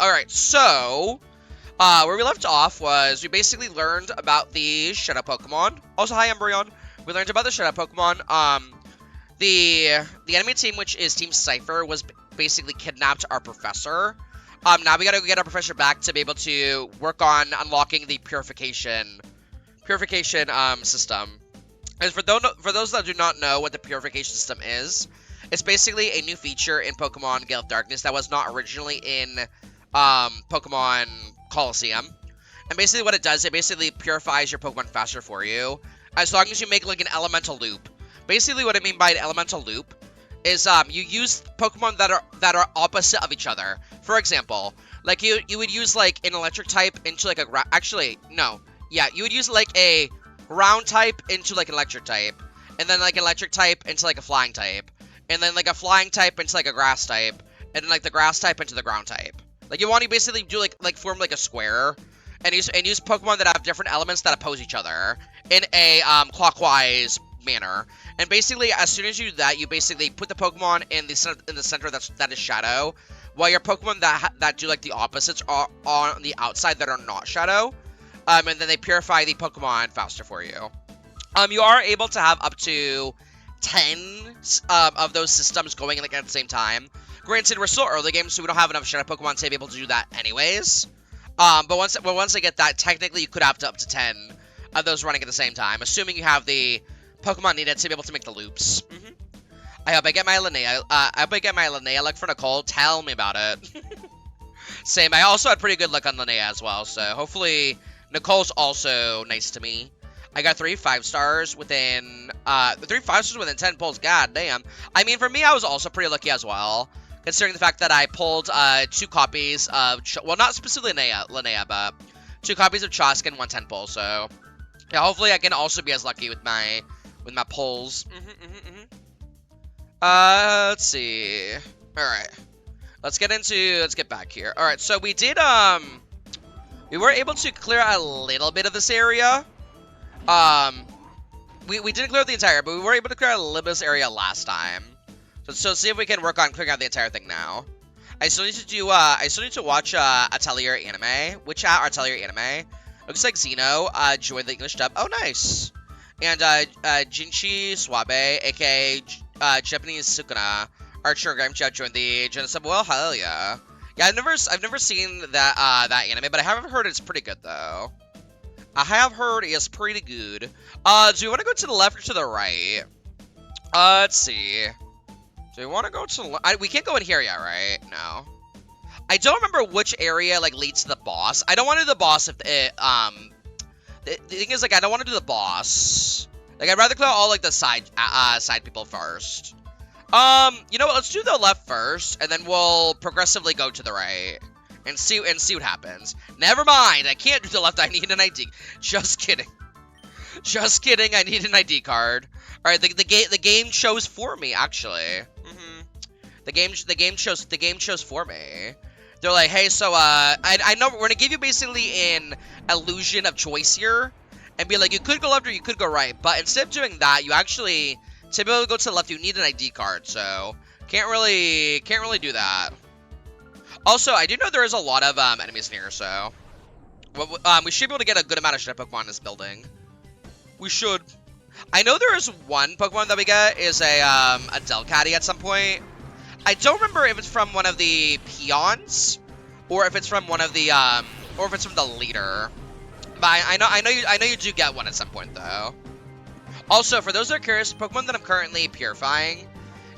Alright, so, where we left off was we basically learned about the Shadow Pokemon. Also, hi, Embryon. We learned about the Shadow Pokemon. The enemy team, which is Team Cipher, was basically kidnapped our professor. Now we gotta get our professor back to be able to work on unlocking the Purification system. And for those that do not know what the Purification system is, it's basically a new feature in Pokemon Gale of Darkness that was not originally in Pokemon Coliseum. And basically what it does, it basically purifies your Pokemon faster for you, as long as you make like an elemental loop. Basically what I mean by an elemental loop is you use Pokemon that are opposite of each other. For example, like you would use like an electric type into like you would use like a ground type into like an electric type, and then like an electric type into like a flying type, and then like a flying type into like a grass type, and then like the grass type into the ground type. Like you want to basically do like form like a square, and use Pokemon that have different elements that oppose each other in a clockwise manner. And basically, as soon as you do that, you basically put the Pokemon in the center that is Shadow, while your Pokemon that do like the opposites are on the outside that are not Shadow. And then they purify the Pokemon faster for you. You are able to have up to 10 of those systems going like at the same time. Granted, we're still early game, so we don't have enough Shadow Pokemon to be able to do that anyways. But once I get that, technically you could have up to 10 of those running at the same time, assuming you have the Pokemon needed to be able to make the loops. I hope I get my Linnea. I hope I get my Linnea luck for Nicole. Tell me about it. Same. I also had pretty good luck on Linnea as well, so hopefully Nicole's also nice to me. I got 3 5-stars within 3 5-stars within 10 pulls. God damn. I mean, for me, I was also pretty lucky as well, considering the fact that I pulled 2 copies of well, not specifically Linnea, but 2 copies of Chosk and 1 10 pull. So yeah, hopefully I can also be as lucky with my pulls. Let's see. All right, let's get back here. All right, so we did we were able to clear a little bit of this area. We didn't clear the entire, but we were able to clear a little bit of this area last time. So see if we can work on clearing out the entire thing now. I still need to watch Atelier Anime. Which Atelier Anime? Looks like Zeno joined the English dub. Oh, nice. And Jinchi Swabe, aka Japanese Sukuna, Archer Grimcha joined the Genesis. Well, hell yeah. Yeah, I've never seen that anime, but I have heard it's pretty good though. I have heard it's pretty good. Do you want to go to the left or to the right? Let's see. Do we want to go to the we can't go in here yet, right? No. I don't remember which area like leads to the boss. I don't want to do the boss if it the thing is, like, I don't want to do the boss. Like, I'd rather clear all like the side people first. You know what? Let's do the left first, and then we'll progressively go to the right and see what happens. Never mind. I can't do the left. I need an ID. Just kidding. Just kidding. I need an ID card. All right. The game chose for me actually. The game chose for me. They're like, hey, so I know we're gonna give you basically an illusion of choice here, and be like, you could go left or you could go right, but instead of doing that, you actually, to be able to go to the left, you need an ID card, so can't really do that. Also, I do know there is a lot of enemies in here, so we should be able to get a good amount of Shadow Pokemon in this building. We should. I know there is one Pokemon that we get is a Delcatty at some point. I don't remember if it's from one of the peons, or if it's from one of the or if it's from the leader. But I know you do get one at some point though. Also, for those that are curious, Pokemon that I'm currently purifying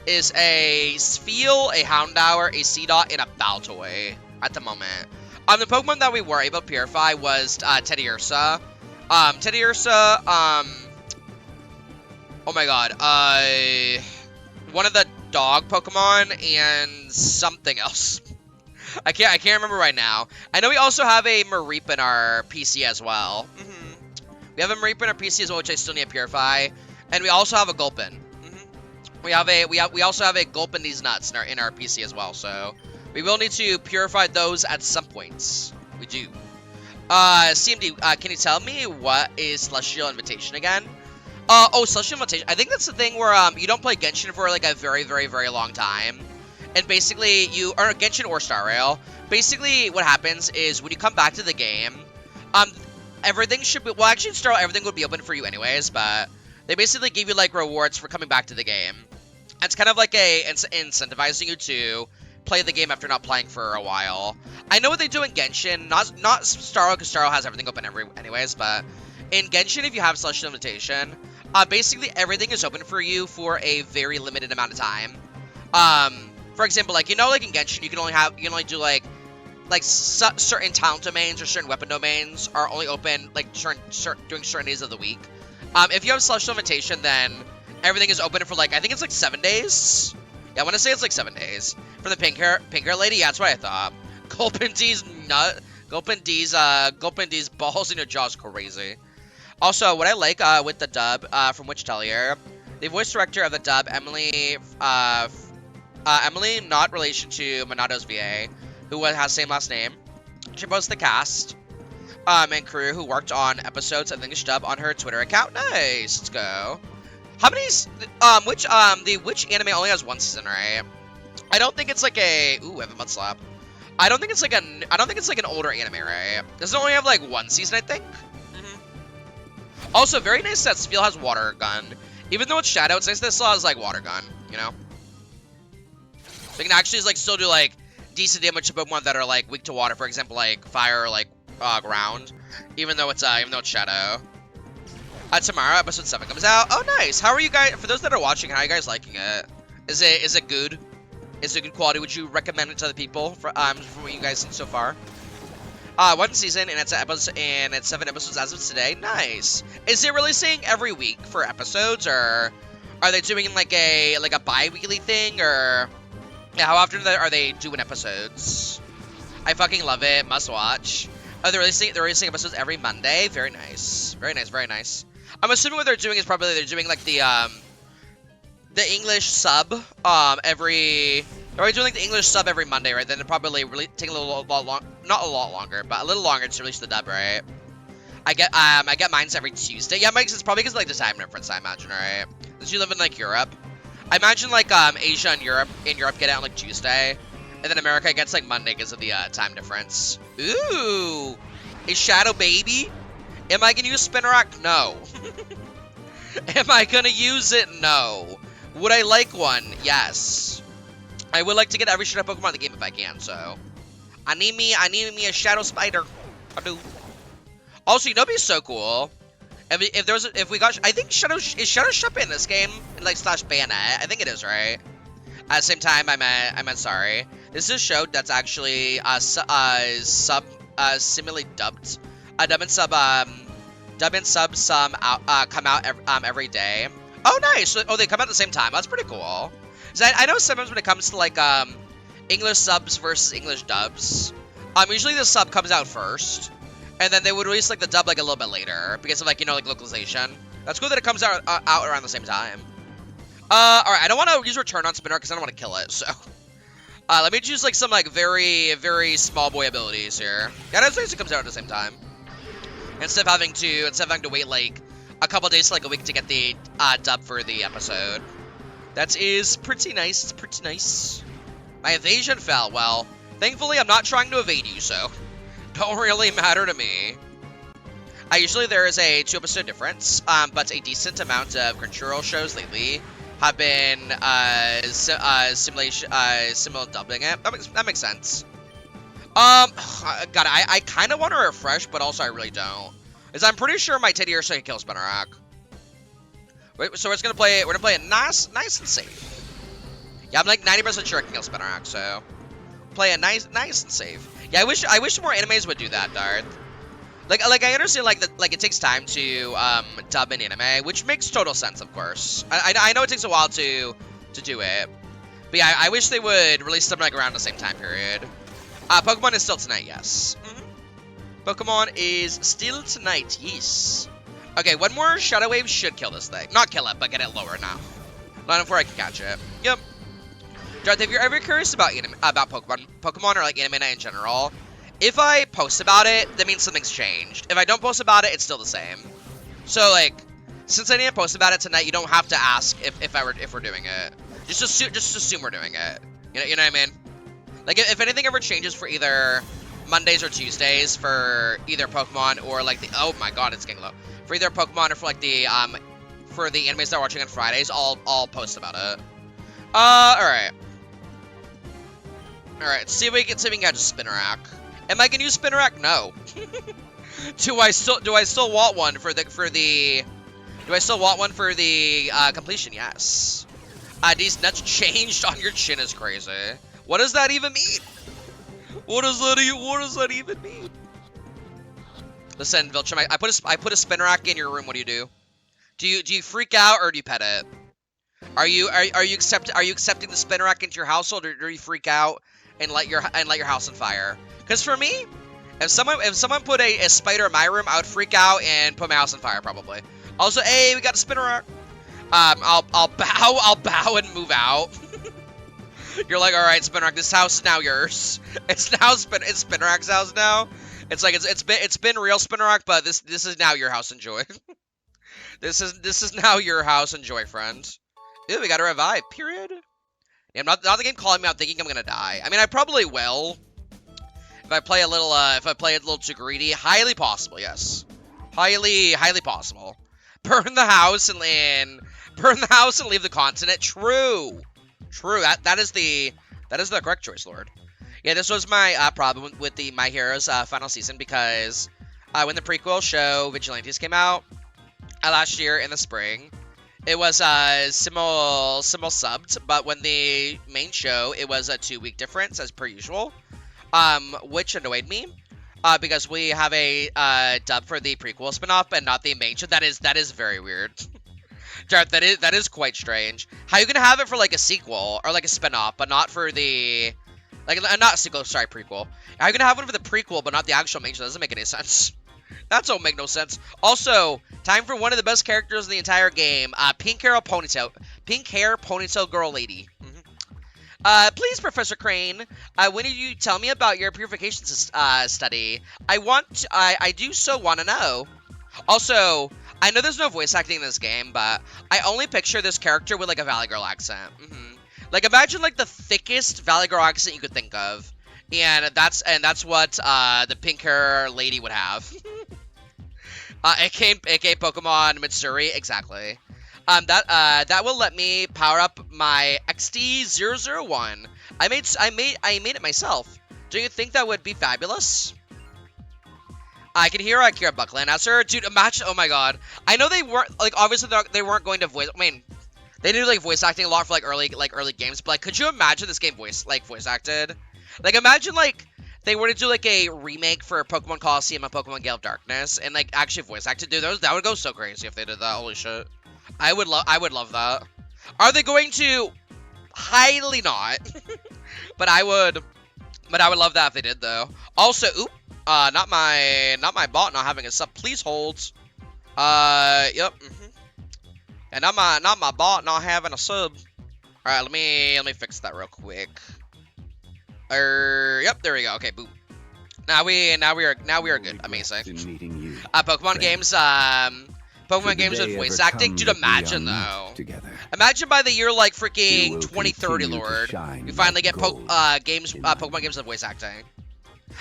is a Spheal, a Houndour, a Seedot, and a Baltoy at the moment. The Pokemon that we were able to purify was Teddiursa. Teddiursa, oh my god, one of the dog Pokemon and something else. I can't remember right now. I know we also have a Mareep in our PC as well. We have a Mareep in our PC as well, which I still need to purify, and we also have a Gulpin. We also have a Gulpin these nuts in our PC as well. So we will need to purify those at some points. We do. CMD, can you tell me what is Celestial Invitation again? Oh, Celestial Invitation. I think that's the thing where you don't play Genshin for like a very, very, very long time. And basically, or Genshin or Star Rail, basically what happens is when you come back to the game, everything should be, well, actually in Star Rail, everything would be open for you anyways, but they basically give you, like, rewards for coming back to the game. It's kind of like incentivizing you to play the game after not playing for a while. I know what they do in Genshin, not Star Rail, because Star Rail has everything open anyways, but in Genshin, if you have such limitation, basically everything is open for you for a very limited amount of time. For example, like, like in Genshin, you can only do like certain talent domains or certain weapon domains are only open like during certain days of the week. If you have slush limitation, then everything is open for like, I think it's like 7 days. Yeah, I want to say it's like 7 days. For the pink hair lady, yeah, that's what I thought. Gulpin D's balls in your jaw is crazy. Also, what I like with the dub from Witch Tellier, the voice director of the dub, Emily, not relation to Monato's VA, who has same last name. She posts the cast and crew who worked on episodes of the English dub on her Twitter account. Nice, let's go. How many? The Witch anime only has 1 season, right? I don't think it's like a. Ooh, I have a mud slap. I don't think it's like an older anime, right? Does it only have like 1 season? I think. Also, very nice that Spiel has water gun. Even though it's Shadow, it's nice that it still has like water gun. You know. So you can actually like still do like decent damage to Pokemon that are like weak to water, for example, like fire or like ground, even though it's Shadow. Tomorrow, episode 7 comes out. Oh, nice. How are you guys? For those that are watching, how are you guys liking it? Is it good? Is it good quality? Would you recommend it to other people? From what you guys seen so far. 1 season and it's 7 episodes as of today. Nice. Is it releasing every week for episodes, or are they doing like a bi-weekly thing, or? Yeah, how often are they doing episodes? I fucking love it. Must watch. Oh, they're releasing episodes every Monday. Very nice. Very nice. Very nice. I'm assuming what they're doing is probably they're doing like the English sub They're doing like the English sub every Monday, right? Then they're probably really taking a lot long, not a lot longer, but a little longer to release the dub, right? I get mine's every Tuesday. Yeah, Mike's it's probably because like the time difference, I imagine, right? Since you live in like Europe. I imagine like Asia and Europe get it on like Tuesday, and then America gets like Monday because of the time difference. Ooh, a Shadow baby. Am I gonna use Spinarak? No. Am I gonna use it? No. Would I like one? Yes. I would like to get every Shadow Pokemon in the game if I can. So, I need me a Shadow Spider. I do. Also, you know, it'd be so cool. If we got, I think is Shadow Shop in this game, like / Bayonet. I think it is, right? At the same time, I meant sorry. This is a show that's actually similarly dubbed. Dub and sub some come out every day. Oh, nice. So, they come out at the same time. That's pretty cool. So I know sometimes when it comes to like English subs versus English dubs, usually the sub comes out first. And then they would release like the dub like a little bit later because of like, you know, like localization. That's cool that it comes out around the same time. Alright, I don't want to use Return on Spinner because I don't want to kill it, so. Let me choose like some like very, very small boy abilities here. Yeah, that's nice it comes out at the same time. Instead of having to wait like a couple days to like a week to get the dub for the episode. That is pretty nice. It's pretty nice. My evasion fell. Well, thankfully I'm not trying to evade you, so. Don't really matter to me. Usually there is a 2-episode difference, but a decent amount of Crunchyroll shows lately have been similar doubling it. That makes sense. God, I kind of want to refresh, but also I really don't. Because I'm pretty sure my Teddy Ursa can kill Spinarak. Wait, so we're gonna play it nice and safe. Yeah, I'm like 90% sure I can kill Spinarak, so play it nice and safe. Yeah, I wish more animes would do that, Darth. Like I understand like it takes time to dub an anime, which makes total sense, of course. I know it takes a while to do it, but yeah, I wish they would release them like around the same time period. Pokemon is still tonight, yes. Pokemon is still tonight, yes. Okay, one more Shadow Wave should kill this thing. Not kill it, but get it lower now. Not before I can catch it. Yep. Darth, if you're ever curious about Pokemon or like Anime Night in general, if I post about it, that means something's changed. If I don't post about it, it's still the same. So like, since I didn't post about it tonight, you don't have to ask if we're doing it. Just assume we're doing it. You know what I mean? Like, if anything ever changes for either Mondays or Tuesdays for either Pokemon or like the, oh my god, it's getting low. For either Pokemon or for like the animes that we're watching on Fridays, I'll post about it. Alright. Alright, see if we can catch a Spinarak. Am I gonna use Spinarak? No. Do I still want one for the completion? Yes. These nuts changed on your chin is crazy. What does that even mean? What does that even mean? Listen, Viltrum, I put a Spinarak in your room. What do you do? Do you freak out or do you pet it? Are you accepting the Spinarak into your household, or do you freak out and light your house on fire? Because for me, if someone put a spider in my room, I would freak out and put my house on fire probably. Also, hey, we got a Spinarak. I'll bow and move out. You're like, all right, Spinarak, this house is now yours. It's Spinarak's house now. It's like it's been real Spinarak, but this is now your house. Enjoy. This is now your house. Enjoy, friend. Ew, we got a revive. Period. Yeah, not the game calling me out thinking I'm gonna die. I mean, I probably will. If I play a little too greedy, highly possible. Yes, highly possible. Burn the house and leave the continent. True. That is the correct choice, Lord. Yeah, this was my problem with the My Heroes final season, because when the prequel show Vigilantes came out last year in the spring, it was simul subbed, but when the main show, it was a 2-week difference as per usual, which annoyed me. Because we have a dub for the prequel spinoff, but not the main show. That is very weird. Jared, that is quite strange. How you gonna have it for like a sequel or like a spinoff, but not for the not sequel, sorry, prequel? How you gonna have one for the prequel, but not the actual main show? That doesn't make any sense. That don't make no sense. Also, time for one of the best characters in the entire game. Pink hair ponytail girl lady. Please, Professor Crane, when did you tell me about your purification study? I do so want to know. Also, I know there's no voice acting in this game, but I only picture this character with like a Valley Girl accent. Like, imagine like the thickest Valley Girl accent you could think of, and that's what the pink hair lady would have. aka Pokemon Mitsuri, exactly. That will let me power up my XD001. I made it myself. Do you think that would be fabulous? I can hear Kira Buckland answer. Dude, imagine, oh my god. I know they weren't, like, obviously they weren't going to voice, I mean, they do, like, voice acting a lot for, like, early games, but, like, could you imagine this game voice acted? Like, imagine, like, they were to do, like, a remake for Pokemon Coliseum and Pokemon Gale of Darkness, and, like, actually voice acted. Dude, that would go so crazy if they did that. Holy shit. I would love that. Are they going to? Highly not. but I would love that if they did, though. Also, oop, not my bot not having a sub. Please hold. Yep. And not my bot not having a sub. All right, let me fix that real quick. Yep, there we go. Okay, boop. Now we are good. Amazing. Pokemon games. Pokemon games with voice acting. Dude, imagine though. Imagine by the year like freaking 2030, Lord, we finally get Pokemon games with voice acting.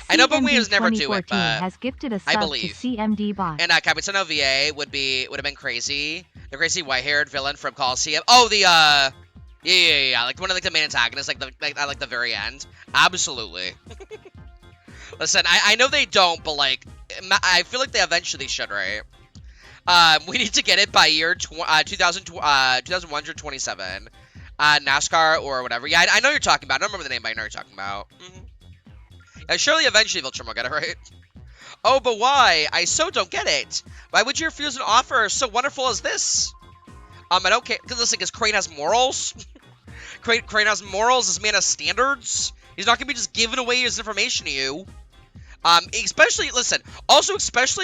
I know Pokemon games never do it, but I believe. And Capitano VA would have been crazy. The crazy white-haired villain from Coliseum. Oh, the yeah, like one of like the main antagonists, like the very end. Absolutely. Listen, I know they don't, but like I feel like they eventually should, right? We need to get it by year 2127. NASCAR or whatever. Yeah, I know you're talking about. I don't remember the name, but I know you're talking about. Yeah, surely eventually Viltrum will get it, right? Oh, but why? I so don't get it. Why would you refuse an offer so wonderful as this? I don't care. Because listen, because Crane has morals. Crane has morals. This man has standards. He's not going to be just giving away his information to you. Especially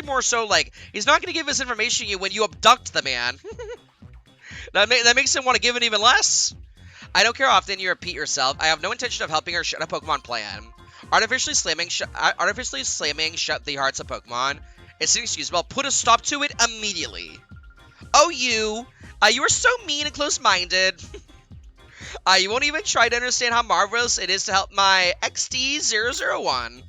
more so, like, he's not going to give his information to you when you abduct the man. that makes him want to give it even less. I don't care how often you repeat yourself. I have no intention of helping her shut a Pokemon plan. Artificially slamming shut the hearts of Pokemon. It's inexcusable. Put a stop to it immediately. Oh, you are so mean and close-minded. You won't even try to understand how marvelous it is to help my XD001.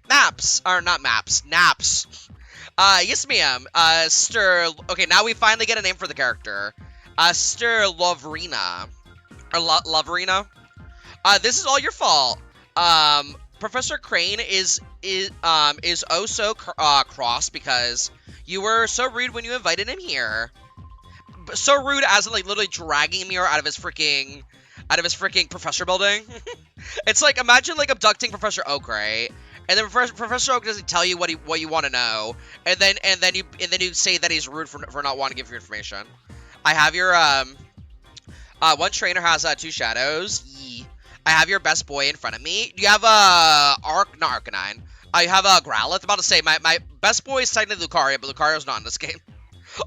Maps, or not maps, naps. Yes ma'am, Sister, okay, now we finally get a name for the character. Sister Lovrina, or Lovrina. This is all your fault. Professor Crane is oh so cross because you were so rude when you invited him here. So rude as in, like, literally dragging me out of his freaking professor building. It's like, imagine, like, abducting Professor Oak, right? And then Professor Oak doesn't tell you what you want to know, and then you say that he's rude for not wanting to give you information. I have your one trainer has 2 shadows. Yee. I have your best boy in front of me. You have not Arcanine. I have a Growlithe. About to say my best boy is technically Lucario, but Lucario's not in this game.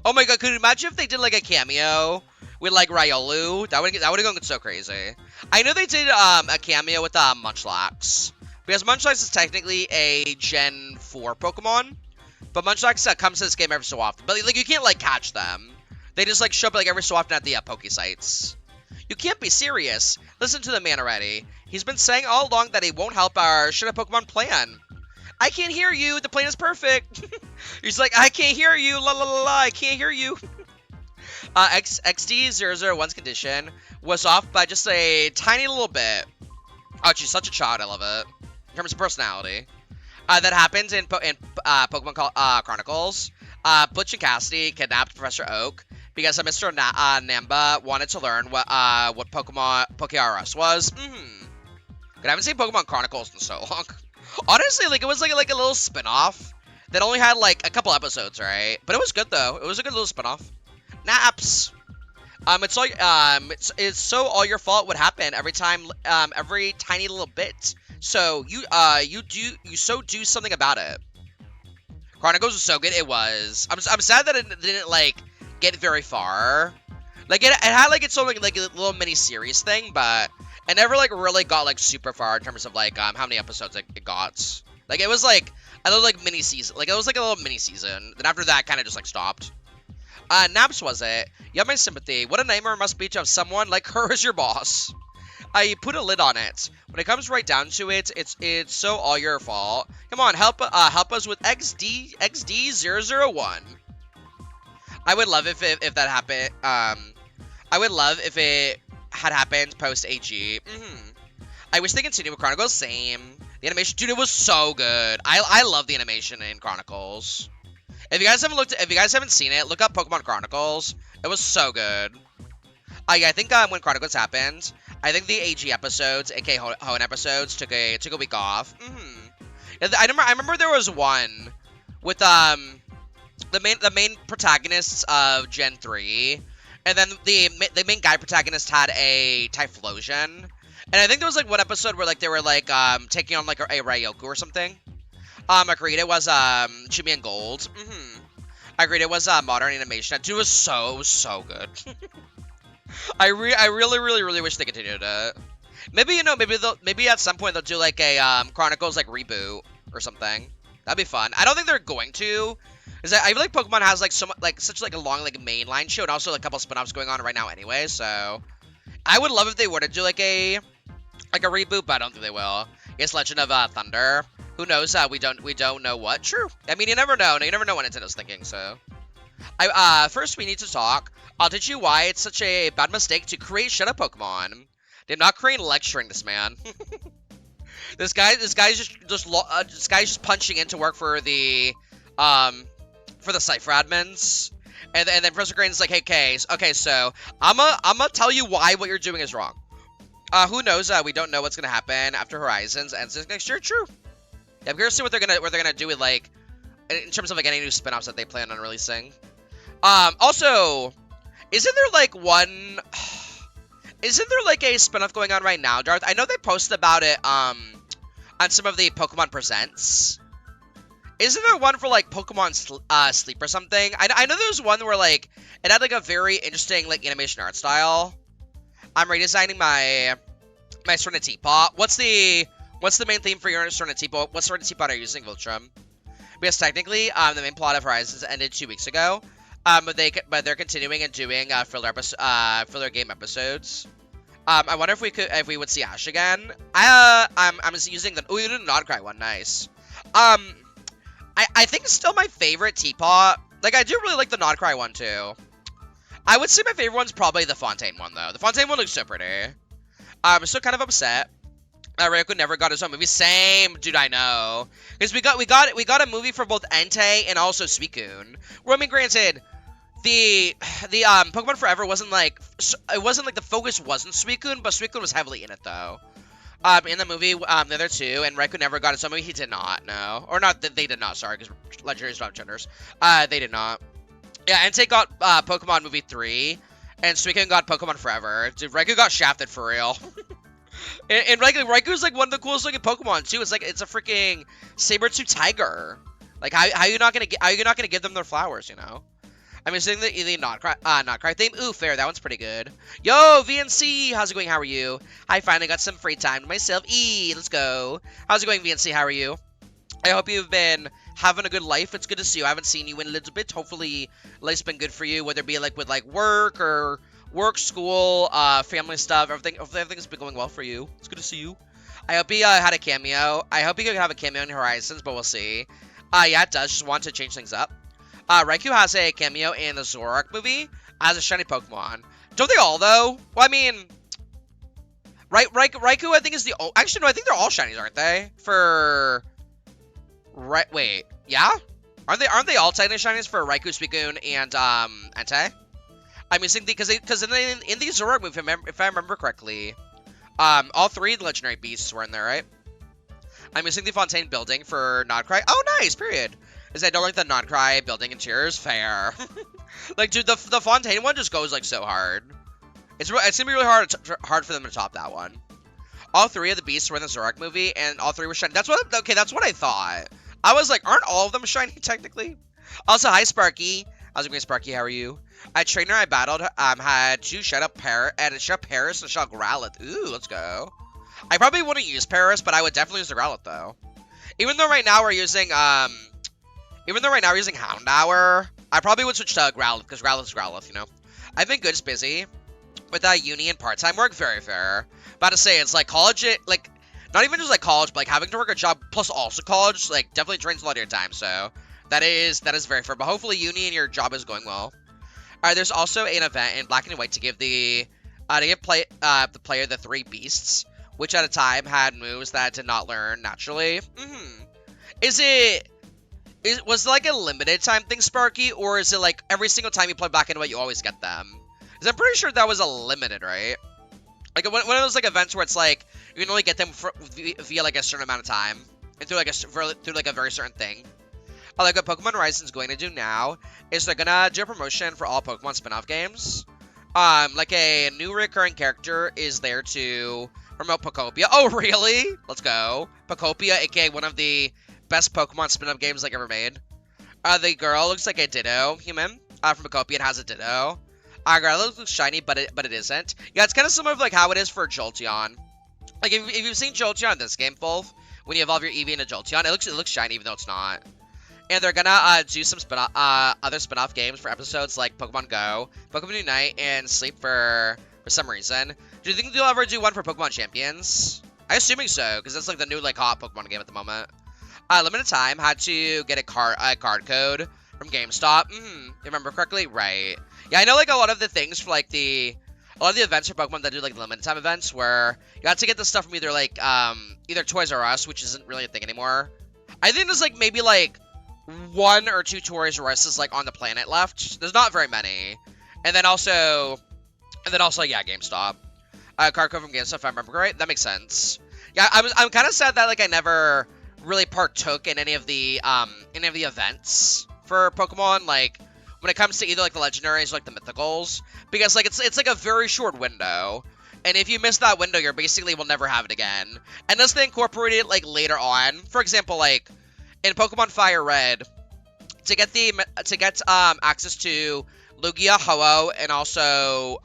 Oh my god, could you imagine if they did like a cameo with like Riolu? That would have gone so crazy. I know they did a cameo with Munchlax, because Munchlax is technically a Gen 4 Pokemon, but Munchlax comes to this game every so often. But like, you can't like catch them. They just like show up like every so often at the Poke sites. You can't be serious. Listen to the man already. He's been saying all along that he won't help our Shadow Pokemon plan. I can't hear you. The plan is perfect. He's like, I can't hear you. La la la la. I can't hear you. XD001's condition was off by just a tiny little bit. Oh, she's such a child. I love it. In terms of personality. That happens in Pokemon Chronicles. Butch and Cassidy kidnapped Professor Oak because Mr. Namba wanted to learn what Pokemon PokeRS was. I haven't seen Pokemon Chronicles in so long. Honestly, like, it was like a little spin-off that only had like a couple episodes, right? But it was good though. It was a good little spin-off. Naps. It's so all your fault would happen every time, every tiny little bit. So you do something about it. Chronicles was so good. It was. I'm sad that it didn't like get very far. Like it had like its own like a little mini series thing, but it never like really got like super far in terms of like how many episodes it got. Like it was like a little like mini season. Like it was like a little mini season. Then after that, kind of just like stopped. Naps was it? You have my sympathy. What a nightmare it must be to have someone like her as your boss. You put a lid on it. When it comes right down to it, it's so all your fault. Come on, help us with XD001. I would love if that happened. I would love if it had happened post AG. I wish they continued with Chronicles. Same. The animation, dude, it was so good. I love the animation in Chronicles. If you guys haven't seen it, look up Pokemon Chronicles. It was so good. Yeah, I think when Chronicles happened, I think the AG episodes, aka Hoenn episodes, took a week off. I remember there was one with the main protagonists of Gen 3, and then the main guy protagonist had a Typhlosion, and I think there was like one episode where like they were like taking on like a Ryoku or something. Agreed, it was Chibi and Gold. Agreed, it was modern animation. Dude, it was so good. I really wish they continued it. Maybe maybe at some point they'll do like a Chronicles like reboot or something. That'd be fun. I don't think they're going to, because I feel like Pokemon has like such a long like mainline show and also like a couple spin-offs going on right now anyway. So I would love if they were to do like a reboot, but I don't think they will. It's Legend of Thunder. Who knows? We don't know what. True. I mean, you never know. You never know what Nintendo's thinking. So, first we need to talk. I'll teach you why it's such a bad mistake to create Shadow Pokemon. They're not creating lecturing this man. This guy's just punching in to work for the Cipher admins, and then Professor Crane's like, hey, okay, so I'ma tell you why what you're doing is wrong. Who knows? We don't know what's gonna happen after Horizons ends next year. True. Yeah, I'm curious to see what they're gonna do with like in terms of like any new spin-offs that they plan on releasing. Also, isn't there like a spin-off going on right now, Darth? I know they posted about it on some of the Pokemon Presents. Isn't there one for like Pokemon Sleep or something? I know there's one where like it had like a very interesting like animation art style. I'm redesigning my Sword and Teapot. What's the main theme for your Sword and Teapot? What Sword and Teapot are you using, Viltrum? Because technically, the main plot of Horizons ended 2 weeks ago. But they're continuing and doing filler game episodes. I wonder if we would see Ash again. I'm using the, oh, you did a Nodcry one, nice. I think it's still my favorite Teapot. Like, I do really like the Nodcry one, too. I would say my favorite one's probably the Fontaine one, though. The Fontaine one looks so pretty. I'm still kind of upset. Raikou never got his own movie. Same, dude, I know. Because we got a movie for both Entei and also Suicune. Well, I mean, granted, the Pokemon Forever wasn't like, it wasn't like the focus wasn't Suicune, but Suicune was heavily in it, though. In the movie, the other two, and Raikou never got his own movie. He did not, no. Or not, they did not, sorry, because Legendary's not genders. They did not. Yeah, Entei got Pokemon Movie 3, and Suicune got Pokemon Forever. Dude, Raikou got shafted for real. and Raikou's like one of the coolest looking Pokemon too. It's like it's a freaking saber-tooth tiger. Like how you not gonna give them their flowers, you know? I mean, seeing the Notcry theme. Ooh, fair. That one's pretty good. Yo, VNC, how's it going? How are you? I finally got some free time to myself. Let's go. How's it going, VNC? How are you? I hope you've been having a good life. It's good to see you. I haven't seen you in a little bit. Hopefully, life's been good for you, whether it be like with like work, school, family stuff. Everything's been going well for you. It's good to see you. I hope he had a cameo. I hope he could have a cameo in Horizons, but we'll see. Yeah, it does. Just want to change things up. Raikou has a cameo in the Zoroark movie as a shiny Pokemon. Don't they all, though? Well, I mean, Raikou, I think, is the... Actually, no, I think they're all shinies, aren't they? Wait, yeah? Aren't they all technically shinies for Raikou, Suicune, and, Entei? I'm missing because in the Zoroark movie, if I remember correctly, all three legendary beasts were in there, right? I'm missing the Fontaine building for Nodcry. Oh, nice, period. Is I don't like the Nodcry building interiors. Fair. Like, dude, the Fontaine one just goes, like, so hard. It's gonna be really hard for them to top that one. All three of the beasts were in the Zoroark movie, and all three were shiny. That's what I thought. I was like, aren't all of them shiny, technically? Also, hi, Sparky. How's it going, Sparky? How are you? A trainer I battled had two Shadow Paris and a Shadow Growlithe. Ooh, let's go. I probably wouldn't use Paris, but I would definitely use the Growlithe, though. Even though right now we're using Houndour, I probably would switch to Growlithe, because Growlithe's Growlithe, you know? I've been good busy with that uni and part-time work, very fair. About to say, it's like college, like, not even just like college, but like having to work a job plus also college, like, definitely drains a lot of your time, so that is very fair. But hopefully uni and your job is going well. Alright, there's also an event in Black and White to give the player the three beasts, which at a time had moves that did not learn naturally. Was it like a limited time thing, Sparky, or is it like every single time you play Black and White, you always get them? Because I'm pretty sure that was a limited, right? Like one of those like events where it's like you can only get them via like a certain amount of time and through like a very certain thing. Like what Pokemon Horizons going to do now is they're gonna do a promotion for all Pokemon spin-off games. Like a new recurring character is there to promote Pokopia. Oh, really? Let's go. Pokopia, aka one of the best Pokemon spin-off games like ever made. The girl looks like a Ditto human. From Pokopia, it has a Ditto. Growlithe looks shiny, but it isn't. Yeah, it's kind of similar to like how it is for Jolteon. Like if you've seen Jolteon in this game, both when you evolve your Eevee into Jolteon, it looks shiny even though it's not. And they're gonna do some other spin-off games for episodes like Pokemon Go, Pokemon Unite, and Sleep for some reason. Do you think they'll ever do one for Pokemon Champions? I'm assuming so, because that's like the new like hot Pokemon game at the moment. Limited time, had to get a card code from GameStop. You remember correctly? Right. Yeah, I know like a lot of the things for like a lot of the events for Pokemon that do like limited time events where you have to get the stuff from either like either Toys R Us, which isn't really a thing anymore. I think there's like maybe like 1 or 2 Toys R Us like on the planet left. There's not very many. And then also yeah, GameStop. Card code from GameStop, if I remember right. That makes sense. Yeah, I'm kind of sad that like I never really partook in any of the events for Pokemon, like when it comes to either like the legendaries or like the mythicals, because like it's like a very short window, and if you miss that window, you're basically will never have it again, unless they incorporate it like later on. For example, like in Pokemon Fire Red, to get access to Lugia, Ho-Oh, and also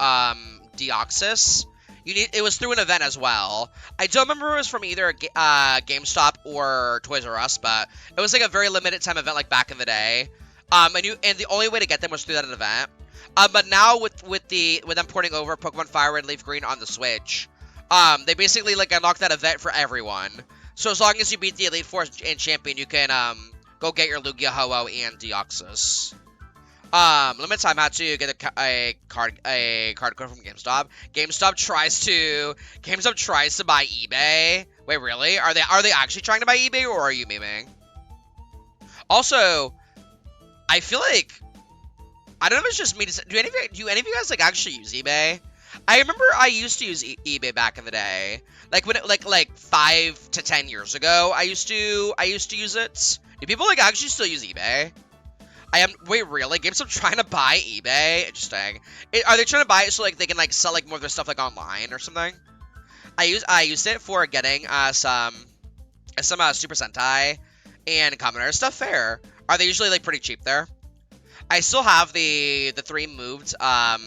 Deoxys, it was through an event as well. I don't remember if it was from either GameStop or Toys R Us, but it was like a very limited time event like back in the day. And the only way to get them was through that event. But now with them porting over Pokemon Fire Red, Leaf Green on the Switch, they basically like unlock that event for everyone. So as long as you beat the Elite Four and Champion, you can go get your Lugia, Ho-Oh, and Deoxys. Limit time had to get a card code from GameStop. GameStop tries to buy eBay. Wait, really? Are they actually trying to buy eBay, or are you memeing? Also, I feel like I don't know if it's just me. Do any of you guys like actually use eBay? I remember I used to use eBay back in the day, like when it, like 5 to 10 years ago. I used to use it. Do people like actually still use eBay? Wait, really? GameStop trying to buy eBay? Interesting. Are they trying to buy it so like they can like sell like more of their stuff like online or something? I used it for getting some Super Sentai and Commoner stuff. Fair. Are they usually like pretty cheap there? I still have the 3 moved. I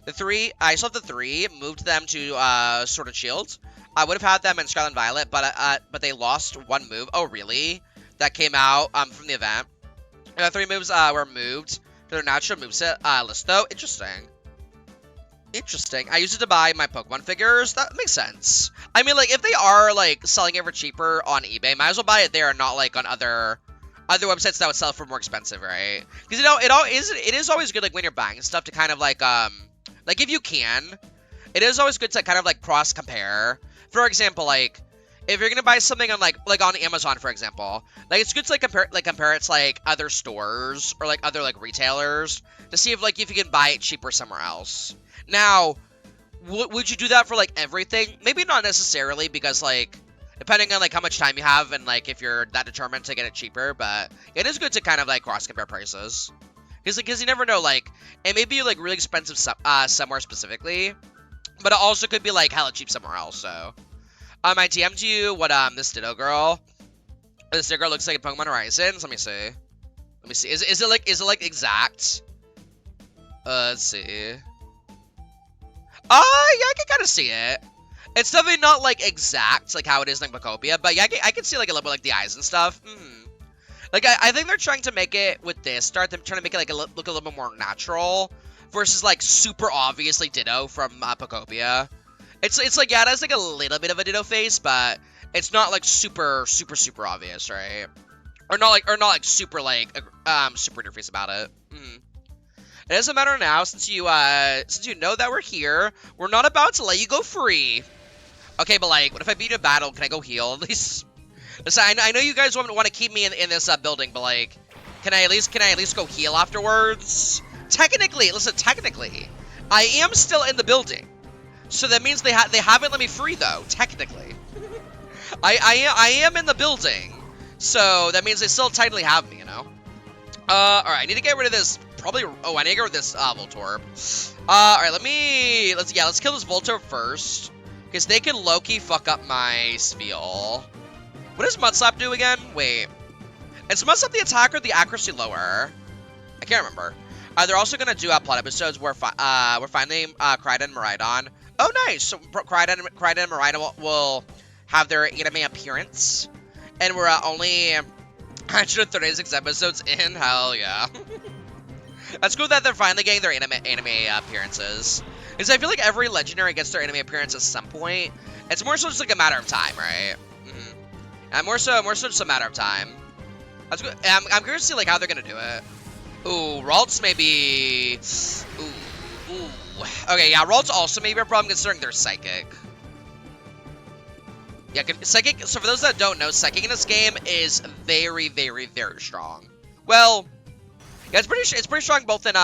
still have the 3, moved them to Sword and Shield. I would have had them in Scarlet and Violet, but they lost 1 move. Oh, really? That came out from the event. The 3 moves were moved to their natural moveset list, though. Interesting. Interesting. I used it to buy my Pokemon figures. That makes sense. I mean, like, if they are, like, selling it for cheaper on eBay, might as well buy it there and not, like, on other websites that would sell for more expensive, right? Because, you know, it is always good, like, when you're buying stuff to kind of, like, if you can, it is always good to kind of, like, cross-compare. For example, like, if you're gonna buy something on, like on Amazon, for example, like, it's good to, like, compare it to, like, other stores or, like, other, like, retailers to see if you can buy it cheaper somewhere else. Now, would you do that for, like, everything? Maybe not necessarily, because, like, depending on, like, how much time you have and, like, if you're that determined to get it cheaper, but it is good to kind of, like, cross-compare prices. Because you never know, like, it may be, like, really expensive somewhere specifically, but it also could be, like, hella cheap somewhere else, so. I DM'd you what, this Ditto girl. This Ditto girl looks like a Pokemon Horizons. Let me see. Is it like, exact? Let's see. Yeah, I can kind of see it. It's definitely not, like, exact, like, how it is in, like, Pokopia, but yeah, I can see, like, a little bit, like, the eyes and stuff. Like, I think they're trying to make it, with this start, they're trying to make it, like, look a little bit more natural, versus, like, super obviously Ditto from, Pokopia. It's like, yeah, it has, like, a little bit of a Ditto face, but it's not, like, super obvious, right? Or not, like, super, like, super in your face about it. It doesn't matter now, since you know that we're here, we're not about to let you go free. Okay, but, like, what if I beat a battle? Can I go heal at least? Listen, I know you guys want to keep me in this building, but, like, can I at least go heal afterwards? Technically, I am still in the building. So that means they haven't let me free, though, technically. I am in the building. So that means they still technically have me, you know? Alright, I need to get rid of this, I need to get rid of this, Voltorb. Alright, let's kill this Voltorb first. Because they can low-key fuck up my Spiel. What does Mudslap do again? Wait. Is Mudslap the attack or the accuracy lower? I can't remember. They're also gonna do plot episodes where we're finally Crydon and Miraidon. Oh, nice! So Crydon and Miraidon will have their anime appearance, and we're only 136 episodes in. Hell yeah! That's cool that they're finally getting their anime appearances. Because I feel like every legendary gets their anime appearance at some point. It's more so just like a matter of time, right? And more so just a matter of time. That's good. I'm curious to see like how they're gonna do it. Ooh, Ralts maybe. Ooh. Okay, yeah, Ralts also may be a problem considering they're Psychic. Yeah, Psychic. So for those that don't know, Psychic in this game is very, very, very strong. Well, yeah, it's pretty strong both in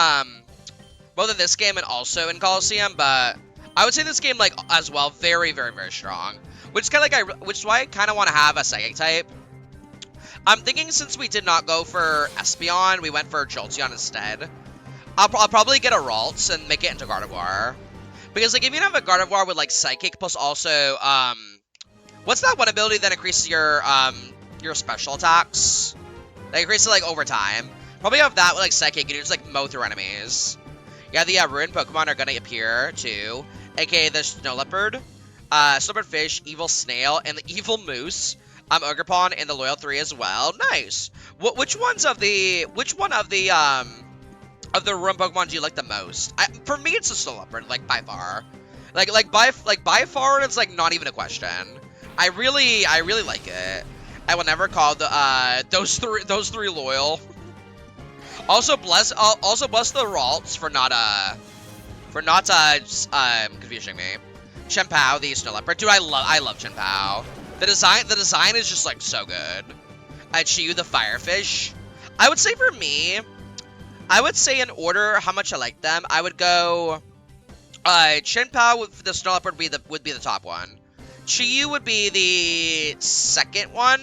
this game and also in Coliseum. But I would say this game like as well, very, very, very strong. Which is kind of like which is why I kind of want to have a Psychic type. I'm thinking since we did not go for Espeon, we went for Jolteon instead. I'll probably get a Ralts and make it into Gardevoir. Because, like, if you have a Gardevoir with, like, Psychic plus also, what's that one ability that increases your special attacks? That increases, like, over time. Probably have that with, like, Psychic, and you just, like, mow through enemies. Yeah, the ruined Pokemon are gonna appear, too. AKA the Snow Leopard, Slippered Fish, Evil Snail, and the Evil Moose. Ogerpon and the Loyal 3 as well. Nice. Which one of the of the room Pokemon do you like the most? For me, it's a Snoruppert, like by far. Like by far, it's like not even a question. I really like it. I will never call the those three loyal. Also bless the Ralts for not confusing me. Chien-Pao, the Snoruppert. Dude, I love Chien-Pao. The design is just like so good. Chiyu, the Firefish. I would say for me, I would say in order how much I like them, I would go Chien-Pao with the Snoruppert would be the top one. Chiyu would be the second one.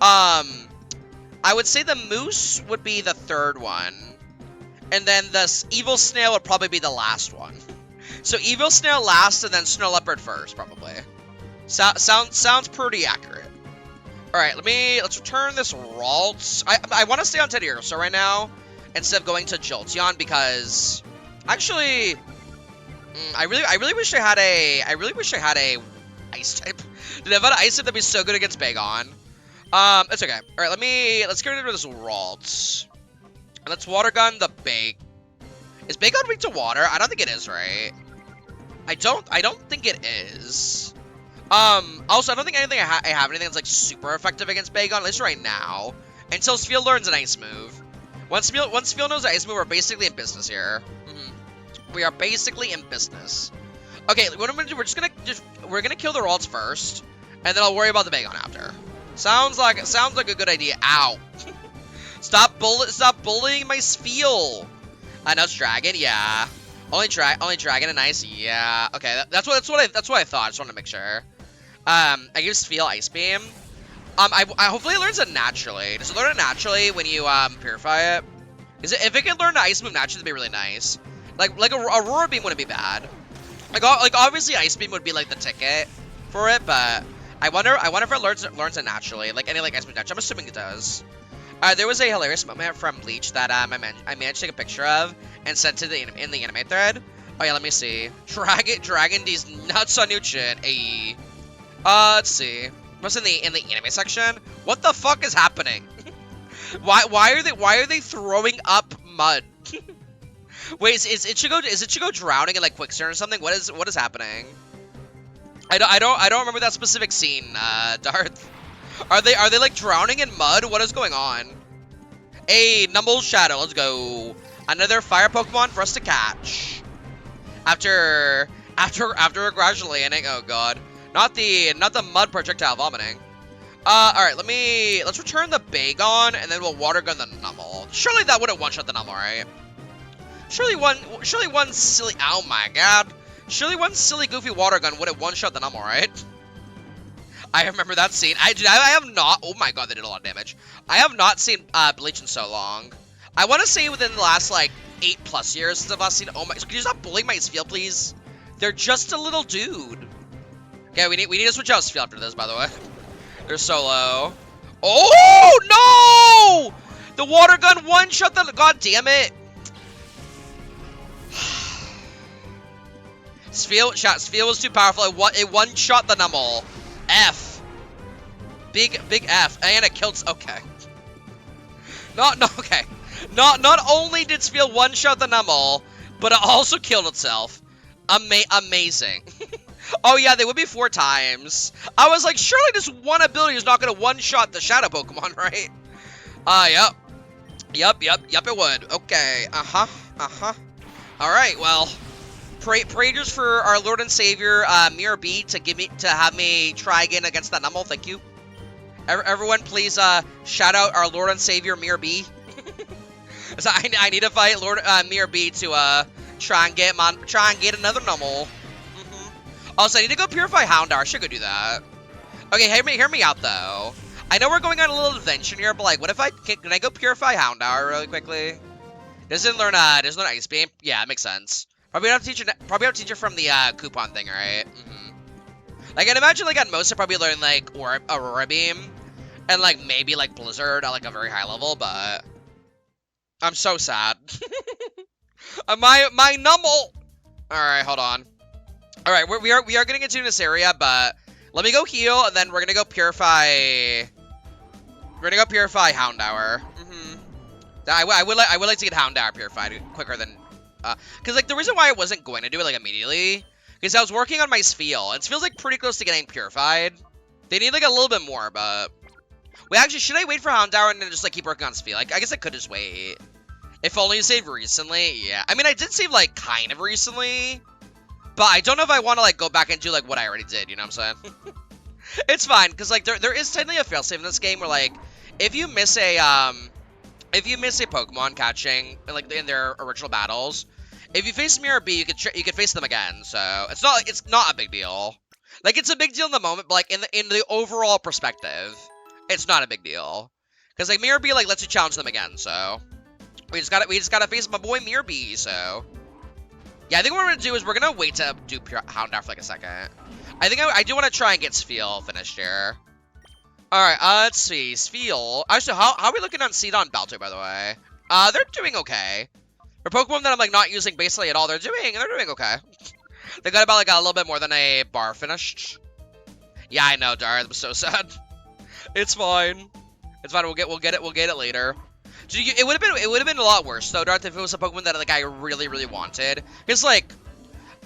I would say the Moose would be the third one. And then the Evil Snail would probably be the last one. So Evil Snail last and then Snoruppert first, probably. Sounds pretty accurate. Alright, let's return this Ralts. I want to stay on Teddiursa right now instead of going to Jolteon because actually I really wish I had a ice type. Dude, if I had an ice type, that'd be so good against Bagon. It's okay. Alright, let's get rid of this Ralts. And let's Water Gun the Bag. Is Bagon weak to water? I don't think it is, right? I don't think it is. Also, I don't think I have anything that's like super effective against Bagon, at least right now. Until Spheal learns an ice move. Once Spheal knows an ice move, we're basically in business here. We are basically in business. Okay, what I'm gonna do, we're gonna kill the Ralts first, and then I'll worry about the Bagon after. Sounds like a good idea. Ow. Stop bullying my Spheal. I know it's Dragon, yeah. Only Dragon and Ice, yeah. Okay, that's what I thought. I just wanted to make sure. I give Spheal Ice Beam. I hopefully it learns it naturally. Does it learn it naturally when you Purify it? If it can learn the Ice move naturally, that'd be really nice. Like Aurora Beam wouldn't be bad. Like obviously Ice Beam would be like the ticket for it, but I wonder if it learns it naturally. Like any Ice Beam naturally. I'm assuming it does. There was a hilarious moment from Bleach that I managed to take a picture of and sent to in the anime thread. Oh yeah, let me see. Dragon D's nuts on your chin. Ayy. Let's see. What's in the anime section? What the fuck is happening? why are they throwing up mud? Wait, is Ichigo drowning in like quicksand or something? What is happening? I don't remember that specific scene, Darth. Are they like drowning in mud? What is going on? Hey, Numble Shadow, let's go. Another fire Pokemon for us to catch. After congratulating, oh god. Not the mud projectile vomiting. Alright, let's return the Bagon and then we'll Water Gun the Numble. Surely that wouldn't one-shot the Numble, right? Surely one silly, oh my god. Surely one silly goofy Water Gun wouldn't one-shot the Numble, right? I remember that scene. I have not, oh my god, they did a lot of damage. I have not seen Bleach in so long. I want to say within the last like 8+ years since I've last seen, oh my, could you stop bullying my Spheal, please? They're just a little dude. Okay, we need to switch out Spheal after this, by the way. They're so low. Oh, no! The Water Gun one-shot the, god damn it. Spheal was too powerful. It one-shot the Numble. F. Big F. And it killed, okay. Okay. Not only did Spheal one-shot the Numble, but it also killed itself. Amazing. Oh yeah, they would be 4 times. I was like, surely this one ability is not gonna one-shot the Shadow Pokemon, right? Yep, it would. Okay, Alright, well, prayers for our Lord and Savior, Mirror B, to have me try again against that Numble, thank you. Everyone, please, shout out our Lord and Savior, Mirror B. So I need to fight Mirror B to, try and get another Numble. Also, I need to go Purify Houndour. I should go do that. Okay, hear me out, though. I know we're going on a little adventure here, but, like, what if can I go Purify Houndour really quickly? Doesn't learn Ice Beam? Yeah, it makes sense. Probably have to teach it from the, coupon thing, right? Like, I'd imagine, like, at most, I'd probably learn, like, Aurora Beam. And, like, maybe, like, Blizzard at, like, a very high level, but... I'm so sad. My Numble! Alright, hold on. Alright, we are getting into this area, but let me go heal, and then we're gonna go Purify... We're gonna go Purify Houndour. I would like to get Houndour purified quicker than, because like the reason why I wasn't going to do it like immediately, because I was working on my Spheal. It feels like pretty close to getting purified. They need like a little bit more, but wait, actually, should I wait for Houndour and then just like keep working on Spheal? Like, I guess I could just wait. If only you saved recently, yeah. I mean, I did save like kind of recently, but I don't know if I want to like go back and do like what I already did. You know what I'm saying? It's fine, because like there is technically a failsafe in this game where like if you miss a Pokemon catching like in their original battles, if you face Mirror B, you could face them again. So it's not a big deal. Like it's a big deal in the moment, but like in the overall perspective, it's not a big deal. Because like Mirror B like lets you challenge them again. So we just gotta face my boy Mirror B. So yeah, I think what we're gonna do is we're gonna wait to do Houndour for like a second. I think I do want to try and get Spheal finished here. Alright, let's see. Spheal. Actually, how are we looking on Seedon and Balto, by the way? They're doing okay. For Pokemon that I'm, like, not using basically at all, they're doing okay. They got about, like, a little bit more than a bar finished. Yeah, I know, Darth. I'm so sad. It's fine. It's fine. We'll get it later. It would have been a lot worse, though, Darth, if it was a Pokemon that, like, I really, really wanted. Because, like,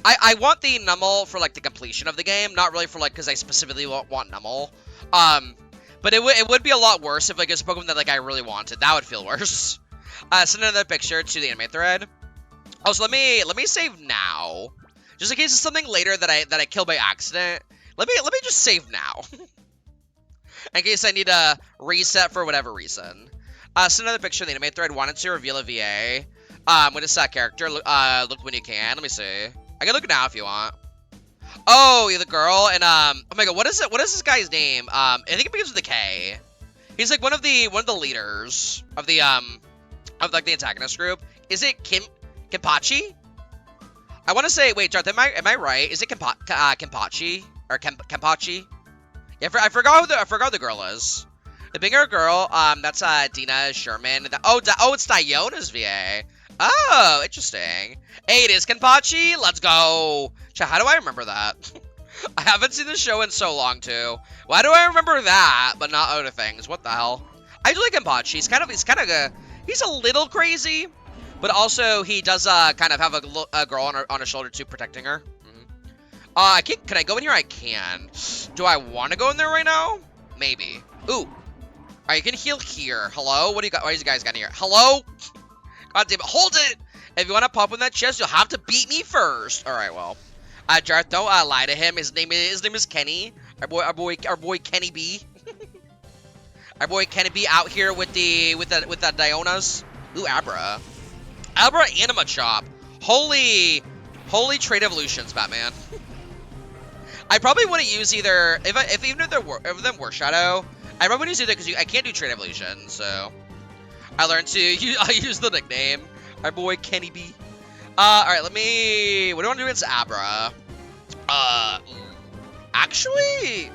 I want the Numel for, like, the completion of the game, not really for, like, because I specifically want Numel. But it would be a lot worse if, like, it's a Pokemon that, like, I really wanted. That would feel worse. Send another picture to the anime thread. Also, let me save now. Just in case it's something later that I kill by accident. Let me just save now. In case I need to reset for whatever reason. Send another picture in the anime thread. Wanted to reveal a VA. With a set character. Look when you can. Let me see. I can look now if you want. Oh, you're the girl, and oh my god, what is it? What is this guy's name? I think it begins with a K. He's like one of the leaders of the like the antagonist group. Is it Kenpachi? I want to say, wait, Darth, am I right? Is it Kenpachi or Kenpachi? Yeah, I forgot who the girl is. The bigger girl, that's Dina Sherman. It's Diona's VA. Oh, interesting. Hey, it is Kenpachi. Let's go. How do I remember that? I haven't seen the show in so long, too. Why do I remember that, but not other things? What the hell? I do like Kenpachi. He's a little crazy, but also he does kind of have a girl on her shoulder too, protecting her. Can I go in here? I can. Do I want to go in there right now? Maybe. Ooh. Alright, you can heal here. Hello? What do you guys got in here? Hello? God damn it. Hold it! If you want to pop in that chest, you'll have to beat me first. Alright, well. Jarth, don't lie to him. His name is Kenny. Our boy Kenny B. Our boy Kenny B out here with the Dionas. Ooh, Abra. Abra Anima Chop. Holy trait evolutions, Batman. I probably wouldn't use either even if them were Shadow. I probably wouldn't use either because I can't do trait evolution, so I learned to use the nickname. Our boy Kenny B. Alright, what do I want to do against Abra? Actually,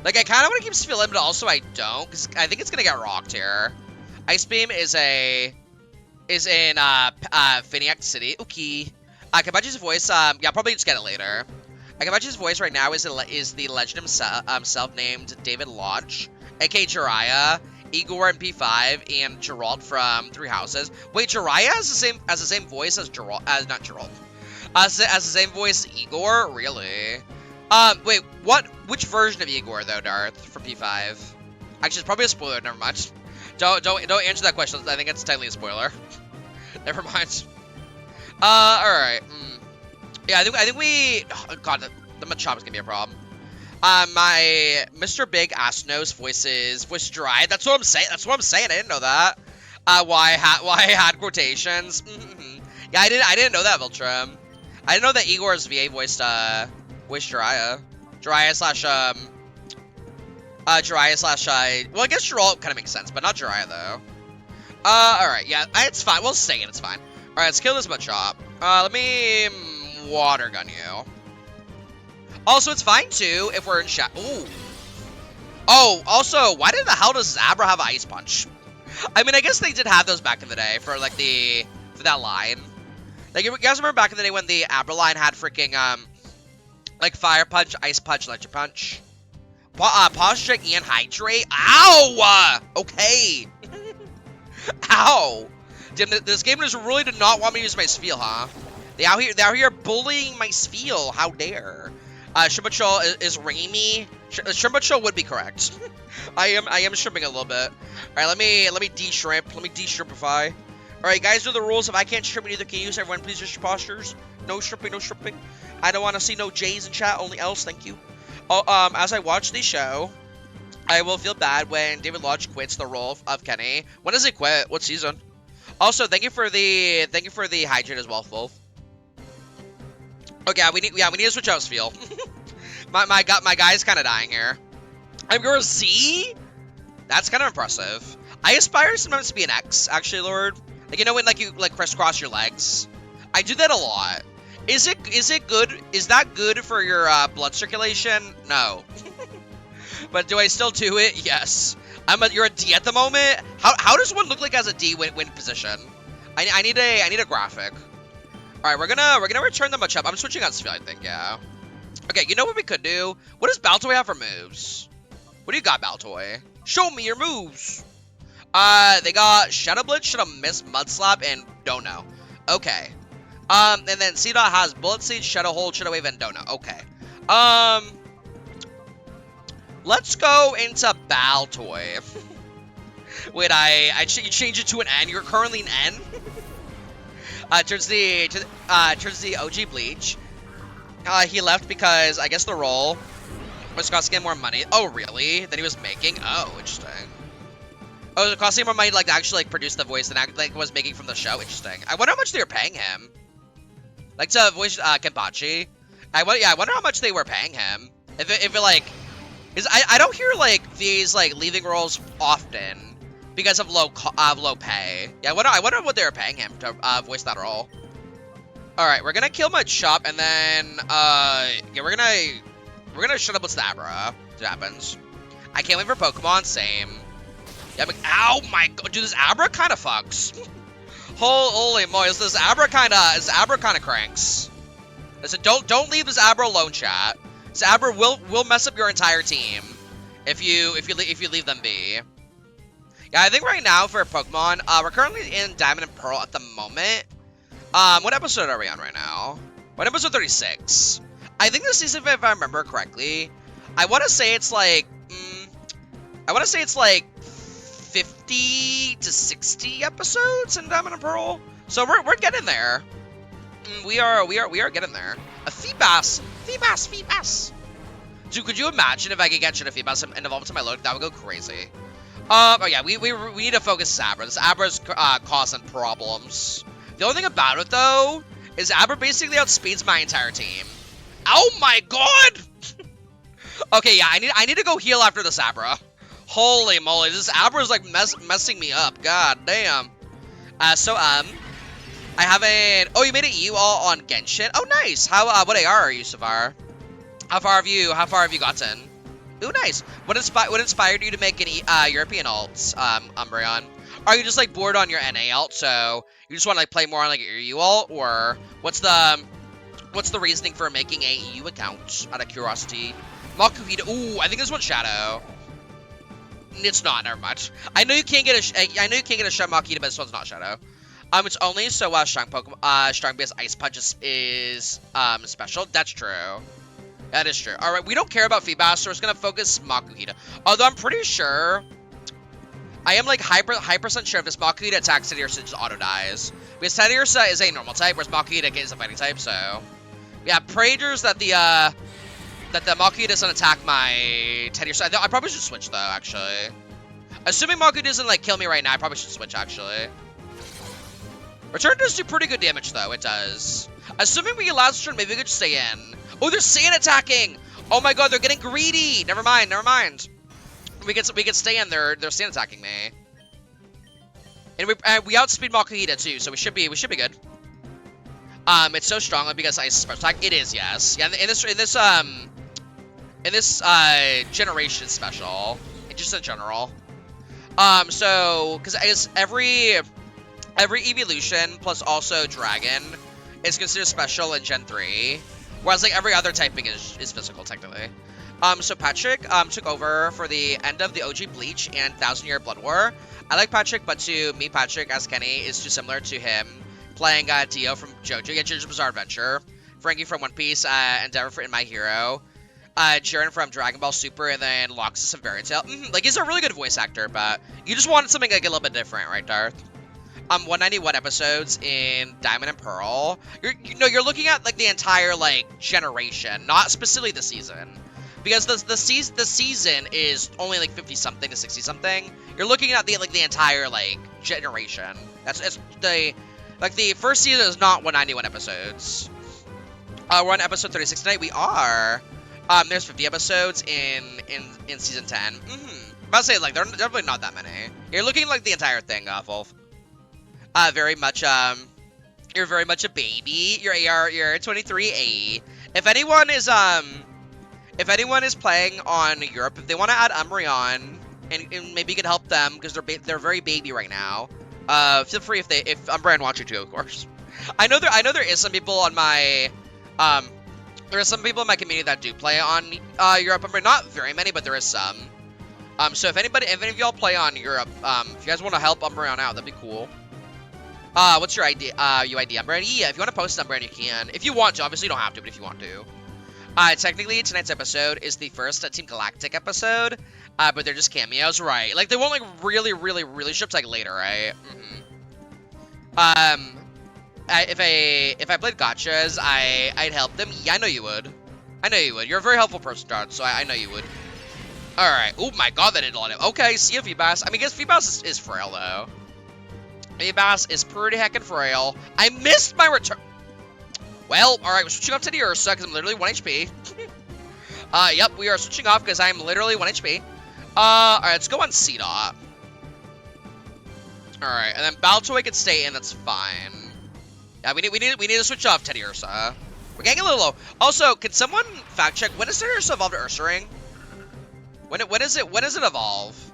like, I kind of want to keep Spheal in, but also I don't, because I think it's going to get rocked here. Ice Beam is in Finiac City. Okay. Kenpachi's voice, yeah, I'll probably just get it later. Kenpachi's voice right now is the legend himself named David Lodge, aka Jiraiya, Igor in P5, and Geralt from Three Houses. Wait, Jiraiya has the same voice as Geralt, not Geralt. Has the same voice as Igor? Really? Wait, which version of Igor though, Darth, from P5? Actually, it's probably a spoiler, never mind. Don't answer that question. I think it's technically a spoiler. Never mind. Alright. Yeah, I think we... Oh, God, the Machop is gonna be a problem. My Mr. Big Ass Nose voice Jiraiya. That's what I'm saying. I didn't know that. Why I had quotations. Yeah, I didn't know that, Viltrum. I didn't know that Igor's VA voiced Jiraiya. Jiraiya slash well, I guess Geralt kind of makes sense, but not Jiraiya though. Alright, yeah, it's fine. We'll say it. It's fine. Alright, let's kill this Machop. Let me water gun you. Also, it's fine too if we're in Ooh. Oh, also, why the hell does Abra have Ice Punch? I mean, I guess they did have those back in the day for like for that line. Like, you guys remember back in the day when the Abra line had freaking like Fire Punch, Ice Punch, Electric Punch, Posture, and Hydrate? Ow! Okay. Ow! Damn, this game just really did not want me to use my Spheal, huh? They out here bullying my Spheal. How dare? Shrimbacho is ringing me. Shrimbacho would be correct. I am shrimping a little bit. All right, let me de-shrimp. Let me de-shrimpify. All right, guys, know the rules. If I can't shrimp, neither can you. So everyone, please just your postures. No shrimping, no shrimping. I don't want to see no J's in chat. Only L's, thank you. Oh, as I watch the show, I will feel bad when David Lodge quits the role of Kenny. When does he quit? What season? Also, thank you for the hydrate as well, Wolf. Okay, we need to switch out Spheal. my guy's kind of dying here. I'm going Z. That's kind of impressive. I aspire sometimes to be an X, actually, Lord. Like, you know when like you like crisscross your legs. I do that a lot. Is it good? Is that good for your blood circulation? No. But do I still do it? Yes. You're a D at the moment. How does one look like as a D when position? I need a graphic. All right, we're gonna return the Machop. I'm switching on Spheal, I think. Yeah. Okay, you know what we could do? What does Baltoy have for moves? What do you got, Baltoy? Show me your moves. They got Shadow Blitz, Shadow Mist, Mud Slap, and Don't Know. Okay. And then C-Dot has Bullet Seed, Shadow Hold, Shadow Wave, and Don't Know. Okay. Let's go into Baltoy. Wait, I change it to an N. You're currently an N. Turns the OG Bleach. He left because I guess the role was costing him more money. Oh, really? Than he was making? Oh, interesting. Oh, it was costing him more money, like, to actually, like, produce the voice than, like, was making from the show? Interesting. I wonder how much they were paying him. Like, to voice, Kenpachi. I wonder how much they were paying him. If it like... I don't hear, like, these, like, leaving roles often because of low pay. Yeah, I wonder what they were paying him to, voice that role. Alright, we're gonna kill Machop, and then, yeah, we're gonna shut up with Abra. If it happens. I can't wait for Pokemon, same. Yeah, ow, my god, dude, this Abra kind of fucks. Holy moly, this Abra kind of cranks. Listen, don't leave this Abra alone, chat. This Abra will mess up your entire team if you leave them be. Yeah, I think right now for Pokemon, we're currently in Diamond and Pearl at the moment. What episode are we on right now? What episode 36? I think this season, if I remember correctly, I want to say it's like, 50 to 60 episodes in Diamond and Pearl. So we're getting there. We are getting there. A Feebas. Dude, could you imagine if I could get shit a Feebas and evolve to my load? That would go crazy. Oh yeah, we need to focus Abra. This Abra's causing problems. The only thing about it though is Abra basically outspeeds my entire team. Oh my god! Okay, yeah, I need to go heal after this Abra. Holy moly, this Abra's like messing me up. God damn. I haven't. Oh, you made an EU all on Genshin. Oh, nice. How? What AR are you, Savar? How far have you gotten? Ooh, nice. What inspired you to make an European alt, Umbreon? Are you just like bored on your NA alt, so you just want to like play more on like your EU alt, or what's the reasoning for making a EU account out of curiosity? Makuhita. Ooh, I think this one's Shadow. It's not. Never mind. I know you can't get a Shadow Makuhita, but this one's not Shadow. It's only so strong Pokemon, strong because Ice Punch is special. That's true. That is true. All right, we don't care about Feebas, so we're just gonna focus Makuhita. Although I'm pretty sure, I am like high percent sure if this Makuhita attacks Teddiursa, just auto dies. Because Teddiursa is a normal type, whereas Makuhita is a fighting type. So yeah, prayers that the Makuhita doesn't attack my Teddiursa. I probably should switch though. Actually, assuming Makuhita doesn't like kill me right now, I probably should switch actually. Return does do pretty good damage, though. It does. Assuming we get last turn, maybe we could just stay in. Oh, they're sand attacking! Oh my god, they're getting greedy! Never mind. We could stay in. They're sand attacking me. And we outspeed Makuhita too, so we should be good. It's so strong because Ice is special attack. It is, yes. Yeah, in this generation special. Just in general. So because every evolution plus also dragon is considered special in Gen 3, whereas like every other typing is physical technically. So Patrick took over for the end of the OG Bleach and 1,000-Year Blood War. I like Patrick, but to me, Patrick as Kenny is too similar to him playing Dio from JoJo, JoJo's Bizarre Adventure, Frankie from One Piece, Endeavor for In My Hero, Jiren from Dragon Ball Super, and then Loxus of Fairy Tail. Like, he's a really good voice actor, but you just wanted something like a little bit different, right, Darth? 191 episodes in Diamond and Pearl. You're looking at like the entire like generation, not specifically the season, because the season is only like 50 something to 60 something. You're looking at the entire like generation. It's the first season is not 191 episodes. We're on episode 36 tonight. We are. There's 50 episodes in season 10. About to say like they're definitely not that many. You're looking like the entire thing, Wolf. Very much, you're very much a baby. You're 23A. If anyone is playing on Europe, if they want to add Umbreon, and maybe you can help them, because they're very baby right now, feel free if Umbreon wants you to, of course. I know there is some people on my, there are some people in my community that do play on, Europe Umbreon. Not very many, but there is some. So if any of y'all play on Europe, if you guys want to help Umbreon out, that'd be cool. What's your ID? UID Umbreon? Yeah, if you want to post Umbreon, you can. If you want to, obviously you don't have to, but if you want to. Technically, tonight's episode is the first Team Galactic episode, but they're just cameos, right? Like, they won't, like, really ship, like, later, right? If I played gotchas, I'd help them. Yeah, I know you would. I know you would. You're a very helpful person, Dart, so I know you would. Alright. Oh my god, that did a lot of... Okay, see you, Feebas. I mean, I guess Feebas is frail, though. Feebas is pretty heckin' frail. I missed my return. Well, alright, we're switching off to the Ursa because I'm literally 1 HP. Yep, we are switching off because I'm literally 1 HP. Alright, let's go on C-Dot. Alright, and then Baltoy can stay in, that's fine. Yeah, we need to switch off Teddy Ursa. We're getting a little low. Also, can someone fact check, when does Teddy Ursa evolve to Ursaring? When does it evolve?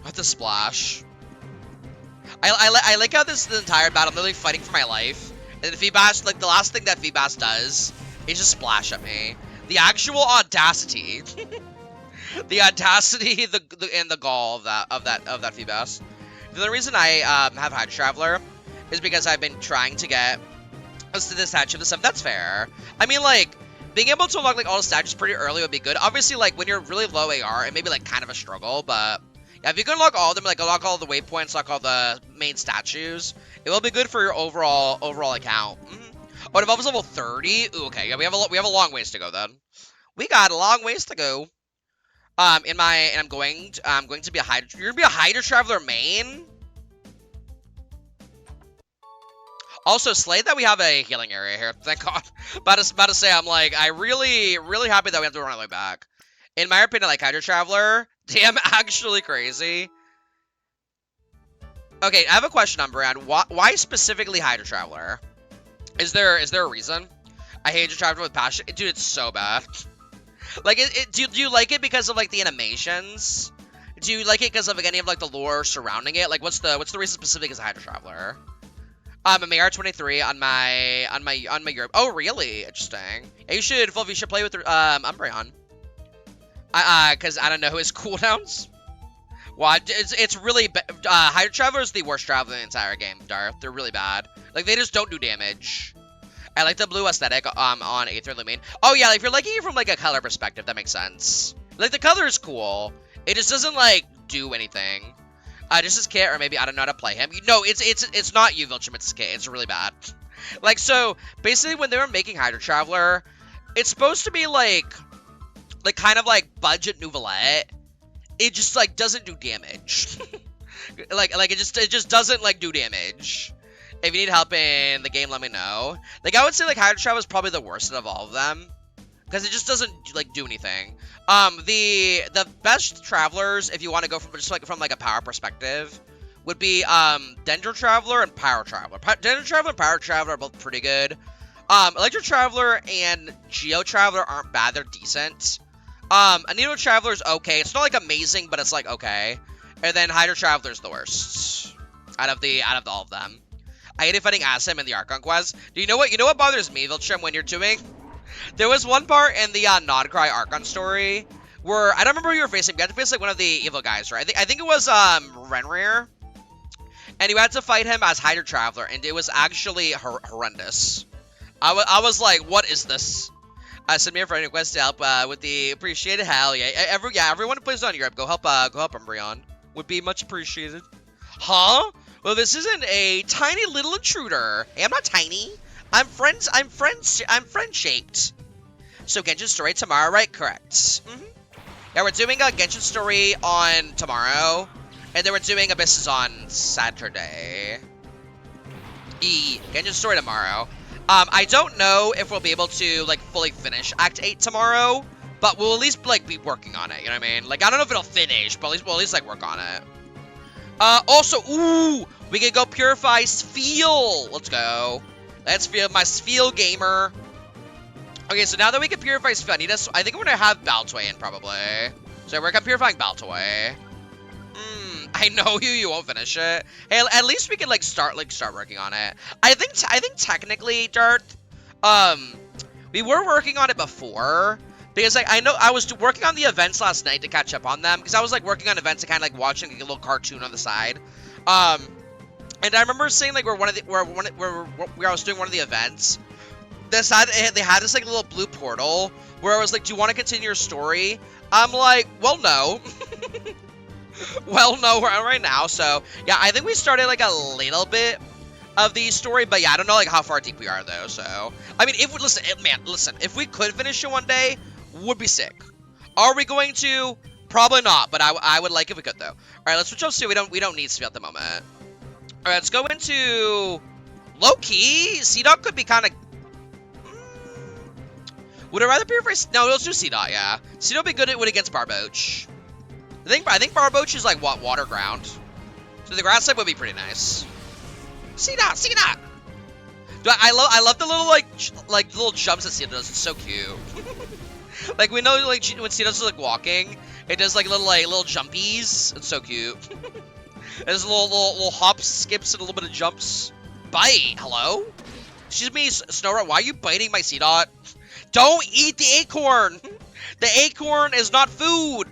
What the splash? I like how the entire battle, I'm literally fighting for my life. And Feebas, like, the last thing that Feebas does is just splash at me. The actual audacity. The audacity and the gall of that Feebas. The reason I have Hydro Traveler is because I've been trying to get us to the statue of the stuff. That's fair. I mean, like, being able to unlock, like, all the statues pretty early would be good. Obviously, like, when you're really low AR, it may be, like, kind of a struggle, but... Yeah, if you can unlock all of them, like unlock all the waypoints, unlock all the main statues, it will be good for your overall account. Oh, it evolves level 30. Ooh, okay, yeah, we have a long ways to go then. We got a long ways to go. And I'm going to be a Hydro. You're gonna be a Hydro Traveler main. Also, Slade that we have a healing area here. Thank God. About to say, I'm like, I really happy that we have to run all the way back. In my opinion, like Hydro Traveler, damn, actually crazy. Okay, I have a question on Brand. Why specifically Hydro Traveler? Is there a reason? I hate Hydro Traveler with passion. Dude, it's so bad. Like, do you like it because of like the animations? Do you like it because of like any of like the lore surrounding it? Like, what's the reason specific as a Hydro Traveler? I'm a 23 on my Europe. Oh, really? Interesting. Yeah, you should play with Umbreon. Because I don't know his cooldowns. Well, it's really Hydro Traveler is the worst traveler in the entire game, Darth. They're really bad. Like, they just don't do damage. I like the blue aesthetic on Aether Lumine. Oh yeah, like, if you're liking it from like a color perspective, that makes sense. Like, the color is cool. It just doesn't like do anything. Just his kit, or maybe I don't know how to play him. No, it's not you, Viltrum, it's his kit. It's really bad. Like, so basically when they were making Hydro Traveler, it's supposed to be like kind of like budget Nouvelette. It just like doesn't do damage. like it just doesn't like do damage. If you need help in the game, let me know. Like, I would say like Hydro Traveler is probably the worst of all of them, because it just doesn't like do anything. The best travelers, if you want to go from like a power perspective, would be Dendro Traveler and Power Traveler. Dendro Traveler and Power Traveler are both pretty good. Electro Traveler and Geo Traveler aren't bad, they're decent. Anino Traveler is okay. It's not like amazing, but it's like okay. And then Hydro Traveler is the worst out of all of them. I hate fighting Assam in the Archon quest. Do you know what bothers me, Viltrum, when you're doing There was one part in the Nodcry Archon story where I don't remember who you were facing. You had to face like one of the evil guys, right? I think it was Renrir, and you had to fight him as Hydra Traveler, and it was actually horrendous. I was like, what is this? Send me a friend request to help with the appreciated. Hell yeah, everyone who plays on Europe, go help Umbreon. Would be much appreciated. Huh? Well, this isn't a tiny little intruder. Hey, I'm not tiny. I'm friend-shaped. So Genshin story tomorrow, right? Correct. Mm-hmm. Yeah, we're doing a Genshin story on tomorrow, and then we're doing Abysses on Saturday. Genshin story tomorrow. I don't know if we'll be able to like fully finish Act 8 tomorrow, but we'll at least like be working on it. You know what I mean? Like I don't know if it'll finish, but we'll at least like work on it. Also, ooh, we can go Purify Spheal. Let's go. Let's feel my Spheal gamer. Okay, so now that we can Purify Spheal, I think we're gonna have Baltoy in probably. So we're gonna Purifying Baltoy. I know you won't finish it. Hey, at least we can like start working on it. I think technically, Darth, we were working on it before. Because like I know I was working on the events last night to catch up on them, because I was like working on events and kind of like watching like, a little cartoon on the side. And I remember seeing like where I was doing one of the events. They had this like little blue portal where I was like, "Do you want to continue your story?" I'm like, "Well, no." Well, no, right now. So yeah, I think we started like a little bit of the story, but yeah, I don't know like how far deep we are though. So I mean, listen, if we could finish it one day, would be sick. Are we going to? Probably not, but I would like if we could though. All right, let's switch over to we don't need Spheal at the moment. All right, let's go into low key. Seedot could be kind of. Would I rather Purify? No, let's do Seedot. Yeah, Seedot would be good against Barboach. I think Barboach is like what, water ground. So the grass type would be pretty nice. Seedot. I love the little like little jumps that Seedot does. It's so cute. Like we know like when Seedot is like walking, it does like little jumpies. It's so cute. There's little hops, skips, and a little bit of jumps. Bite. Hello? Excuse me, Snowrat. Why are you biting my Seedot? Don't eat the acorn. The acorn is not food.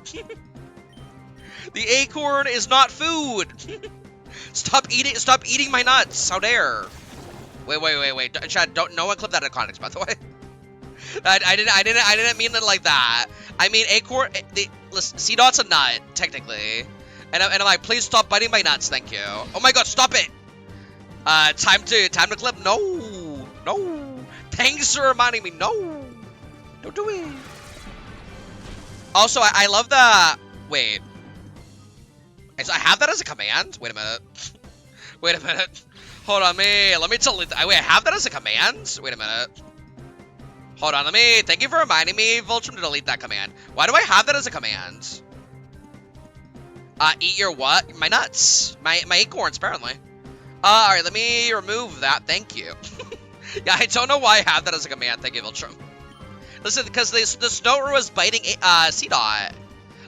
The acorn is not food. Stop eating my nuts. How dare. Wait. Chad, no one clip that in context, by the way. I didn't mean it like that. I mean acorn. Seedot's a nut, technically. And I'm like, please stop biting my nuts, thank you. Oh my god, stop it. Time to clip. No. Thanks for reminding me. No. Don't do it. Also, I love the. Wait. So I have that as a command? Wait a minute. Hold on, let me delete that. Wait, I have that as a command? Wait a minute. Hold on, thank you for reminding me, Voltrum, to delete that command. Why do I have that as a command? Eat your what? My nuts. My acorns, apparently. Alright, let me remove that, thank you. Yeah, I don't know why I have that as a command, thank you, Voltrum. Listen, because the Snow was biting Seedot.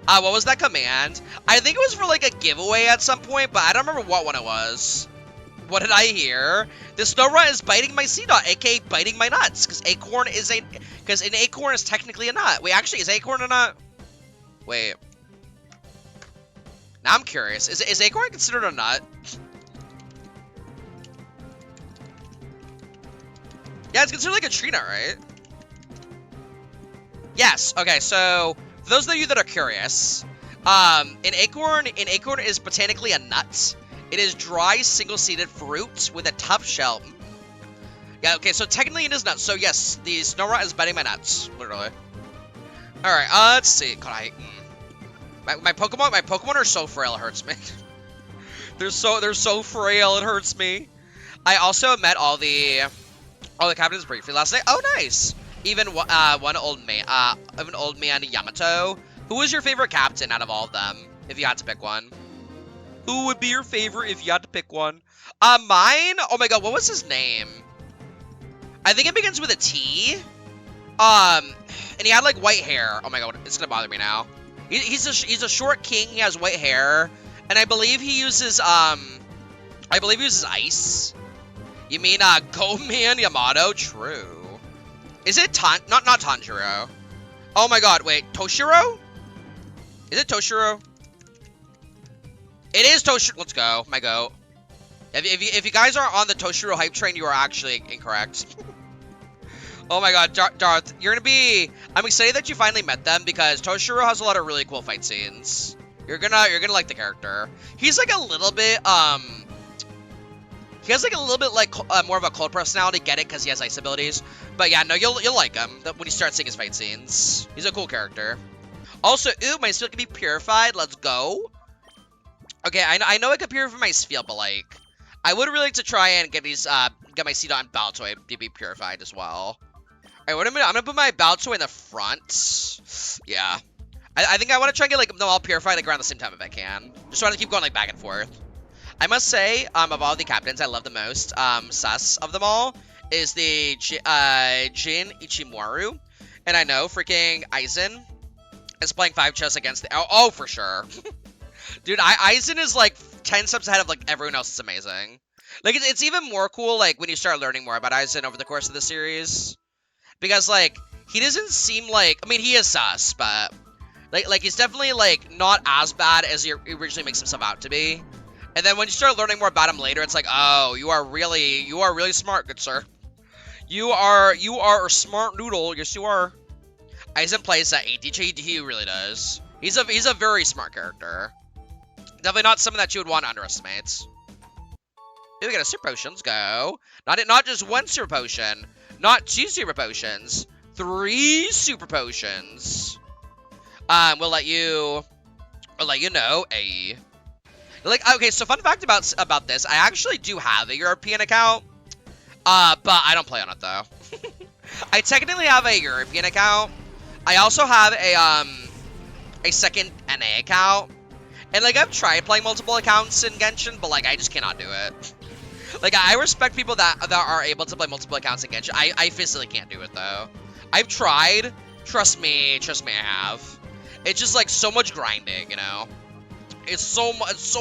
What was that command? I think it was for like a giveaway at some point, but I don't remember what one it was. What did I hear? The Snowrun is biting my Seedot, aka biting my nuts, because an acorn is technically a nut. Wait, actually, is acorn a nut? Wait. Now I'm curious. Is acorn considered a nut? Yeah, it's considered like a tree nut, right? Yes. Okay, so for those of you that are curious, an acorn is botanically a nut. It is dry, single-seeded fruit with a tough shell. Yeah, okay, so technically it is nuts. So yes, the Snow is biting my nuts, literally. All right, let's see. God, my Pokemon are so frail, it hurts me. they're so frail, it hurts me. I also met all the captains briefly last night. Oh, nice. Even one old man Yamato. Who was your favorite captain out of all of them, if you had to pick one? Who would be your favorite if you had to pick one? Mine? Oh my god, what was his name? I think it begins with a T. And he had like white hair. Oh my god, it's gonna bother me now. He's a short king. He has white hair, and I believe he uses ice. You mean Goman Yamato? True. Is it not Tanjiro? Oh my god, wait, Toshiro? Is it Toshiro? It is Toshiro. Let's go, my goat. If you guys are on the Toshiro hype train, you are actually incorrect. Oh my god, Darth, you're gonna be... I'm excited that you finally met them because Toshiro has a lot of really cool fight scenes. You're gonna like the character. He's like a little bit, he has like a little bit like more of a cold personality, get it, because he has ice abilities. But yeah, no, you'll like him when you start seeing his fight scenes. He's a cool character. Also, ooh, my spell can be purified. Let's go. Okay, I know I can purify my spell, but like, I would really like to try and get these get my Celadon Baltoy to be purified as well. Alright, what I'm gonna put my Baltoy in the front. Yeah. I think I want to try and get like them all purified like around the same time if I can. Just want to keep going like back and forth. I must say, of all the captains I love the most, sus of them all, is the Jin Ichimaru. And I know freaking Aizen is playing 5 chess against the... Oh, for sure. Dude, Aizen is like 10 steps ahead of like everyone else. It's amazing. Like, it's even more cool like when you start learning more about Aizen over the course of the series. Because like, he doesn't seem like... I mean, he is sus, but... Like he's definitely like not as bad as he originally makes himself out to be. And then when you start learning more about him later, it's like, oh, you are really smart, good sir. You are a smart noodle. Yes, you are. Aizen plays that ADHD. He really does. He's a very smart character. Definitely not someone that you would want to underestimate. Here we got a super potion. Let's go. Not just 1 super potion, not 2 super potions, 3 super potions. We'll let you know. Like, okay, so fun fact about this, I actually do have a European account, but I don't play on it, though. I technically have a European account. I also have a second NA account, and, like, I've tried playing multiple accounts in Genshin, but, like, I just cannot do it. Like, I respect people that are able to play multiple accounts in Genshin. I physically can't do it, though. I've tried. Trust me, I have. It's just, like, so much grinding, you know? It's so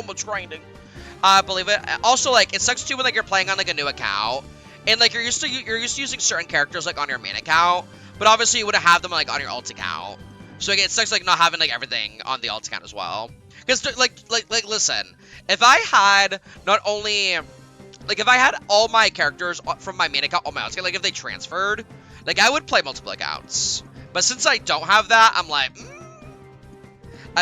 much grinding. Believe it. Also, like, it sucks too when like you're playing on like a new account, and like you're used to using certain characters like on your main account, but obviously you wouldn't have them like on your alt account. So like, it sucks like not having like everything on the alt account as well. Because like listen, if I had not only like if I had all my characters from my main account on my alt account, like if they transferred, like I would play multiple accounts. But since I don't have that, I'm like.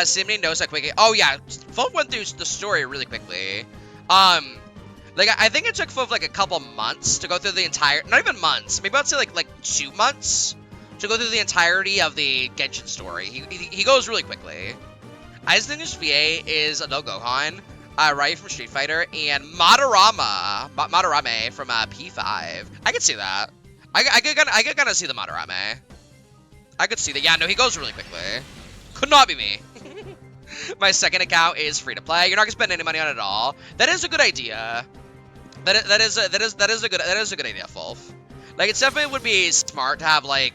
Simony knows that quickly. Oh yeah, Fulf went through the story really quickly. Like I think it took Fulf like a couple months to go through the entire, not even months, maybe I'd say like 2 months to go through the entirety of the Genshin story. He goes really quickly. Aizen's VA is Adult Gohan, right from Street Fighter, and Madarame from P5. I could see that. I could kind of see the Madarame. I could see that. Yeah, no, he goes really quickly. Could not be me. My second account is free to play. You're not gonna spend any money on it at all. That is a good idea. That is a good idea, Fulf. Like it definitely would be smart to have like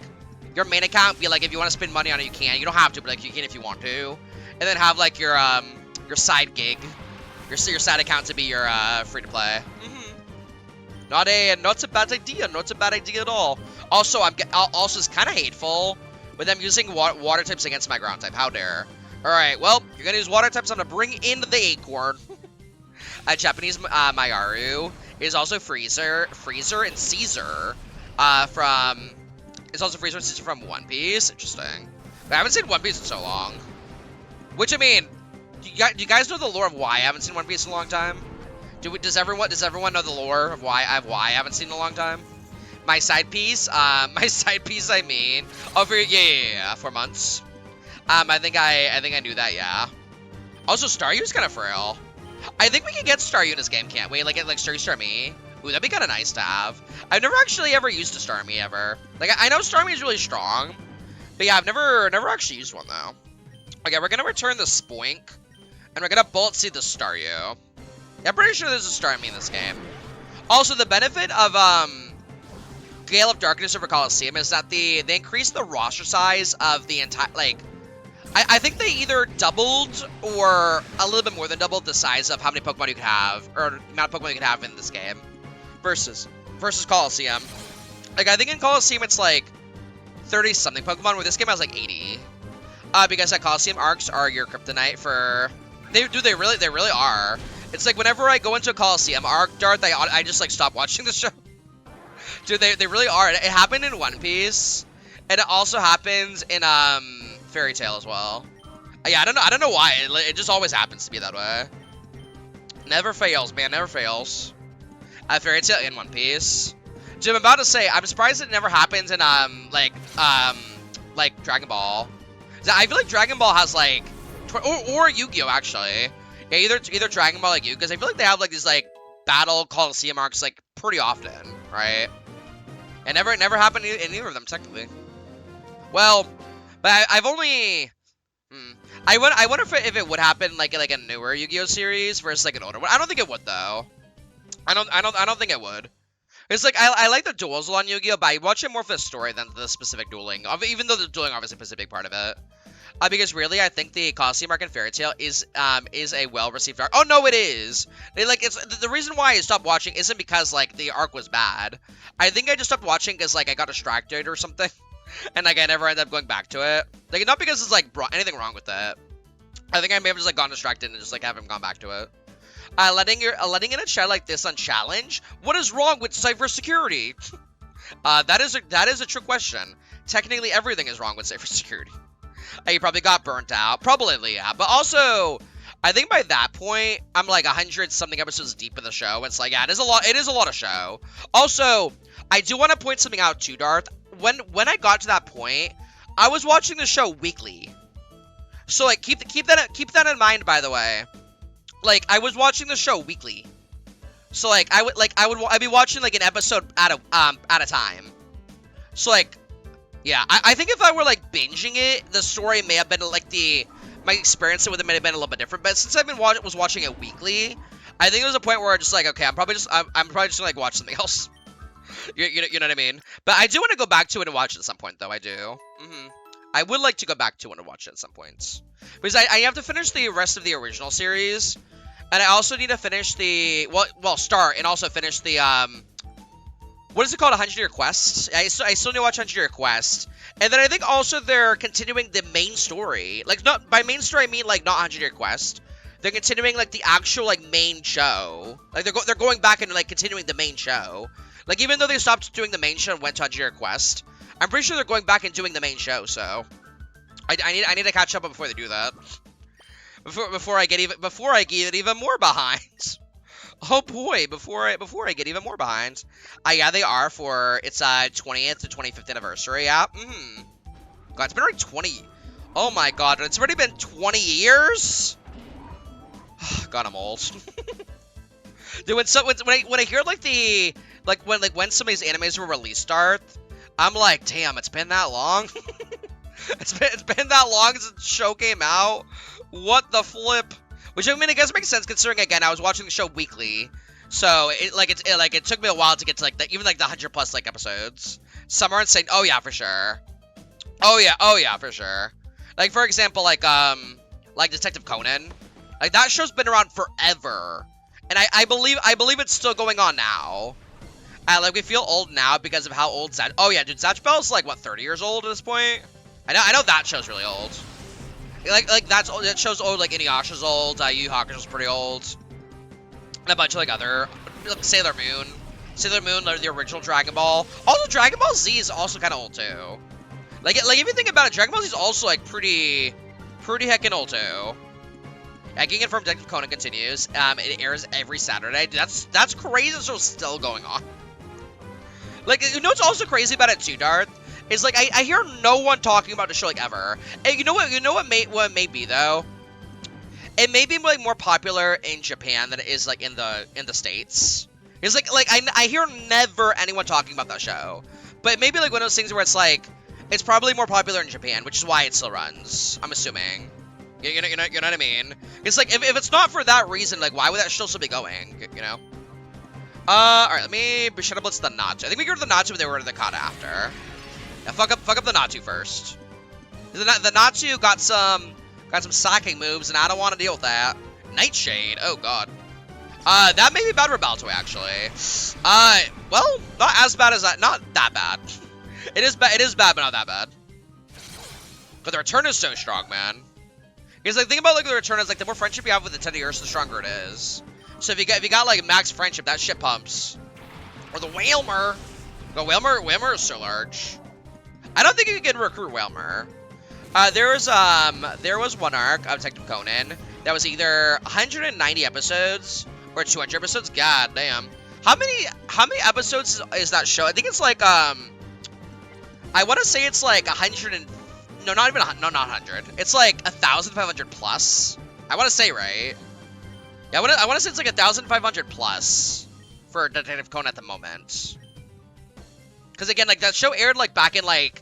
your main account be like if you want to spend money on it you can. You don't have to, but like you can if you want to. And then have like your side gig, your side account to be your free to play. Not a bad idea. Not a bad idea at all. Also, also it's kind of hateful with them using water types against my ground type. How dare. Alright, well, you're gonna use water types. I'm gonna bring in the acorn. Japanese Mayaru is also Freezer and Caesar from... It's also Freezer and Caesar from One Piece. Interesting. But I haven't seen One Piece in so long. Which, I mean, do you guys know the lore of why I haven't seen One Piece in a long time? Does everyone know the lore of why I haven't seen in a long time? My side piece, I mean, over yeah, 4 months. I think I knew that, yeah. Also, Staryu's kind of frail. I think we can get Staryu in this game, can't we? Like Staryu Starmie. Ooh, that'd be kind of nice to have. I've never actually ever used a Starmie ever. Like I know Starmie is really strong, but yeah, I've never actually used one though. Okay, we're gonna return the Spoink, and we're gonna bullet seed the Staryu. Yeah, I'm pretty sure there's a Starmie in this game. Also, the benefit of Gale of Darkness over Coliseum is that they increased the roster size of the entire, like, I think they either doubled or a little bit more than doubled the size of how many Pokemon you could have, or the amount of Pokemon you could have in this game versus Coliseum. Like, I think in Coliseum it's like 30-something Pokemon, where this game has like 80. Because that Coliseum arcs are your kryptonite for... They really are. It's like whenever I go into a Coliseum arc, Darth, I just like stop watching the show. Dude, they really are. It happened in One Piece, and it also happens in Fairy Tail as well. Yeah, I don't know why. It just always happens to be that way. Never fails, man. Never fails. Fairy Tail in One Piece. Dude, I'm about to say, I'm surprised it never happens in like Dragon Ball. I feel like Dragon Ball has like, or Yu-Gi-Oh actually. Yeah, either Dragon Ball or Yu, because I feel like they have like these like battle Coliseum arcs like pretty often, right? And never happened in either of them technically. Well, but I've only. I wonder if it would happen like a newer Yu-Gi-Oh series versus like an older one. I don't think it would though. I don't think it would. It's like I like the duels on Yu-Gi-Oh, but I watch it more for the story than the specific dueling. Even though the dueling obviously plays a big part of it. Because really, I think the Coliseum arc in Fairy Tail is a well-received arc. Oh no, it is. It's the reason why I stopped watching isn't because like the arc was bad. I think I just stopped watching because like I got distracted or something, and like I never ended up going back to it. Like not because it's like anything wrong with it. I think I may have just like gone distracted and just like haven't gone back to it. Letting in a chat like this on challenge. What is wrong with Cipher security? That is a true question. Technically, everything is wrong with Cipher security. You probably got burnt out. Probably, yeah. But also, I think by that point, I'm like 100-something episodes deep in the show. It's like, yeah, it is a lot of show. Also, I do want to point something out too, Darth. When I got to that point, I was watching the show weekly. So like, keep that in mind, by the way. Like, I was watching the show weekly. So like, I'd be watching like an episode at a time. So like. Yeah, I think if I were, like, binging it, the story may have been, like, my experience with it may have been a little bit different, but since was watching it weekly, I think there was a point where I'm just like, okay, I'm probably just gonna, like, watch something else. you know what I mean? But I do want to go back to it and watch it at some point, though, I do. I would like to go back to it and watch it at some points. Because I have to finish the rest of the original series, and I also need to finish start and also finish the, what is it called? 100-Year Quest? I still need to watch 100-Year Quest. And then I think also they're continuing the main story. Like, not by main story, I mean, like, not 100-Year Quest. They're continuing, like, the actual, like, main show. Like, they're going back and, like, continuing the main show. Like, even though they stopped doing the main show and went to 100-Year Quest, I'm pretty sure they're going back and doing the main show, so. I need to catch up before they do that. Before I get even more behind. Oh boy, before I get even more behind. Yeah, they are for its 20th to 25th anniversary. Yeah. God, it's been already 20. Oh my god, it's already been 20 years. God, I'm old. Dude, when I hear like when some of these animes were released, Darth, I'm like, damn, it's been that long. it's been that long since the show came out. What the flip? Which, I mean, I guess makes sense considering, again, I was watching the show weekly. So, it took me a while to get to, like, even, like, the 100-plus, like, episodes. Some are insane. Oh, yeah, for sure. Oh, yeah, for sure. Like, for example, like Detective Conan. Like, that show's been around forever. And I believe it's still going on now. Like, we feel old now because of how old Oh, yeah, dude, Zatch Bell's, like, what, 30 years old at this point? I know that show's really old. Like that show's old, like Inuyasha's old, Yu Yu Hakusho's pretty old. And a bunch of like other, like Sailor Moon, like the original Dragon Ball. Also, Dragon Ball Z is also kind of old too. Like if you think about it, Dragon Ball Z is also like pretty heckin' old too. Getting It from Detective Conan continues. It airs every Saturday. That's crazy. The show's still going on. Like, you know what's also crazy about it too, Darth? Is like I hear no one talking about the show like ever. And you know what may be though? It may be like more popular in Japan than it is like in the States. It's like I hear never anyone talking about that show. But it may be like one of those things where it's like it's probably more popular in Japan, which is why it still runs. I'm assuming. You know what I mean? It's like if it's not for that reason, like why would that show still be going? You know? Alright, let me Shadow Blitz the Natsu. I think we go to the Natsu and then we're to the Kata after. Yeah, fuck up the Natsu first. The Natsu got some sacking moves, and I don't want to deal with that. Nightshade, oh god. That may be bad for Baltoy, actually. Well, not as bad as that. Not that bad. It is bad, but not that bad. But the return is so strong, man. Because like, think about like the return is like the more friendship you have with the Teddiursa, the stronger it is. So if you got like max friendship, that shit pumps. Or the Whalmer. The Whalmer is so large. I don't think you can recruit Whalmer. There was one arc of Detective Conan that was either 190 episodes or 200 episodes. God damn. How many episodes is that show? I think it's like I want to say it's like 100 and no, not 100. It's like 1,500 plus. I want to say, right? Yeah, I want to say it's like 1,500 plus for Detective Conan at the moment. Because again, like that show aired like back in like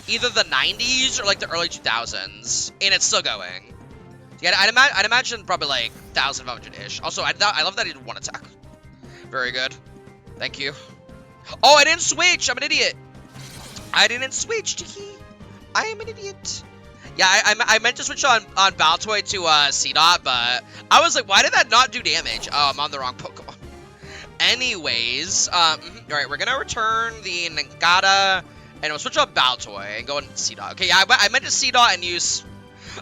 either the 90s or like the early 2000s, and it's still going. Yeah, I'd imagine probably like 1,500-ish. Also, I love that he did one attack. Very good. Thank you. Oh, I didn't switch. I'm an idiot. I didn't switch. I am an idiot. Yeah, I meant to switch on Baltoy to C-Dot, but I was like, why did that not do damage? Oh, I'm on the wrong Pokemon. Anyways, alright, we're gonna return the Nagata, and we'll switch on Baltoy and go in C-Dot. Okay, yeah, I meant to C-Dot and use...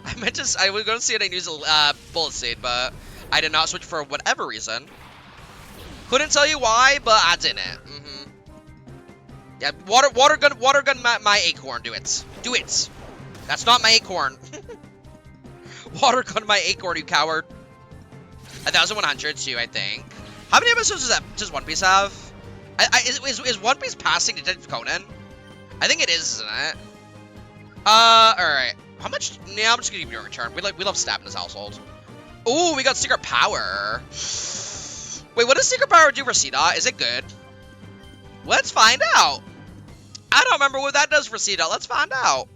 I was gonna see it and use a Bullet Seed, but I did not switch for whatever reason. Couldn't tell you why, but I didn't. Yeah, water gun my acorn, do it. Do it. That's not my acorn. Water gun my acorn, you coward. 1,100 too, I think. How many episodes does One Piece have? Is One Piece passing Detective Conan? I think it is, isn't it? Alright. How much? Yeah, I'm just gonna give you a return. We love stab in this household. Ooh, we got Secret Power. Wait, what does Secret Power do for C-Dot? Is it good? Let's find out. I don't remember what that does for C-Dot. Let's find out.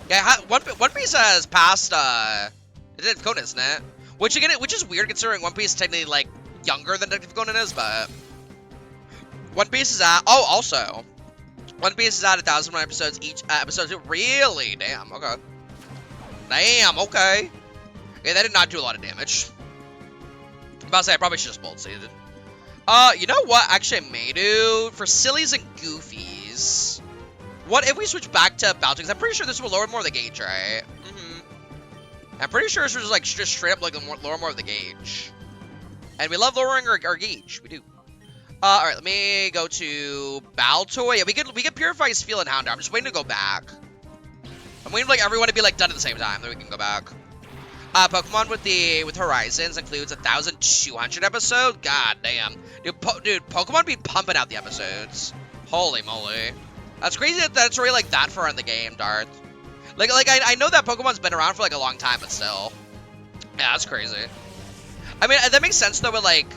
Yeah, One Piece has passed Detective Conan, isn't it? Which is weird considering One Piece is technically like younger than Detective Conan is, but One Piece is at also One Piece is at 1,001 episodes each episode. Really? Damn. Okay. Damn. Okay. Okay, that did not do a lot of damage. I'm about to say I probably should have Bolt Seeded. You know what? Actually, I may do for sillies and goofies. What if we switch back to Baltoy? I'm pretty sure this will lower more of the gauge, right? I'm pretty sure this was like just straight up like lower more of the gauge. And we love lowering our gauge. We do. All right, let me go to Baltoy. Yeah, we could Purify his Feel and Houndour. I'm just waiting to go back. I'm waiting for like everyone to be like done at the same time, then we can go back. Pokemon with Horizons includes 1,200 episodes. God damn, dude, Pokemon be pumping out the episodes. Holy moly, that's crazy that that's really like that far in the game, Darth. Like I know that Pokemon's been around for like a long time, but still, yeah, that's crazy. I mean, that makes sense though with like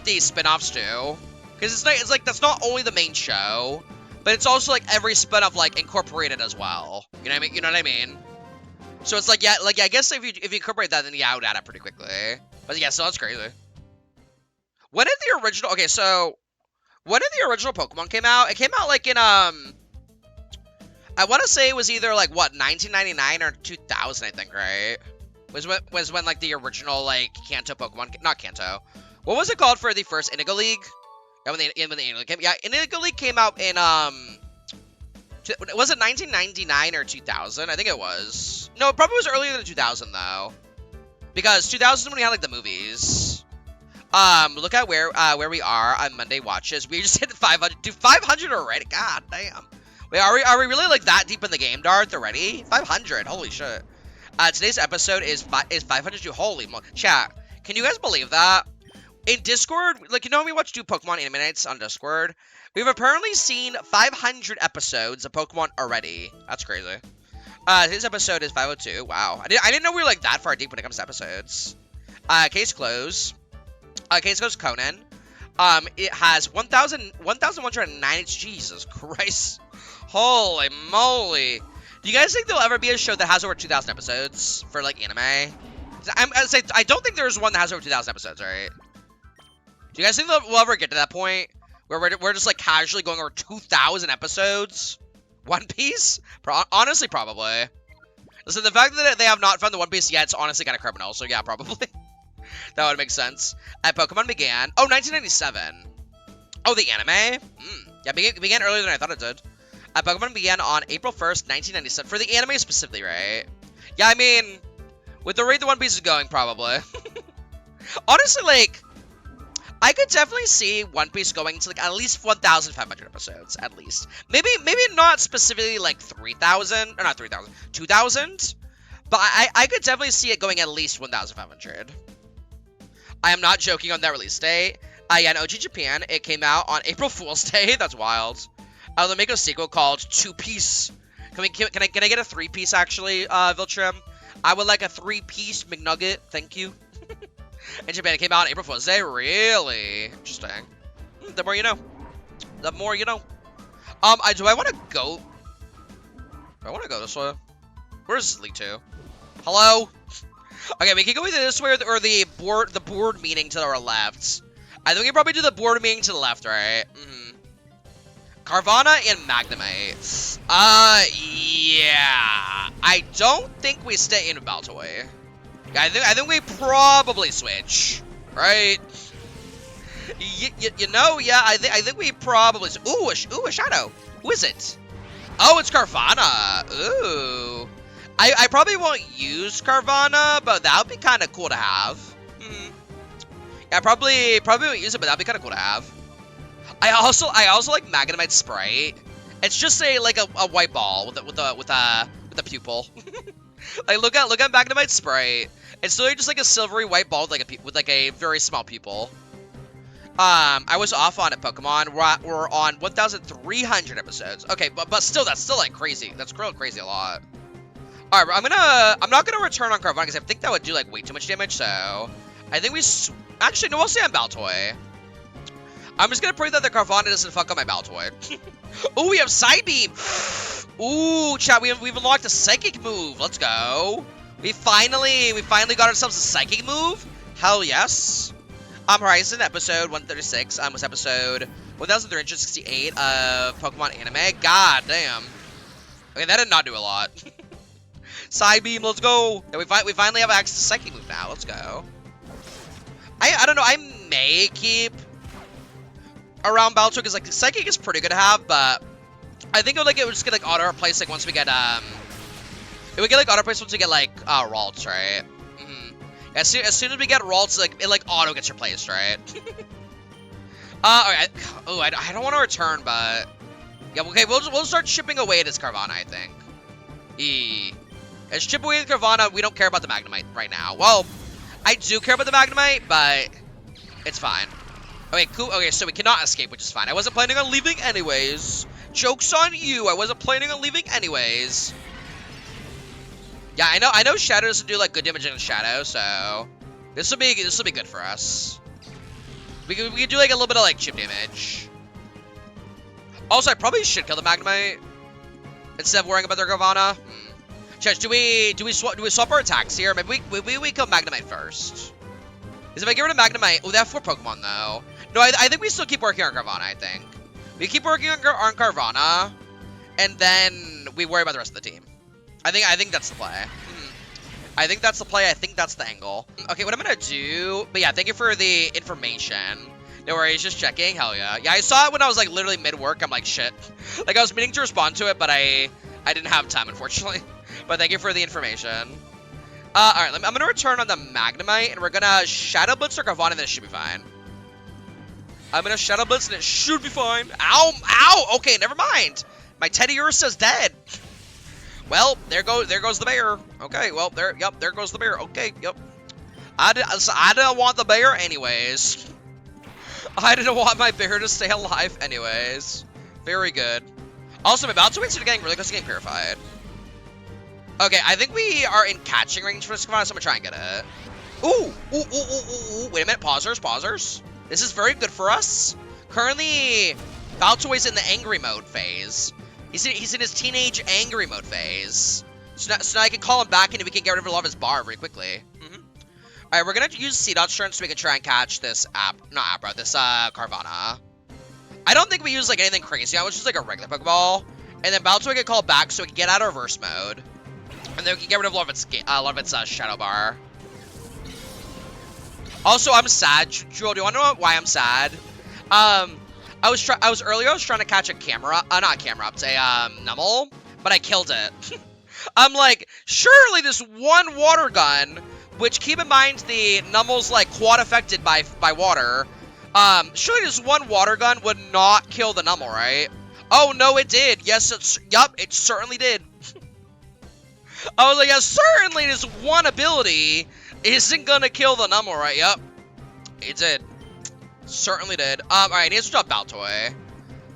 the spin-offs too, because it's like that's not only the main show, but it's also like every spin-off like incorporated as well. You know what I mean? You know what I mean? So it's like yeah, I guess if you incorporate that, then yeah, I would add it pretty quickly. But yeah, so that's crazy. When did the original? Okay, so when did the original Pokemon came out? It came out like in I want to say it was either like what 1999 or 2000, I think, right? Was when like the original like Kanto Pokemon, not Kanto. What was it called for the first Indigo League? Yeah, when the Indigo League came, yeah, Indigo League came out in was it 1999 or 2000? I think it was. No, it probably was earlier than 2000 though, because 2000 is when we had like the movies. Look at where we are on Monday watches. We just hit 500. Dude, 500 already. God damn. Wait, are we really like that deep in the game, Darth, already? 500. Holy shit. Today's episode is 500. Holy mo. Chat. Can you guys believe that? In Discord, like, you know when we watch Pokemon Anime Nights on Discord? We've apparently seen 500 episodes of Pokemon already. That's crazy. Today's episode is 502. Wow. I didn't know we were, like, that far deep when it comes to episodes. Case close. Case close Conan. It has 1,190. Jesus Christ. Holy moly. Do you guys think there'll ever be a show that has over 2,000 episodes for, like, anime? I don't think there's one that has over 2,000 episodes, right? Do you guys think we'll ever get to that point where we're just like casually going over 2,000 episodes? One Piece? Honestly, probably. Listen, the fact that they have not found the One Piece yet, it's honestly kind of criminal. So yeah, probably. That would make sense. Pokemon began. Oh, 1997. Oh, the anime? Yeah, began earlier than I thought it did. Pokemon began on April 1st, 1997. For the anime specifically, right? Yeah, I mean, with the rate the One Piece is going, probably. Honestly, like, I could definitely see One Piece going to like at least 1,500 episodes, at least. Maybe not specifically like 3,000, or not 3,000, 2,000. But I could definitely see it going at least 1,500. I am not joking on that release date. Yeah, in OG Japan, it came out on April Fool's Day. That's wild. They'll make a sequel called Two Piece. Can I get a 3-piece actually, Viltrim? I would like a 3-piece McNugget. Thank you. In Japan, it came out on April Fool's Day. Really interesting. The more you know. The more you know. Do I want to go? Do I want to go this way? Where's League 2? Hello? Okay, we can go either this way or the board meeting to our left. I think we can probably do the board meeting to the left, right? Carvana and Magnemite. Yeah. I don't think we stay in Baltoy. Yeah, I think we probably switch, right? You know, yeah, I think we probably. Ooh, a shadow. Who is it? Oh, it's Carvana. Ooh. I probably won't use Carvana, but that would be kind of cool to have. Yeah, probably won't use it, but that'd be kind of cool to have. I also like Magnemite Sprite. It's just a white ball with a pupil. Like look at Magnemite Sprite. It's literally just like a silvery white ball with like a very small pupil. I was off on it, Pokemon. We're on 1,300 episodes. Okay, but still, that's still like crazy. That's crazy a lot. All right, I'm not gonna return on Carvana because I think that would do like way too much damage. So I think actually no, we'll stay on Baltoy. I'm just gonna pray that the Carvana doesn't fuck up my Baltoy. Ooh, we have Side Beam. Ooh, chat, we've unlocked a Psychic move. Let's go. We finally got ourselves a Psychic move. Hell yes. Horizon episode 136 was episode 1368 of Pokemon anime. God damn. Okay, that did not do a lot. Side Beam, let's go. Yeah, we finally have access to Psychic move now. Let's go. I don't know. I may keep around Baltoy because like Psychic is pretty good to have, but I think it would just get like auto replace like once we get it would get like auto replace once we get like Ralts, right? As soon as we get Ralts, like it like auto gets replaced, right? Alright. Oh, I don't want to return, but yeah, okay, we'll start chipping away at this Carvana, I think. Let's chip away at Carvana. We don't care about the Magnemite right now. Well, I do care about the Magnemite, but it's fine. Okay, cool. Okay, so we cannot escape, which is fine. I wasn't planning on leaving anyways. Joke's on you. I wasn't planning on leaving anyways. Yeah, I know Shadow doesn't do like good damage in Shadow, so this will be good for us. We can do like a little bit of like chip damage. Also, I probably should kill the Magnemite instead of worrying about their Carvana. Chat, do we swap our attacks here? Maybe we kill Magnemite first. Because if I get rid of Magnemite, oh, they have 4 Pokemon though. No, I think we still keep working on Carvana. I think we keep working on Carvana, and then we worry about the rest of the team. I think that's the play. I think that's the play. I think that's the angle. Okay, what I'm gonna do. But yeah, thank you for the information. No worries, just checking. Hell yeah. Yeah, I saw it when I was like literally mid-work. I'm like, shit. Like I was meaning to respond to it, but I didn't have time, unfortunately. But thank you for the information. Alright, I'm gonna return on the Magnemite, and we're gonna Shadow Blitz or Carvana, and then it should be fine. I'm gonna Shadow Blitz, and it should be fine. Ow! Ow! Okay, never mind. My Teddy Ursa's dead. Well, there goes the bear. Okay, well, there goes the bear. Okay, yep. I didn't want the bear anyways. I didn't want my bear to stay alive anyways. Very good. Also, I'm about to wait to getting really close to getting purified. Okay, I think we are in catching range for this Carvana, so I'm gonna try and get it. Ooh. Wait a minute, pausers. This is very good for us. Currently, Baltoy's in the angry mode phase. He's in his teenage angry mode phase. So now I can call him back and we can get rid of a lot of his bar very quickly. Alright, we're gonna use C-Dot strength so we can try and catch this this Carvana. I don't think we use like anything crazy. I was just like a regular Pokeball. And then Baltoy can call back so we can get out of reverse mode. And then we can get rid of a lot of its shadow bar. Also, I'm sad. Jewel, do you want to know why I'm sad? I was trying to catch a camera, not a camera, it's a Numel, but I killed it. I'm like, surely this one water gun, which keep in mind the Numel's like quad affected by water. Surely this one water gun would not kill the Numel, right? Oh no, it did. Yes, it certainly did. I was like, yeah, certainly this one ability isn't gonna kill the Numel, right? Yep, it did. Certainly did. Alright, he has to drop Baltoy.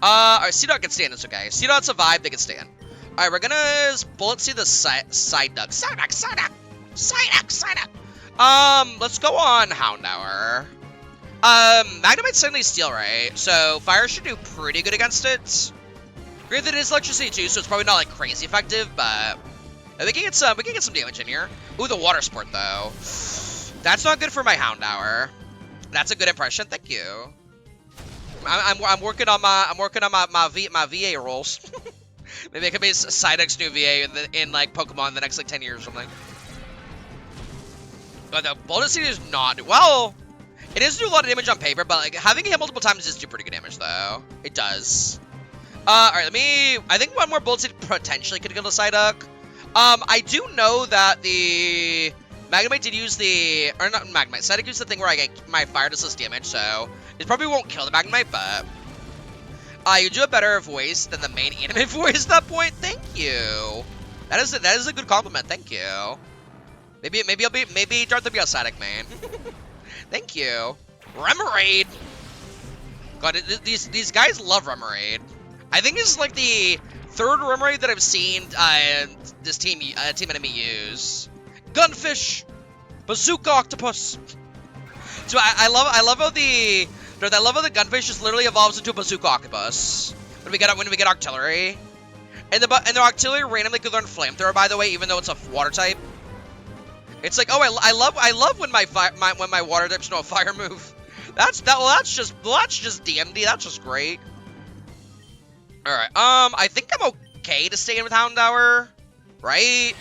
Alright, C-Dot can stand, it's okay. C-Dot survived, they can stand. Alright, we're gonna bullet see the side duck. Let's go on Houndour. Magnemite's certainly steel, right? So, fire should do pretty good against it. Granted, it is electricity too, so it's probably not like crazy effective, but we can get some damage in here. Ooh, the water sport though. That's not good for my Houndour. That's a good impression. Thank you. I'm working on my VA roles. Maybe it could be Psyduck's new VA in like Pokemon in the next like 10 years or something. But the bonus seed is not well. It does do a lot of damage on paper, but like having it hit multiple times does do pretty good damage though. It does. All right, I think one more bullet seed potentially could kill the Psyduck. I do know that the Magnemite did use the, or not Magnemite, Psyduck used the thing where I get my fire does less damage, so it probably won't kill the Magnemite, but you do a better voice than the main anime voice at that point. Thank you. That is a good compliment. Thank you. Maybe Darth will be a Psyduck main. Thank you. Remoraid. God, these guys love Remoraid. I think this is like the third Remoraid that I've seen this team enemy use. Gunfish, Bazooka Octopus. So I love how the Gunfish just literally evolves into a Bazooka Octopus when we get Artillery, and the Artillery randomly could learn Flamethrower, by the way, even though it's a water type. It's like, oh, I love when my water types know a fire move. That's just DMD. That's just great. All right, I think I'm okay to stay in with Houndour, right?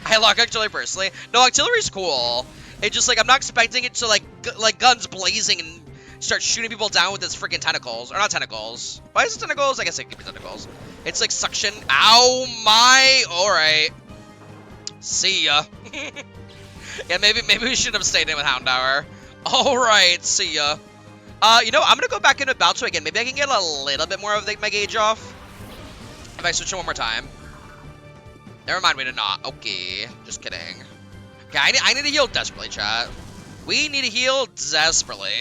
I like Artillery personally. No, Artillery's cool. It's just like I'm not expecting it to like guns blazing and start shooting people down with its freaking tentacles, or not tentacles. Why is it tentacles? I guess it could be tentacles. It's like suction. Ow my! All right. See ya. Yeah, maybe we should have stayed in with Houndour. All right, see ya. You know, I'm gonna go back into Balto again. Maybe I can get a little bit more of my gauge off if I switch it one more time. Never mind, we did not. Okay, just kidding. Okay, I need to heal desperately, chat. We need to heal desperately.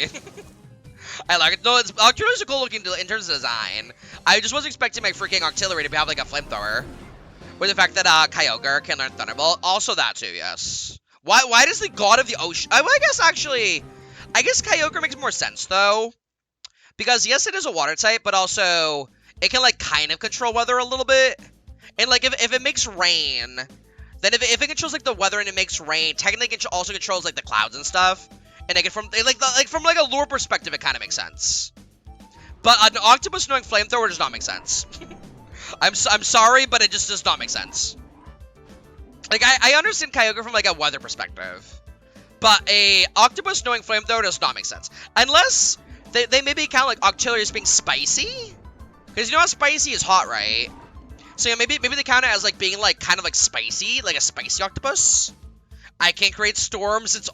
I like it. No, Artillery's cool looking in terms of design. I just wasn't expecting my freaking Artillery to have like a flamethrower. With the fact that Kyogre can learn Thunderbolt. Also that too, yes. Why does the God of the Ocean... I guess Kyogre makes more sense though. Because yes, it is a water type, but also it can like kind of control weather a little bit. And like if it makes rain, then if it controls like the weather and it makes rain, technically it also controls like the clouds and stuff. And like from a lore perspective, it kind of makes sense. But an octopus knowing flamethrower does not make sense. I'm sorry, but it just does not make sense. Like I understand Kyogre from like a weather perspective, but a octopus knowing flamethrower does not make sense unless they maybe count like Artillery as being spicy, because you know how spicy is hot, right? So yeah, maybe they count it as like being like kind of like spicy, like a spicy octopus. I can't create storms. It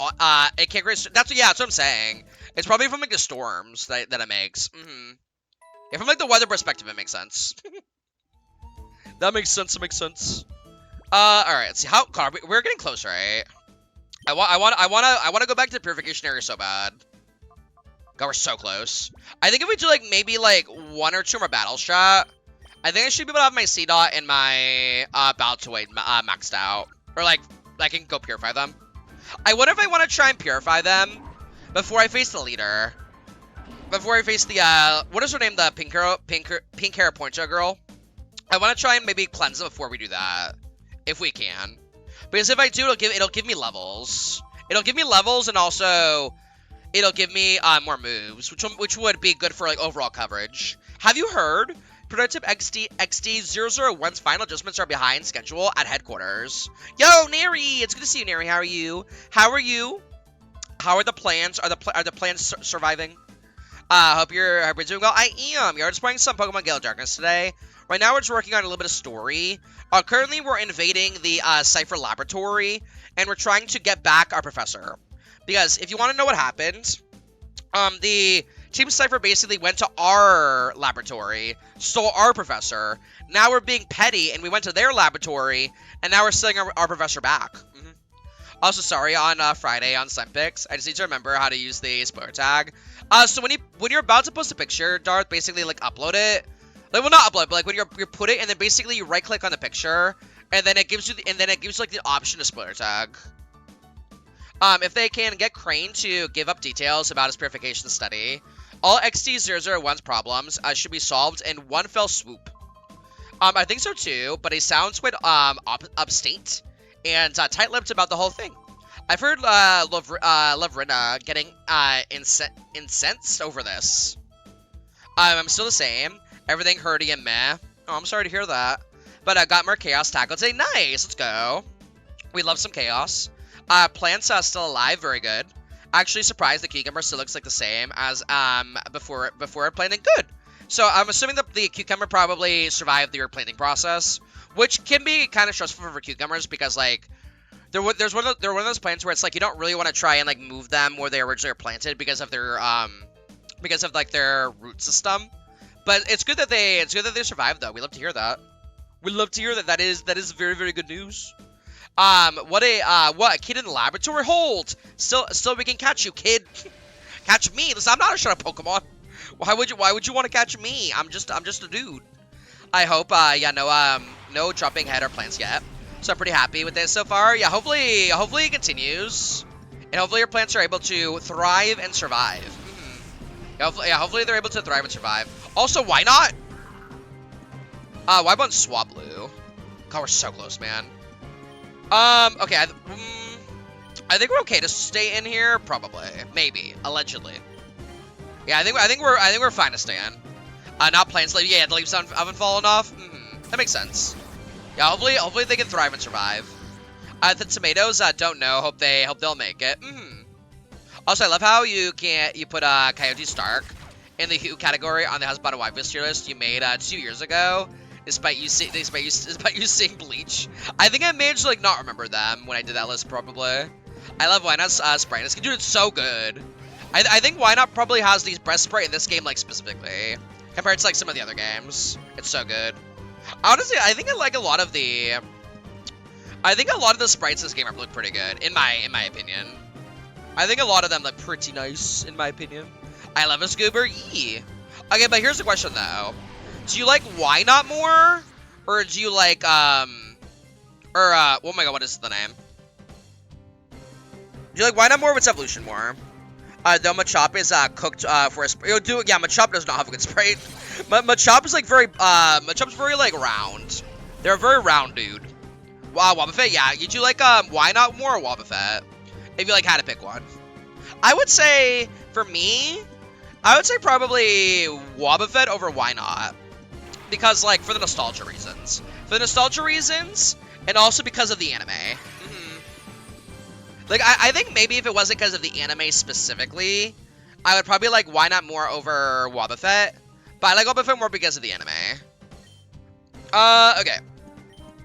can't create. That's what I'm saying. It's probably from like the storms that it makes. Yeah, from like the weather perspective, it makes sense. That makes sense. It makes sense. All right. Let's see how. God, we're getting close, right? I want to go back to the Purification area so bad. God, we're so close. I think if we do like maybe like 1 or 2 more battles, chat, I think I should be able to have my C-Dot and my Baltoy maxed out, or like I can go Purify them. I wonder if I want to try and Purify them before I face the leader. Before I face the what is her name? The pink hair pointer girl. I want to try and maybe cleanse them before we do that, if we can. Because if I do, it'll give me levels. It'll give me levels, and also it'll give me more moves, which would be good for like overall coverage. Have you heard? Prototype XD001's final adjustments are behind schedule at headquarters. Yo, Neri! It's good to see you, Neri. How are you? How are you? How are the plans? Are the plans surviving? Hope you're doing well. I am. You're just playing some Pokemon Gale of Darkness today. Right now, we're just working on a little bit of story. Currently, we're invading the Cipher laboratory, and we're trying to get back our professor. Because if you want to know what happened, the Team Cipher basically went to our laboratory, stole our professor. Now we're being petty, and we went to their laboratory, and now we're stealing our professor back. Also, sorry, on Friday on Sempix, I just need to remember how to use the spoiler tag. So when you're about to post a picture, Darth, basically like upload it. Like, well, not upload, but like when you put it, and then basically you right click on the picture, and then it gives you like the option to spoiler tag. If they can get Crane to give up details about his purification study, all XD001's problems should be solved in one fell swoop. I think so too, but he sounds quite upstate and tight-lipped about the whole thing. I've heard Lovrina getting incensed over this. I'm still the same. Everything hurty and meh. Oh, I'm sorry to hear that. But I got more chaos tackle today. Nice, let's go. We love some chaos. Plants still alive, very good. Actually surprised the cucumber still looks like the same as before planting. Good. So I'm assuming that the cucumber probably survived the planting process, which can be kind of stressful for cucumbers because like they're one of those plants where it's like you don't really want to try and like move them where they originally were planted because of their like their root system. But it's good that they survived though. We love to hear that. We love to hear that. That is very, very good news. What a kid in the laboratory. Hold. Still we can catch you, kid. Catch me. Listen, I'm not a shadow Pokemon. Why would you want to catch me? I'm just a dude. I hope yeah, no dropping head or plants yet. So I'm pretty happy with this so far. Yeah, hopefully it continues. And hopefully your plants are able to thrive and survive. Hopefully they're able to thrive and survive. Also, why not? Why about Swablu? God, we're so close, man. Okay, I think we're okay to stay in here, probably, maybe, allegedly. Yeah, I think we're fine to stay in. Not plants. Like, yeah, the leaves haven't fallen off. That makes sense. Yeah, hopefully they can thrive and survive. The tomatoes, don't know. Hope they'll make it. Also, I love how you put Coyote Stark in the Who category on the House Bottom Wife tier list you made 2 years ago. Despite you seeing Bleach. I think I managed to like not remember them when I did that list probably. I love Wynot's sprite. Dude, it's so good. I think Wynot probably has the best sprite in this game like specifically compared to like some of the other games. It's so good. Honestly, I think I like a lot of the sprites in this game are look pretty good in my opinion. I think a lot of them look pretty nice in my opinion. I love a Scoober. Yee. Okay, but here's the question though. Do you like Wynot more? Or do you like, oh my god, what is the name? Do you like Wynot more or its evolution more? Though Machop is, cooked, for a sprite. Yeah, Machop does not have a good sprite. Machop is, like, Machop's very, like, round. They're a very round dude. Wow, Wobbuffet, yeah. You do like, Wynot more or Wobbuffet? If you, like, had to pick one. I would say, for me, I would say probably Wobbuffet over Wynot. Because, like, for the nostalgia reasons. And also because of the anime. Like, I think maybe if it wasn't because of the anime specifically, I would probably like Wynot more over Wobbuffet. But I like Wobbuffet more because of the anime. Okay.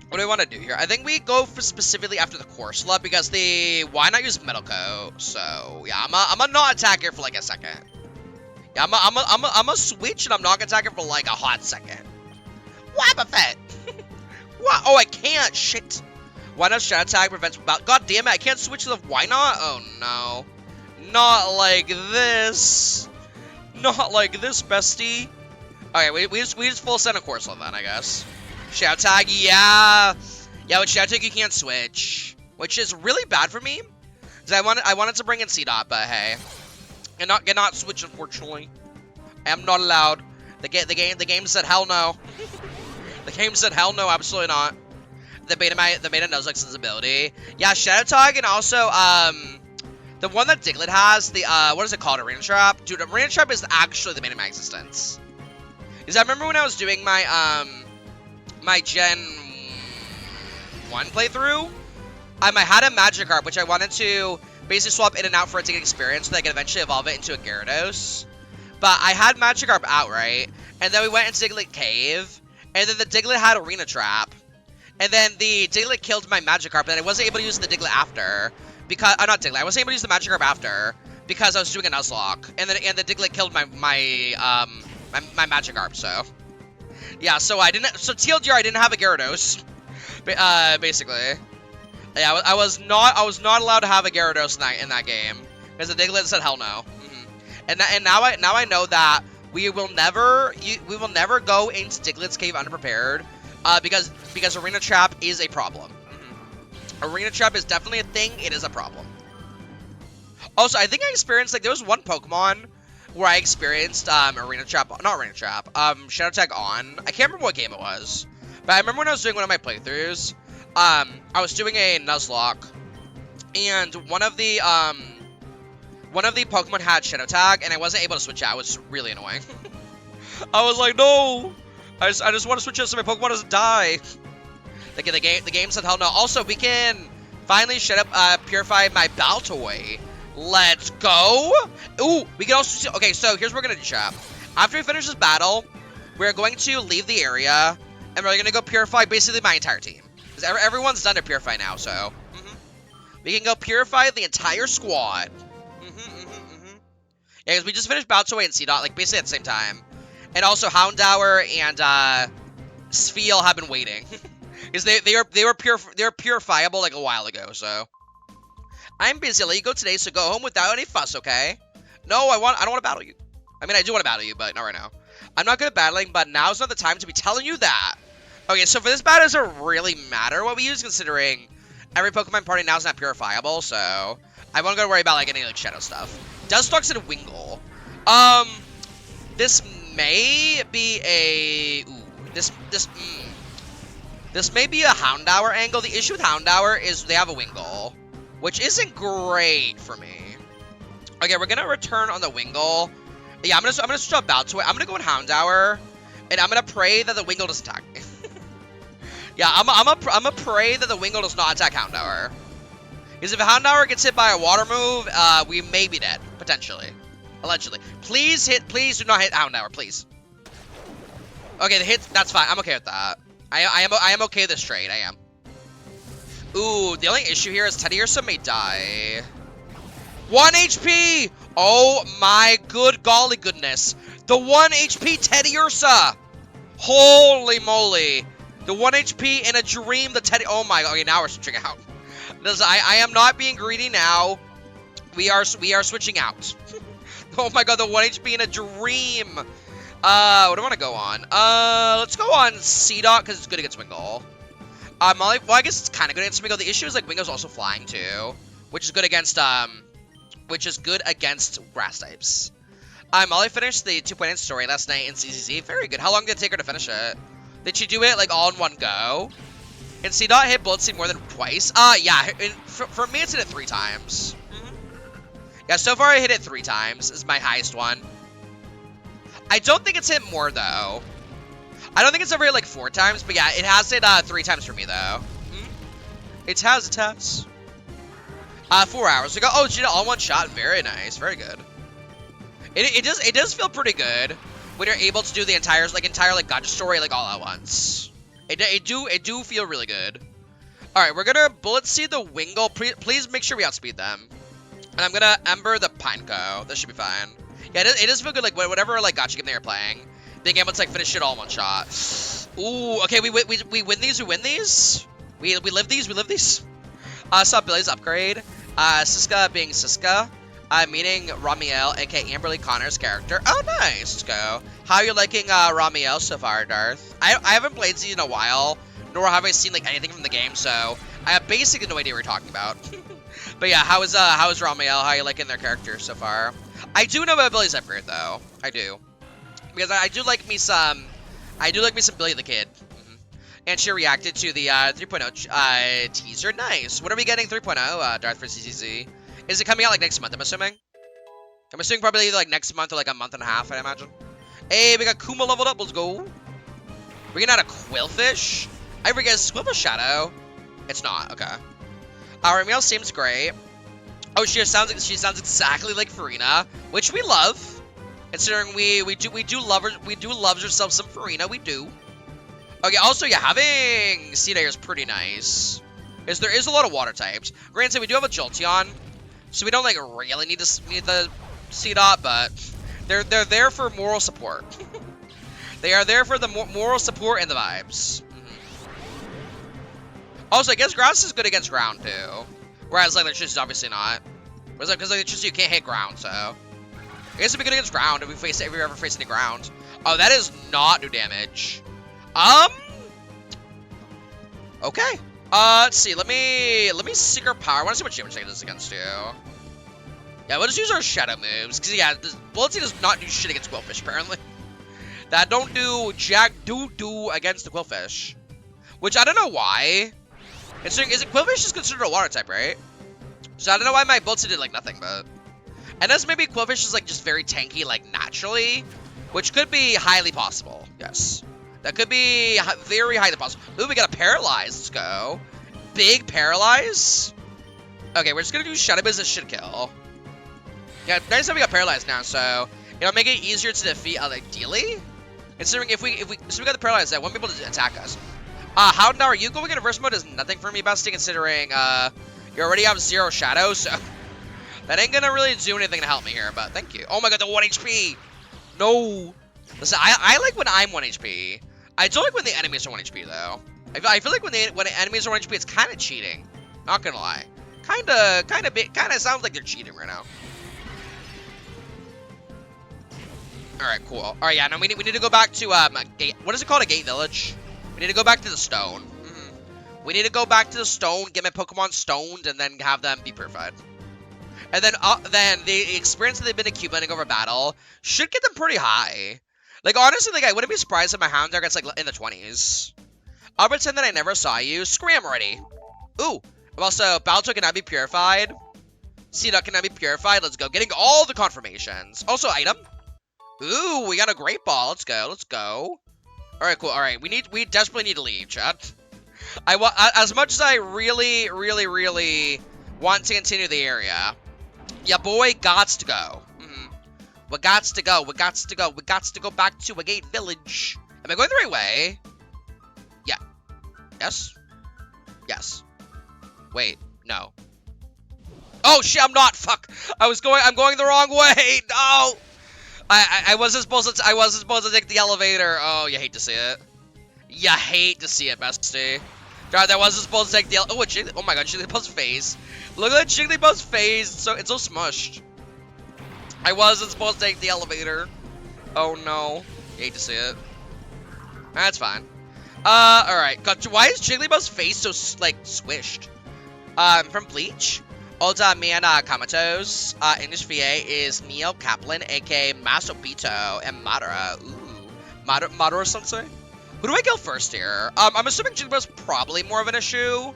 What do we want to do here? I think we go for specifically after the Corsola because the Wynot use Metal Coat. So, yeah, I'm gonna not attack it for like a second. Yeah, I'm gonna switch and I'm not gonna attack it for like a hot second. Wobbuffet! What? Oh, I can't! Shit! Wynot's shadow tag prevents... God damn it, I can't switch to the Wynot? Oh, no. Not like this. Not like this, bestie. Okay, we just full send a Corsola then, I guess. Shadow tag, yeah. Yeah, with shadow tag you can't switch. Which is really bad for me. Because I wanted to bring in C-Dot, but hey. Cannot switch, unfortunately. I am not allowed. The game said hell no. The game said hell no, absolutely not. The beta Nuzlexe's ability. Yeah, Shadow Tag and also the one that Diglett has, the what is it called? Arena Trap? Dude, Arena Trap is actually the main of my existence. Because I remember when I was doing my my Gen 1 playthrough, I had a Magikarp, which I wanted to basically swap in and out for it to get experience so that I could eventually evolve it into a Gyarados. But I had Magikarp out, right? And then we went into Diglett Cave. And then the Diglett had Arena Trap. And then the Diglett killed my Magikarp. And I wasn't able to use the Diglett after. Because, not Diglett. I wasn't able to use the Magikarp after. Because I was doing a Nuzlocke. And the Diglett killed my Magikarp, so. Yeah, so TLDR, I didn't have a Gyarados. Basically. Yeah, I was not allowed to have a Gyarados in that game. Because the Diglett said hell no. And now I know that we will never go into Diglett's cave unprepared, because Arena Trap is a problem. Arena Trap is definitely a thing. It is a problem. Also, I think I experienced, like, there was one Pokemon where I experienced Shadow Tag on. I can't remember what game it was, but I remember when I was doing one of my playthroughs. I was doing a Nuzlocke, and one of the Pokemon had Shadow Tag, and I wasn't able to switch out, which was really annoying. I was like, no! I just want to switch out so my Pokemon doesn't die. The game said hell no. Also, we can finally purify my Baltoy. Let's go! Ooh, we can also... Okay, so here's what we're going to do, chat. After we finish this battle, we're going to leave the area, and we're going to go purify basically my entire team. Because everyone's done to purify now, so... We can go purify the entire squad. Yeah, because we just finished Baltoy and Seedot, like, basically at the same time. And also, Houndour and Spheal have been waiting. Because they were purifiable, like, a while ago, so... I'm busy. I'll let you go today, so go home without any fuss, okay? No, I don't want to battle you. I mean, I do want to battle you, but not right now. I'm not good at battling, but now's not the time to be telling you that. Okay, so for this battle, it doesn't really matter what we use, considering every Pokemon party now is not purifiable, so I won't go worry about, like, any, like, Shadow stuff. Dustox and Wingull. This may be a... Ooh, this may be a Houndour angle. The issue with Houndour is they have a Wingull, which isn't great for me. Okay, we're gonna return on the Wingull. Yeah, I'm gonna switch up Baltoy. I'm gonna go with Houndour, and I'm gonna pray that the Wingull doesn't attack me. Yeah, I'm gonna pray that the Wingull does not attack Houndour. Because if Houndour gets hit by a water move, we may be dead, potentially. Allegedly. Please do not hit Houndour, please. Okay, the hit, that's fine. I'm okay with that. I am okay with this trade, I am. Ooh, the only issue here is Teddiursa may die. 1 HP! Oh my good golly goodness. The 1 HP Teddiursa! Holy moly. The 1 HP in a dream, the Teddy... Oh my god, okay, now we're switching out. I am not being greedy now. We are switching out. Oh my god, the 1 HP in a dream. What do I want to go on? Let's go on Seedot, because it's good against Wingull. Well, I guess it's kind of good against Wingull. The issue is, like, Wingull's also flying, too. Which is good against, grass types. Molly finished the 2.8 story last night in CCC. Very good. How long did it take her to finish it? Did she do it, like, all in one go? And Seedot hit Bullet Seed more than twice? Yeah. For me, it's hit it 3 times. Yeah, so far I hit it 3 times. This is my highest one. I don't think it's hit more, though. I don't think it's ever hit, like, 4 times. But, yeah, it has hit 3 times for me, though. It has. 4 hours ago. Oh, she did it all in one shot. Very nice. Very good. It does feel pretty good when you're able to do the entire gotcha story, like, all at once. It do feel really good. Alright, we're gonna Bullet Seed the Wingull. Please make sure we outspeed them. And I'm gonna Ember the Pineco. That should be fine. Yeah, it does feel good, like, whatever, like, gotcha game they are playing. Being able to, like, finish it all in one shot. Ooh, okay, we win these, we live these. Saw Billy's upgrade. Siska being Siska. Meaning Ramiel, aka Amberly Connor's character. Oh, nice. Let's go. How are you liking Ramiel so far, Darth? I haven't played Z in a while, nor have I seen, like, anything from the game, so I have basically no idea what you're talking about. But yeah, how is Ramiel? How are you liking their character so far? I do know about Billy's upgrade, though. I do. Because I do like me some Billy the Kid. And she reacted to the 3.0 teaser. Nice. When are we getting 3.0, Darth, for CCC? Is it coming out, like, next month, I'm assuming? I'm assuming probably either, like, next month or, like, a month and a half, I imagine. Hey, we got Kuma leveled up. Let's go. We're getting out a Quillfish. I forget, is Quillfish Shadow? It's not. Okay. Ramiel seems great. Oh, she sounds exactly like Farina, which we love. Considering we do love ourselves some Farina, we do. Okay, also yeah, having Seed Air is pretty nice. Because there is a lot of water types. Granted, we do have a Jolteon, so we don't like really need the Seedot, but they're there for moral support. They are there for the moral support and the vibes. Also, I guess grass is good against ground too, whereas like electricity is obviously not. Whereas like because electricity you can't hit ground, so I guess it'd be good against ground if we ever face any ground. Oh, that is not new damage. Okay. Let's see. Let me Secret Power. I want to see what damage it does against you. Yeah, we'll just use our Shadow moves. Because, yeah, Bulletsy does not do shit against Quillfish, apparently. That don't do jack do against the Quillfish. Which, I don't know why. Quillfish is considered a water type, right? So, I don't know why my Bulletsy did, like, nothing, but... Unless maybe Quillfish is, like, just very tanky, like, naturally. Which could be highly possible. Yes. That could be very highly possible. Ooh, we got a Paralyze. Let's go. Big Paralyze. Okay, we're just going to do Shadow Biz as should kill. Yeah, nice that we got Paralyzed now, so it'll make it easier to defeat, ideally. Considering so we got the Paralyzed, that won't be able to attack us. How now are you going in reverse mode is nothing for me, bestie, considering, you already have 0 Shadow, so that ain't gonna really do anything to help me here, but thank you. Oh my god, the 1 HP. No. Listen, I like when I'm 1 HP. I don't like when the enemies are 1 HP, though. I feel like when the enemies are 1 HP, it's kind of cheating. Not gonna lie. Kind of sounds like they're cheating right now. Alright, cool. Alright, yeah, no, we need to go back to, Gate. What is it called? A Gate Village? We need to go back to the stone. We need to go back to the stone, get my Pokemon stoned, and then have them be purified. And then the experience that they've been accumulating over battle should get them pretty high. Like, honestly, like, I wouldn't be surprised if my Houndour gets, like, in the 20s. I'll pretend that I never saw you. Scram already. Ooh. Also, Balto can now be purified. Seedot can now be purified. Let's go. Getting all the confirmations. Also, item. Ooh, we got a Great Ball. Let's go. Let's go. Alright, cool. Alright, we desperately need to leave, chat. As much as I really, really, really want to continue the area, ya boy gots to go. We gots to go. We gots to go. We gots to go back to a Gate Village. Am I going the right way? Yeah. Yes? Yes. Wait. No. Oh, shit, I'm not. Fuck. I'm going the wrong way. No. I wasn't supposed to take the elevator. Oh, you hate to see it. You hate to see it, bestie. God, I wasn't supposed to take the elevator. Oh my god, Jigglypuff's face. Look at Jigglypuff's face. It's so smushed. I wasn't supposed to take the elevator. Oh no. You hate to see it. That's fine. Alright. Why is Jigglypuff's face so, like, squished? From Bleach. Oda Miana Kamatos. English VA is Neil Kaplan, aka Masobito, and Madara. Ooh. Madara-sensei? Who do I kill first here? I'm assuming Jigglypuff's probably more of an issue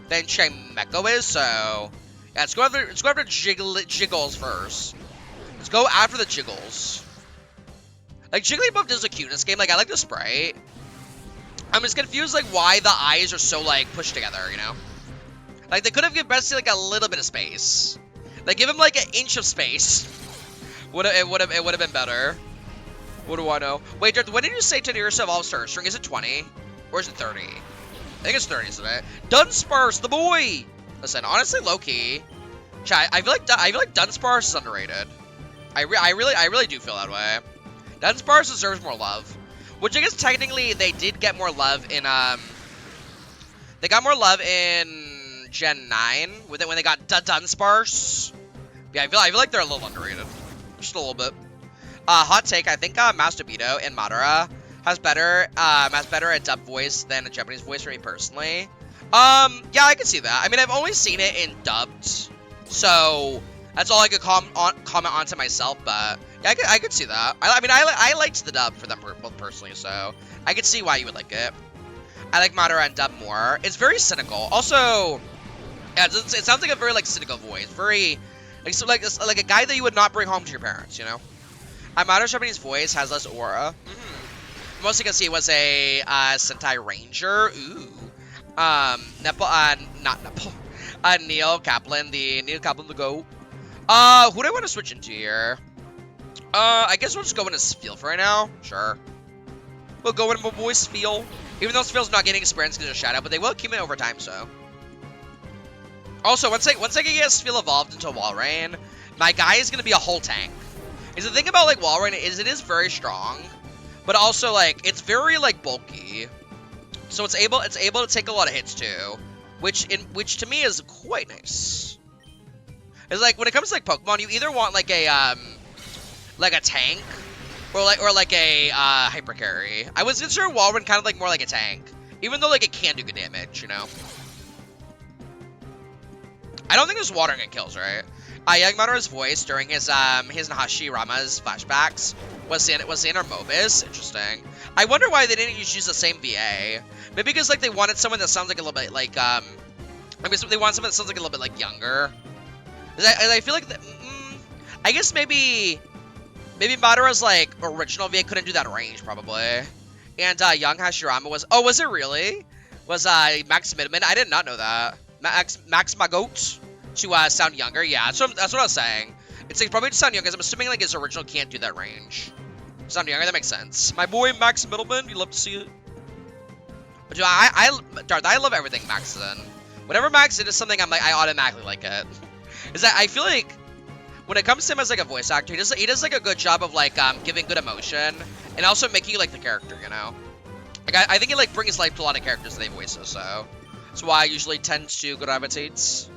than Chimecho is, so... Yeah, let's go after Jiggles first. Let's go after the Jiggles. Like, Jigglypuff does a cute in this game. Like, I like the sprite. I'm just confused, like, why the eyes are so, like, pushed together, you know? Like, they could have given Bestie, like, a little bit of space. Like, give him, like, an inch of space. It would have been better. What do I know? Wait, when did you say Teddiursa evolves Star String? Is it 20? Or is it 30? I think it's 30, isn't it? Dunsparce, the boy! Listen, honestly, low-key. I feel like Dunsparce is underrated. I really do feel that way. Dunsparce deserves more love. Which I guess technically they did get more love in, they got more love in Gen 9 when they got Dunsparce. Yeah, I feel like they're a little underrated. Just a little bit. Hot take, I think Masturbito and Madara has better at dub voice than a Japanese voice for me personally. Yeah, I can see that. I mean, I've only seen it in dubbed, so that's all I could comment on to myself, but yeah, I could see that. I mean, I liked the dub for them both personally, so I could see why you would like it. I like Madara and dub more. It's very cynical. Also, yeah, it sounds like a very, like, cynical voice. Very, like a guy that you would not bring home to your parents, you know? Madara's Japanese voice has less aura. Most you can see was a Sentai Ranger. Ooh. Neil Kaplan, the goat. Who do I want to switch into here? I guess we'll just go in as Feel for right now. Sure. We'll go in my boy's Feel. Even though Feel's not getting experience because of Shadow, but they will accumulate over time, so. Also, once I can get Feel evolved into Wall Rain, my guy is gonna be a whole tank. Because the thing about like Wall Rain is it is very strong, but also like it's very like bulky. So it's able to take a lot of hits too. Which to me is quite nice. It's like when it comes to like Pokemon, you either want like a tank or like a hyper carry. I was consider Walrein kind of like more like a tank, even though like it can do good damage, you know. I don't think there's watering it kills, right? Young Madara's voice during his Hashirama's flashbacks was in Mobis. Interesting. I wonder why they didn't use the same VA. Maybe because like they wanted someone that sounds like a little bit like maybe they want someone that sounds like a little bit like younger. I feel like I guess maybe Madara's like original VA couldn't do that range probably. And young Hashirama was it really? Was Max Midman? I did not know that. Max Magot to sound younger. Yeah, that's what I was saying. It's like probably to sound younger because I'm assuming like his original can't do that range. Sound younger, that makes sense. My boy Max Middleman, you love to see it. But dude, I love everything Max is in. Whenever Max is something, I automatically like it. Is that I feel like when it comes to him as like a voice actor, he does like a good job of like giving good emotion and also making you like the character, you know. Like I think it like brings life to a lot of characters that they voice, so that's why I usually tend to gravitate.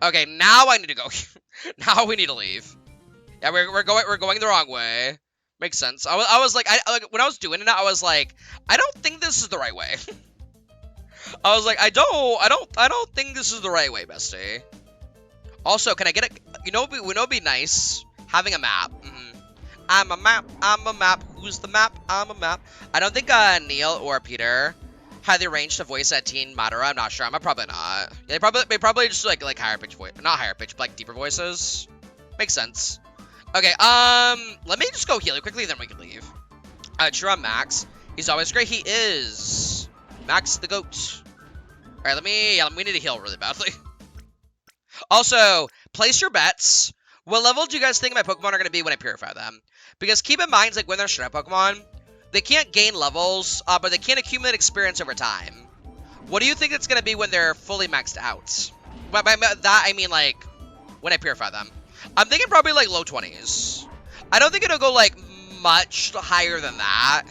Okay, now I need to go. Now we need to leave. Yeah, we're going the wrong way. Makes sense. I was like when I was doing it, I was like, I don't think this is the right way. I was like, I don't think this is the right way, bestie. Also, can I get a? You know, it'd be nice having a map. I'm a map. Who's the map? I'm a map. I don't think Neil or Peter had the range to voice at Teen Madara. I'm not sure. I'm probably not. They probably just like higher pitch voice, not higher pitch, but like deeper voices. Makes sense. Okay, let me just go heal you quickly, then we can leave. True on Max. He's always great. He is. Max the goat. Alright, we need to heal really badly. Also, place your bets. What level do you guys think my Pokemon are going to be when I purify them? Because keep in mind, like, when they're Shadow Pokemon, they can't gain levels, but they can accumulate experience over time. What do you think it's going to be when they're fully maxed out? By that, I mean, like, when I purify them. I'm thinking probably, like, low 20s. I don't think it'll go, like, much higher than that,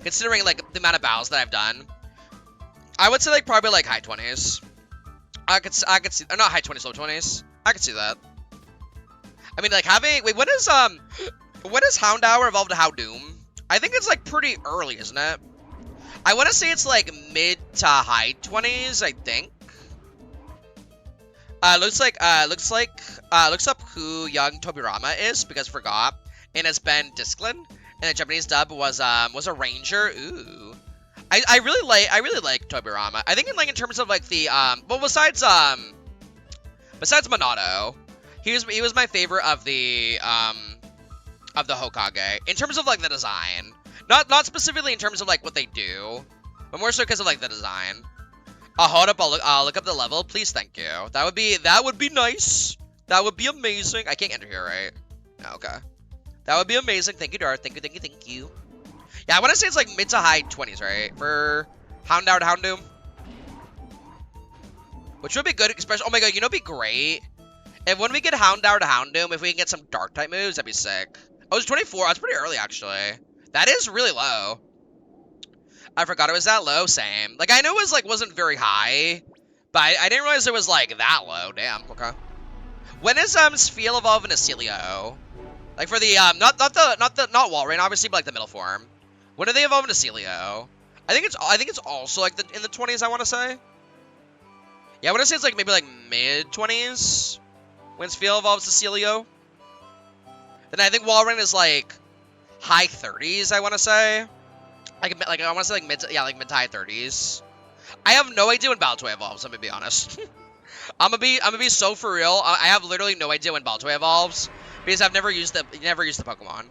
considering, like, the amount of battles that I've done. I would say, like, probably, like, high 20s. I could see, not high 20s, low 20s. I could see that. I mean, like, having, wait, when is Houndour evolved to Houndoom? I think it's, like, pretty early, isn't it? I want to say it's, like, mid to high 20s, I think. Looks up who young Tobirama is, because I forgot. And it's Ben Disklin. And the Japanese dub was a ranger. Ooh. I really like Tobirama. I think in terms of like the well, besides Monado, he was my favorite of the Hokage in terms of like the design. Not specifically in terms of like what they do, but more so because of like the design. Hold up, I'll look up the level, please. Thank you. That would be nice. That would be amazing. I can't enter here, right? No, okay. That would be amazing. Thank you, Dart. Thank you. Yeah, I want to say it's like mid to high 20s, right? For Houndour to Houndoom. Which would be good, especially, oh my god, you know what'd be great? If when we get Houndour to Houndoom, if we can get some dark type moves, that'd be sick. Oh, it's 24. That's pretty early, actually. That is really low. I forgot it was that low. Same. Like, I know it was, like, wasn't very high, but I didn't realize it was, like, that low. Damn, okay. When is, Spheal evolve into Celio? Like, for the, not Walrein, obviously, but, like, the middle form. When do they evolve into Celio? I think it's also, like, in the 20s, I want to say. Yeah, I want to say it's, like, maybe, like, mid-20s when Spheal evolves to Celio. Then I think Walrein is, like, high 30s, I want to say. Like I want to say, like, mid to high 30s. I have no idea when Baltoy evolves, I'm going to be honest. I'm gonna be so for real. I have literally no idea when Baltoy evolves, because I've never used the Pokemon.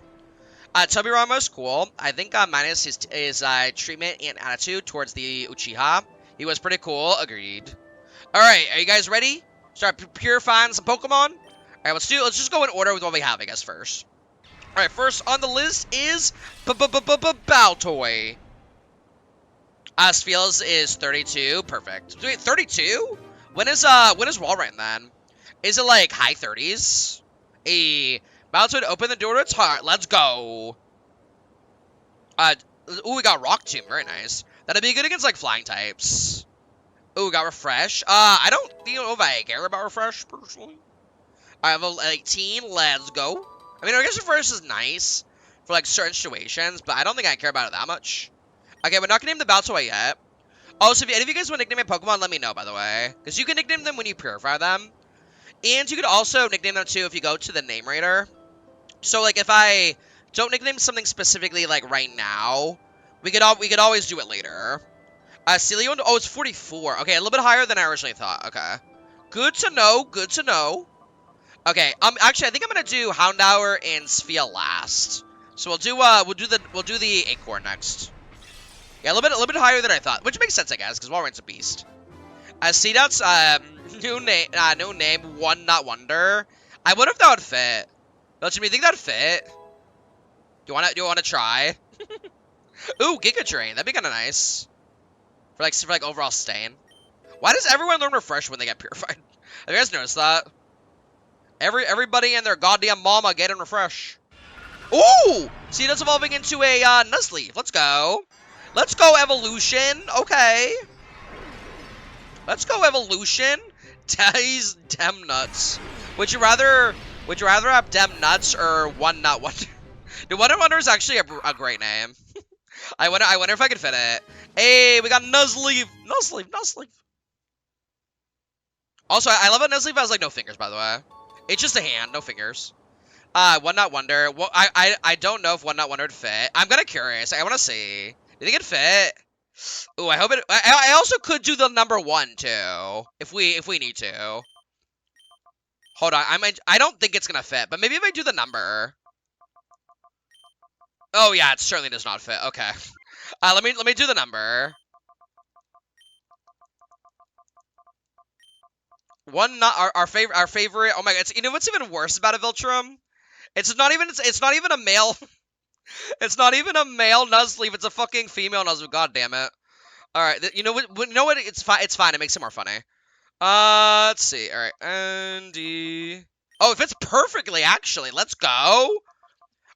Tobirama's cool. I think minus his treatment and attitude towards the Uchiha. He was pretty cool. Agreed. All right, are you guys ready? Start purifying some Pokemon. All right, let's just go in order with what we have, I guess, first. Alright, first on the list is Baltoy. Spiels is 32. Perfect. Wait, 32? When is Walrein then? Is it like high 30s? Baltoy to open the door to its heart. Let's go. Ooh, we got Rock Tomb. Very nice. That'd be good against like flying types. Ooh, we got Refresh. I don't know if I care about Refresh personally. I have a 18. Let's go. I mean, I guess Refresh is nice for like certain situations, but I don't think I care about it that much. Okay, we're not gonna name the Baltoy yet. Also, if any of you guys want to nickname a Pokemon, let me know, by the way. Because you can nickname them when you purify them. And you could also nickname them, too, if you go to the name rater. So, like, if I don't nickname something specifically, like, right now, we could always do it later. Celio, oh, it's 44. Okay, a little bit higher than I originally thought. Okay. Good to know, good to know. Okay, actually, I think I'm gonna do Houndour and Spheal last. So we'll do the Acorn next. Yeah, a little bit higher than I thought, which makes sense, I guess, because Walrein's a beast. Seedouts, new name, One Not Wonder. I wonder if that would fit. Don't you think that'd fit? Do you wanna try? Ooh, Giga Drain, that'd be kind of nice. For like overall stain. Why does everyone learn Refresh when they get purified? Have you guys noticed that? Everybody and their goddamn mama get in Refresh. Ooh! See, that's evolving into a Nuzleaf. Let's go. Let's go, Evolution. Okay. Let's go, Evolution. Daddy's Dem Nuts. Would you rather have Dem Nuts or One Nut Wonder? Dude, One Nut Wonder is actually a great name. I wonder if I could fit it. Hey, we got Nuzleaf. Nuzleaf. Also, I love how Nuzleaf has like no fingers, by the way. It's just a hand, no fingers. One Not Wonder. Well, I don't know if One Not Wonder would fit. I'm kind of curious. I want to see. Do you think it'd fit? Ooh, I hope it. I also could do the number 1 too, if we need to. Hold on, I don't think it's gonna fit, but maybe if I do the number. Oh yeah, it certainly does not fit. Okay. Let me do the number. One not our favorite. Oh my god! You know what's even worse about a Viltrum? It's not even a male. It's not even a male Nuzleaf. It's a fucking female Nuzleaf. God damn it! All right, you know what? It's fine. It's fine. It makes it more funny. Let's see. All right, Andy. Oh, it fits perfectly. Actually, let's go.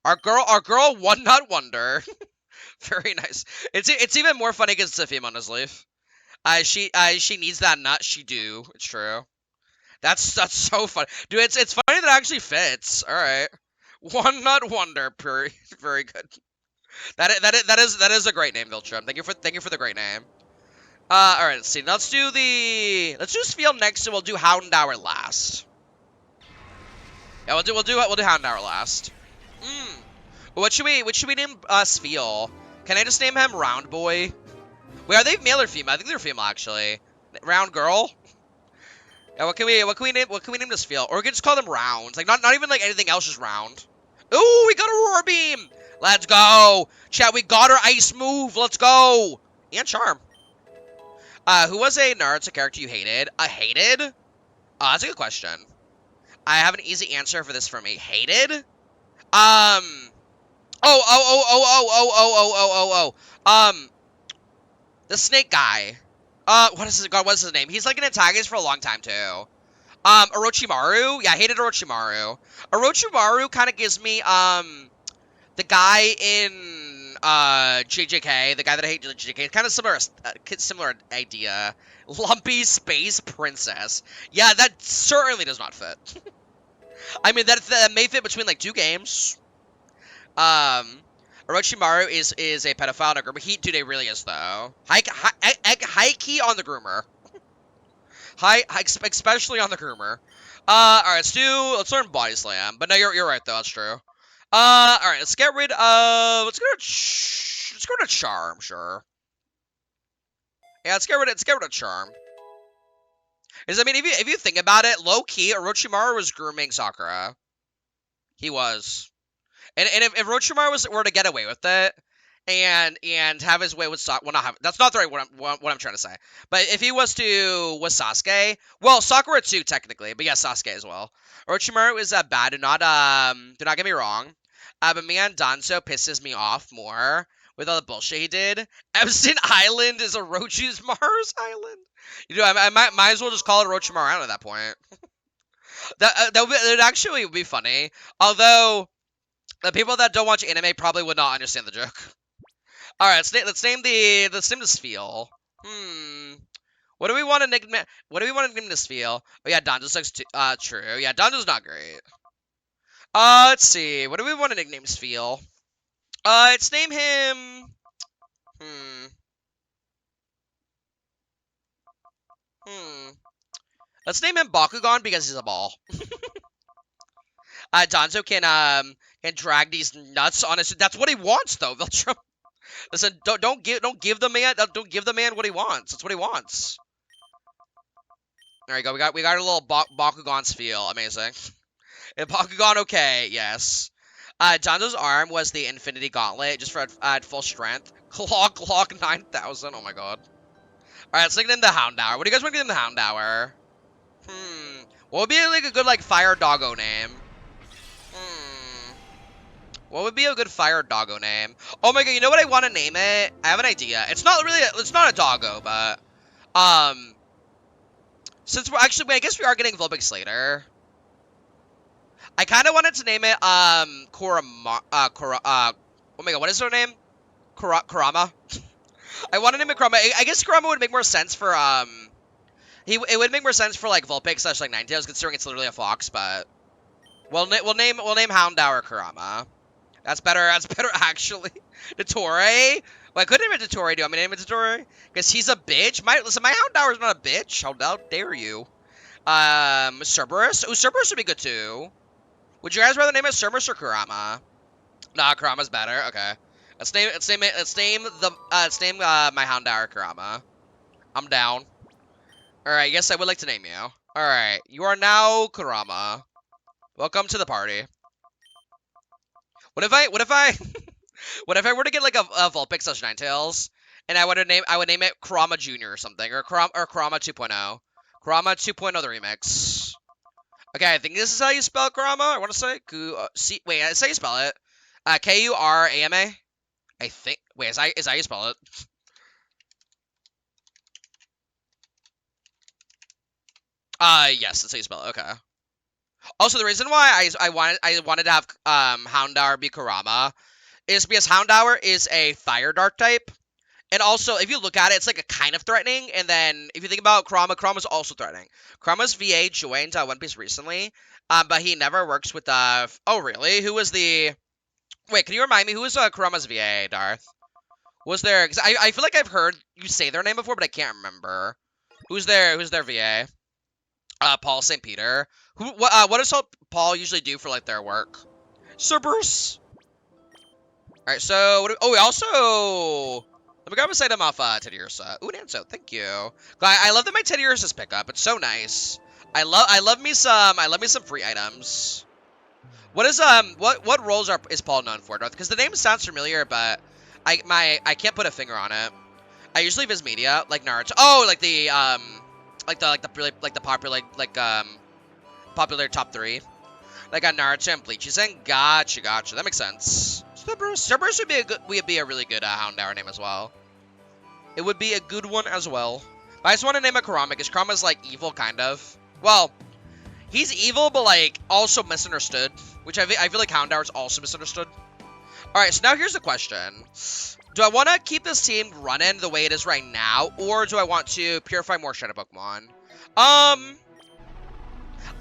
Our girl, One Nut Wonder. Very nice. It's even more funny because it's a female Nuzleaf. She needs that nut. She do. It's true. That's so funny, dude. It's funny that it actually fits. All right, One Nut Wonder, very good. That is a great name, Viltrum. Thank you for the great name. All right, let's see. Let's do Spheal next, and we'll do Houndour last. Yeah, we'll do Houndour last. What should we name Spheal? Can I just name him Round Boy? Wait, are they male or female? I think they're female actually. Round Girl. Yeah, what can we name this Spheal? Or we can just call them Rounds. Like not even like anything else, just Round. Ooh, we got a Roar Beam. Let's go. Chat, we got our Ice move. Let's go. And Charm. Who was a Naruto character you hated? Hated? That's a good question. I have an easy answer for this for me. Hated? The snake guy. What is his name? He's like an antagonist for a long time too. Orochimaru? Yeah, I hated Orochimaru. Orochimaru kind of gives me, the guy in, JJK, the guy that I hate JJK, kind of similar idea. Lumpy Space Princess. Yeah, that certainly does not fit. I mean, that may fit between, like, 2 games. Orochimaru is a pedophile and a groomer. Dude, he really is, though. High key on the groomer. Especially on the groomer. Alright, let's learn Body Slam. But no, you're right, though, that's true. Alright, let's go to Charm, sure. Yeah, let's get rid of Charm. Because, I mean, if you think about it, low-key, Orochimaru was grooming Sakura. He was. And if Orochimaru were to get away with it, and have his way with Sakura, well, that's not the right what I'm trying to say. But if he was with Sasuke, well, Sakura too, technically, but yeah, Sasuke as well. Orochimaru is bad. Do not get me wrong. But me and Danzo pisses me off more with all the bullshit he did. Epstein Island is Orochimaru's island. You know, I might as well just call it Orochimaru Island at that point. That actually would be funny. Although the people that don't watch anime probably would not understand the joke. All right, let's name this feel. What do we want to nickname? What do we want to name this feel? Oh yeah, Danzo's like true. Yeah, Danzo's not great. Let's see. What do we want to nickname this feel? Let's name him. Let's name him Bakugan because he's a ball. Danzo can drag these nuts on us. That's what he wants though. Listen, don't give the man what he wants. That's what he wants. There you go. We got a little Bakugan's feel. Amazing. And Bakugan, okay, yes. Danzo's arm was the Infinity Gauntlet, just for at full strength. Clock 9,000. Oh my god. All right, let's nickname the Houndour. What do you guys want to name the Houndour? What would be like a good fire doggo name? What would be a good fire doggo name? Oh my god, you know what I want to name it? I have an idea. It's not a doggo, but since we're actually, I guess we are getting Vulpix later. I kind of wanted to name it oh my god, what is her name? Kurama. I want to name it Kurama. I guess Kurama would make more sense for it would make more sense for like Vulpix / like Ninetales, considering it's literally a fox. But we'll name Houndour Kurama. That's better actually. Dottore. Well, I could name it Dottore. Do I name it Dottore? Because he's a bitch. Listen, my Houndour is not a bitch. How dare you? Cerberus. Oh, Cerberus would be good too. Would you guys rather name it Cerberus or Kurama? Nah, Kurama's better. Okay. Let's name my Houndour Kurama. I'm down. Alright, yes, I would like to name you. Alright, you are now Kurama. Welcome to the party. What if I what if I were to get like a Vulpix / Ninetales, and I would name it Kurama Jr. or something, or Kurama 2.0. Kurama 2.0 the remix. Okay, I think this is how you spell Kurama. I want to say wait, that's how you spell it. Kurama. I think. Wait, is how you spell it? Yes, that's how you spell it. Okay. Also, the reason why I wanted to have Houndour be Kurama is because Houndour is a fire dark type. And also, if you look at it, it's like a kind of threatening. And then, if you think about Kurama's also threatening. Kurama's VA joined One Piece recently, but he never works with oh, really? Who was the... Wait, can you remind me, who was Kurama's VA, Darth? Was there... Because I feel like I've heard you say their name before, but I can't remember. Who's their VA? Paul St. Peter. What does Paul usually do for, like, their work? Cerberus! Alright, so... we also... Let me grab a item off Teddy Ursa. Ooh, Nanso, thank you. I love that my Teddy Ursa's pickup. It's so nice. I love me some free items. What is what roles is Paul known for, Darth? Because the name sounds familiar, but I can't put a finger on it. I usually visit media like Naruto. Oh, like the popular top 3. Like on Naruto and Bleach. You're saying gotcha. That makes sense. Cerberus would be a really good Houndour name as well. It would be a good one as well. But I just want to name it Kurama because Kurama's like evil, kind of. Well, he's evil, but like also misunderstood, which I feel like Houndour is also misunderstood. All right, so now here's the question: do I want to keep this team running the way it is right now, or do I want to purify more Shadow Pokemon? I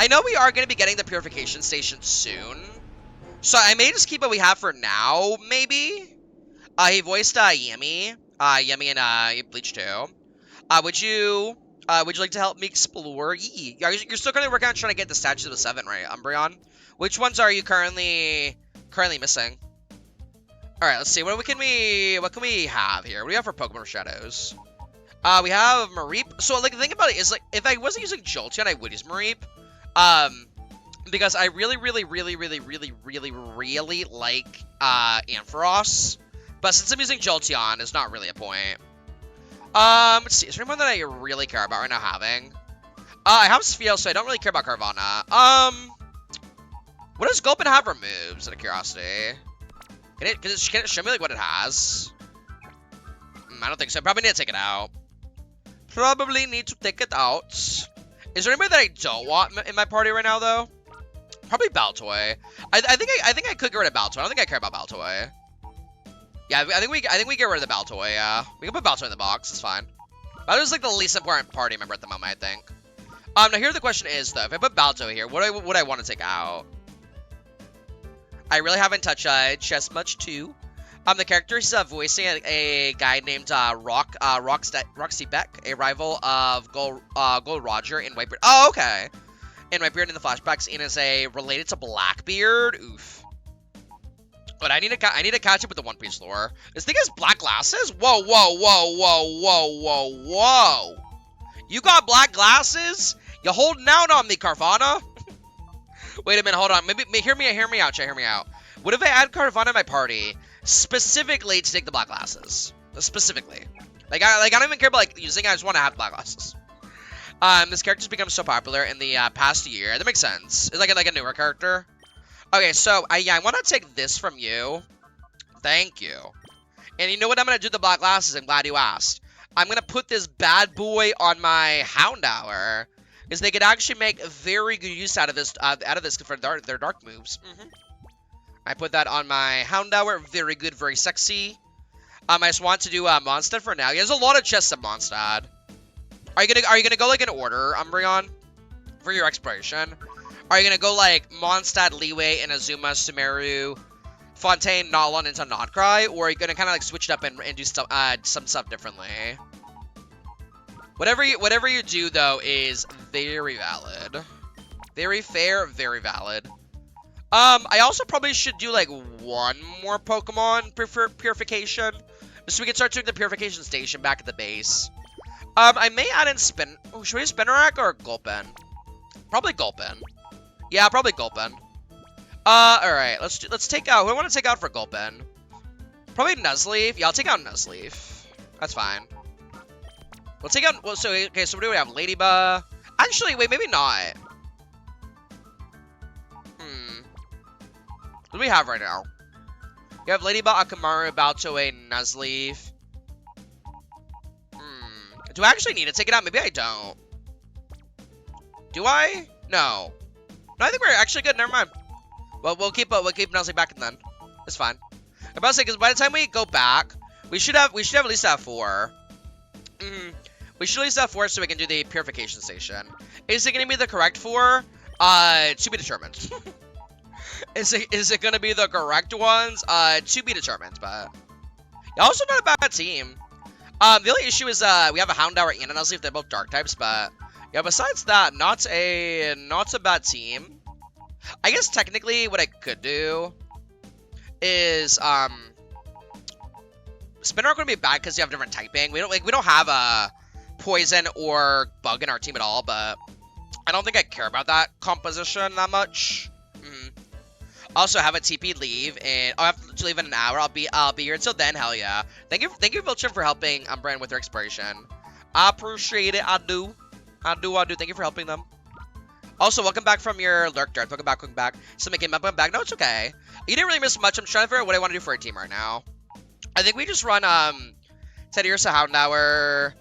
know we are going to be getting the Purification Station soon. So I may just keep what we have for now, maybe. He voiced Yami and Bleach too. Would you like to help me explore? You're still currently working on trying to get the statues of the 7, right, Umbreon? Which ones are you currently missing? All right, let's see. What can we have here? What do we have for Pokemon Shadows? We have Mareep. So like the thing about it is like if I wasn't using Jolteon, I would use Mareep. Because I really like Ampharos. But since I'm using Jolteon, it's not really a point. Let's see. Is there anyone that I really care about right now having? I have Spheal, so I don't really care about Carvanha. What does Gulpin have for moves, out of curiosity? Can it show me, like, what it has? I don't think so. Probably need to take it out. Probably need to take it out. Is there anybody that I don't want in my party right now, though? Probably Baltoy. I think I could get rid of Baltoy. I don't think I care about Baltoy. Yeah, I think we get rid of the Baltoy. Yeah, we can put Baltoy in the box. It's fine. Baltoy's like the least important party member at the moment, I think. Now here the question is though, if I put Baltoy here, what would I want to take out? I really haven't touched chess much too. The character is voicing a guy named Roxy Beck, a rival of Gold Roger in Whitebeard. Oh, okay. In Whitebeard in the flashbacks, Ian is related to Blackbeard. Oof. But I need to catch up with the One Piece lore. This thing has black glasses. Whoa, whoa, whoa, whoa, whoa, whoa, whoa. You got black glasses? You holding out on me, Carvana? Wait a minute, hold on. Maybe hear me out, Chat. Hear me out. What if I add Carvana in my party specifically to take the black glasses? Specifically, like I don't even care about like using. I just want to have black glasses. This character's become so popular in the past year. That makes sense. It's like a newer character. Okay, so I want to take this from you. Thank you. And you know what I'm gonna do with the black glasses? I'm glad you asked. I'm gonna put this bad boy on my Houndour. Because they could actually make very good use out of this for their dark moves. I put that on my Houndour. Very good, very sexy. I just want to do Mondstadt for now. There's a lot of chests at Mondstadt. Are you gonna go like in order, Umbreon, for your exploration? Are you gonna go like Mondstadt, Leeway, Inazuma, Sumeru, Fontaine, Notlon into Notcry, or are you gonna kind of like switch it up and do some stuff differently? Whatever you do, though, is very valid. Very fair, very valid. I also probably should do, like, one more Pokemon Purification. So we can start doing the Purification Station back at the base. I may add in Oh, should we do Spinarak or Gulpin? Probably Gulpin. Yeah, probably Gulpin. Alright, let's take out... Who do I want to take out for Gulpin? Probably Nuzleaf. Yeah, I'll take out Nuzleaf. That's fine. We'll take out... Well, okay, so what do we have? Ladybug. Actually, wait, maybe not. What do we have right now? We have Ladybug, Akamaru, Baltoy, Nuzleaf. Do I actually need to take it out? Maybe I don't. Do I? No. No, I think we're actually good. Never mind. Well, we'll keep Nuzleaf back then. It's fine. I'm about to say, because by the time we go back, we should at least have 4. We should at least have 4 so we can do the Purification Station. Is it going to be the correct 4? To be determined. Is it going to be the correct ones? To be determined, but... Yeah, also not a bad team. The only issue is, we have a Houndour and a Nuzleaf. They're both dark types, but... Yeah, besides that, not a bad team. I guess technically what I could do is, Spinarak wouldn't be bad because you have different typing. We don't have a poison or bug in our team at all, but I don't think I care about that composition that much. Also have a TP leave, and I'll have to leave in an hour. I'll be here until then. Hell yeah! Thank you, Vilchin, for helping Umbreon with her exploration. I appreciate it. I do. Thank you for helping them. Also, welcome back from your lurk, Darth. Welcome back. So making up back. No, it's okay. You didn't really miss much. I'm trying to figure out what I want to do for a team right now. I think we just run Teddiursa, Houndour,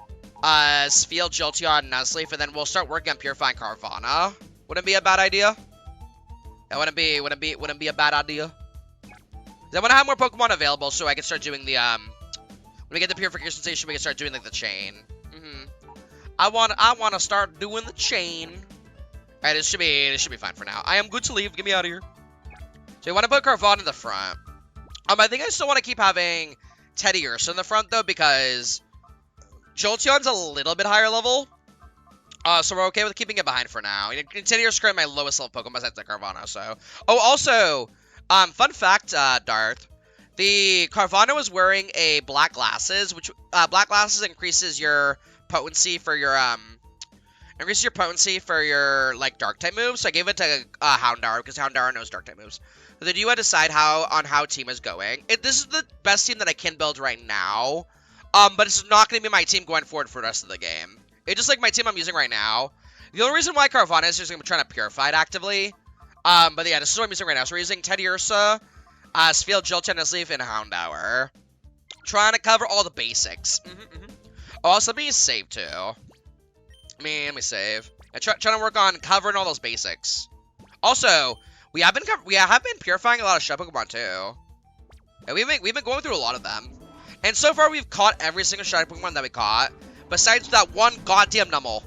Spheal, Jolteon, Nuzleaf, and then we'll start working on Purifying Carvana. Wouldn't be a bad idea. That wouldn't be a bad idea. I want to have more Pokemon available so I can start doing the when we get the Purification Station, we can start doing like the chain. I want to start doing the chain. All right, this should be fine for now. I am good to leave. Get me out of here. So you want to put Carvana in the front. I think I still want to keep having Teddiursa in the front though because Jolteon's a little bit higher level. So we're okay with keeping it behind for now. Teddiursa is my lowest level Pokemon besides the Carvana, so... Oh, also, fun fact, Darth. The Carvana was wearing a black glasses, which, black glasses increases your potency for your, like, Dark-type moves. So I gave it to, Houndour, because Houndour knows Dark-type moves. So then you want to decide on how team is going. This is the best team that I can build right now. But it's not going to be my team going forward for the rest of the game. It's just like my team I'm using right now. The only reason why Carvana is just going to be trying to purify it actively. But yeah, this is what I'm using right now. So we're using Teddiursa, Spheal, Jolteon, Nuzleaf, and Houndour. Trying to cover all the basics. Oh, also, let me save, too. Let me save. And trying to work on covering all those basics. Also, we have been purifying a lot of shadowpokemon, too. And we've been going through a lot of them. And so far, we've caught every single shadowpokemon that we caught. Besides that one goddamn Numel.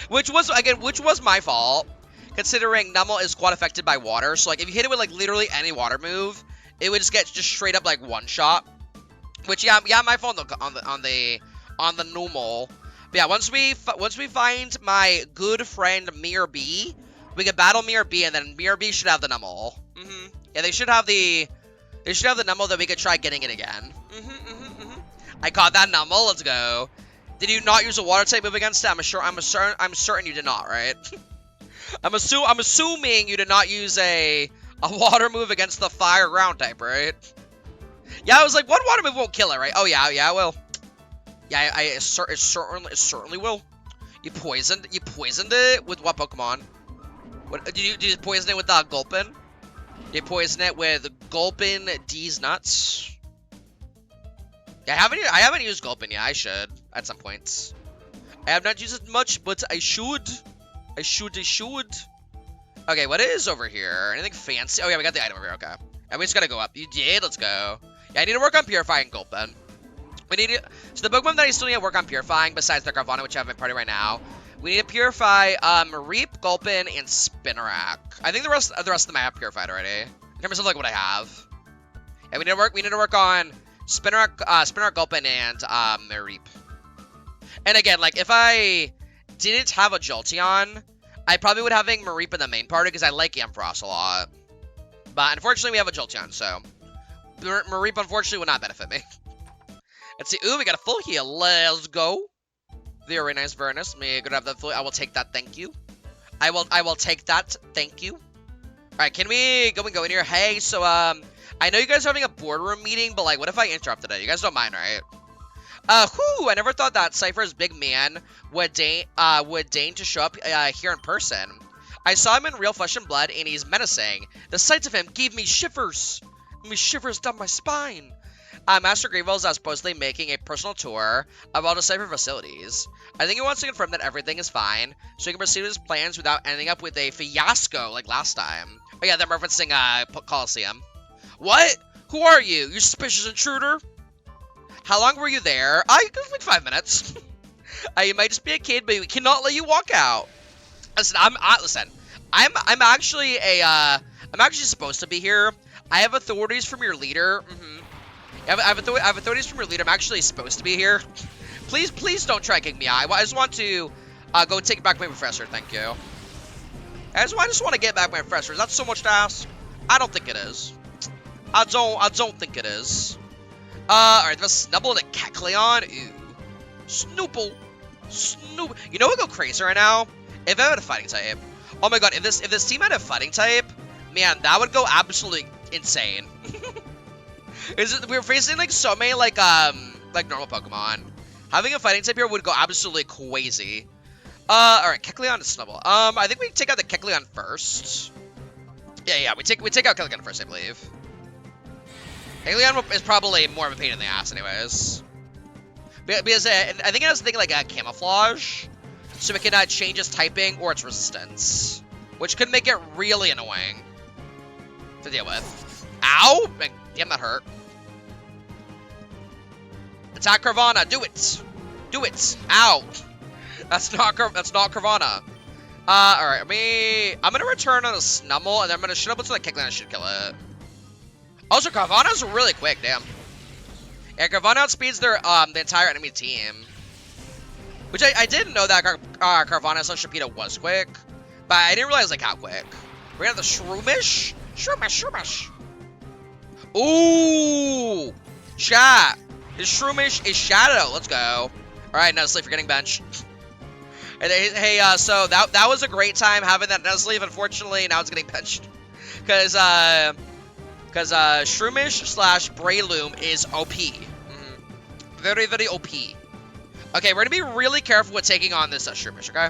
which was my fault. Considering Numel is quite affected by water. So, like, if you hit it with, like, literally any water move, it would just get straight up, like, one-shot. Which, yeah, my fault on the Numel. But yeah, once we find my good friend Mirror B, we can battle Mirror B, and then Mirror B should have the Numel. Yeah, they should have the Numel that we could try getting it again. I caught that Numel. Let's go. Did you not use a water type move against it? I'm certain you did not, right? I'm assuming you did not use a water move against the fire ground type, right? Yeah, I was like, one water move won't kill it, right? Oh yeah, it will. Yeah, it certainly will. You poisoned it with what Pokemon? What did you poison it with Gulpin? Did you poison it with Gulpin D's nuts? Yeah, I haven't used Gulpin yet. I should at some points. I have not used it much, but I should. I should. Okay, what is over here? Anything fancy? Oh yeah, we got the item over here. Okay, and we just gotta go up. You did. Let's go. Yeah, I need to work on purifying Gulpin. We need to. So the Pokemon that I still need to work on purifying, besides the Carvana, which I have in my party right now, we need to purify Reap, Gulpin, and Spinarak. I think the rest of them I have purified already. In terms of like what I have. Yeah, we need to work on Spinarak, Gulpin, and Reap. And again, like if I didn't have a Jolteon, I probably would have Mareep in the main party because I like Ampharos a lot. But unfortunately, we have a Jolteon, so Mareep unfortunately would not benefit me. Let's see. Ooh, we got a full heal. Let's go. Very nice, very nice. Let me go have that full. I will take that. Thank you. I will take that. Thank you. All right, can we go in here? Hey, so I know you guys are having a boardroom meeting, but like, what if I interrupted it? You guys don't mind, right? I never thought that Cipher's big man would deign to show up here in person. I saw him in real flesh and blood, and he's menacing. The sight of him gave me shivers. Shivers down my spine. Master Greeville is supposedly making a personal tour of all the Cipher facilities. I think he wants to confirm that everything is fine, so he can proceed with his plans without ending up with a fiasco like last time. Oh yeah, they're referencing Coliseum. What? Who are you? You suspicious intruder? How long were you there? Like 5 minutes. You might just be a kid, but we cannot let you walk out. Listen, I'm actually I'm actually supposed to be here. I have authorities from your leader. I have authorities from your leader. I'm actually supposed to be here. Please don't try kicking me out. I just want to go take back my professor. Thank you. I just want to get back my professor. Is that so much to ask? I don't think it is. I don't think it is. Alright, there's Snubbull and a Kecleon. Ooh. Snoople. You know what would go crazy right now? If I had a fighting type. Oh my god, if this team had a fighting type, man, that would go absolutely insane. We're facing like so many like normal Pokemon. Having a fighting type here would go absolutely crazy. Alright, Kecleon and Snubbull. I think we take out the Kecleon first. Yeah, we take out Kecleon first, I believe. Kecleon is probably more of a pain in the ass anyways. Because I think it has a thing like camouflage. So it can change its typing or its resistance. Which could make it really annoying to deal with. Ow! Damn, that hurt. Attack Carvana, do it! Do it! Ow! That's not Carvana. Alright, I'm gonna return on a Snubbull, and then I'm gonna shoot up until the Kecleon should kill it. Also, Carvana's really quick, damn. Yeah, Carvana outspeeds the entire enemy team. Which I didn't know that Carvana/Shapedo was quick, but I didn't realize like how quick. We're gonna have the Shroomish? Shroomish. Ooh! Chat! His Shroomish is Shadow. Let's go. Alright, Nuzleaf, you're getting benched. Hey, so that was a great time having that Nuzleaf. Unfortunately, now it's getting benched. Because Shroomish/Breloom is OP. Very, very OP. Okay, we're going to be really careful with taking on this Shroomish, okay?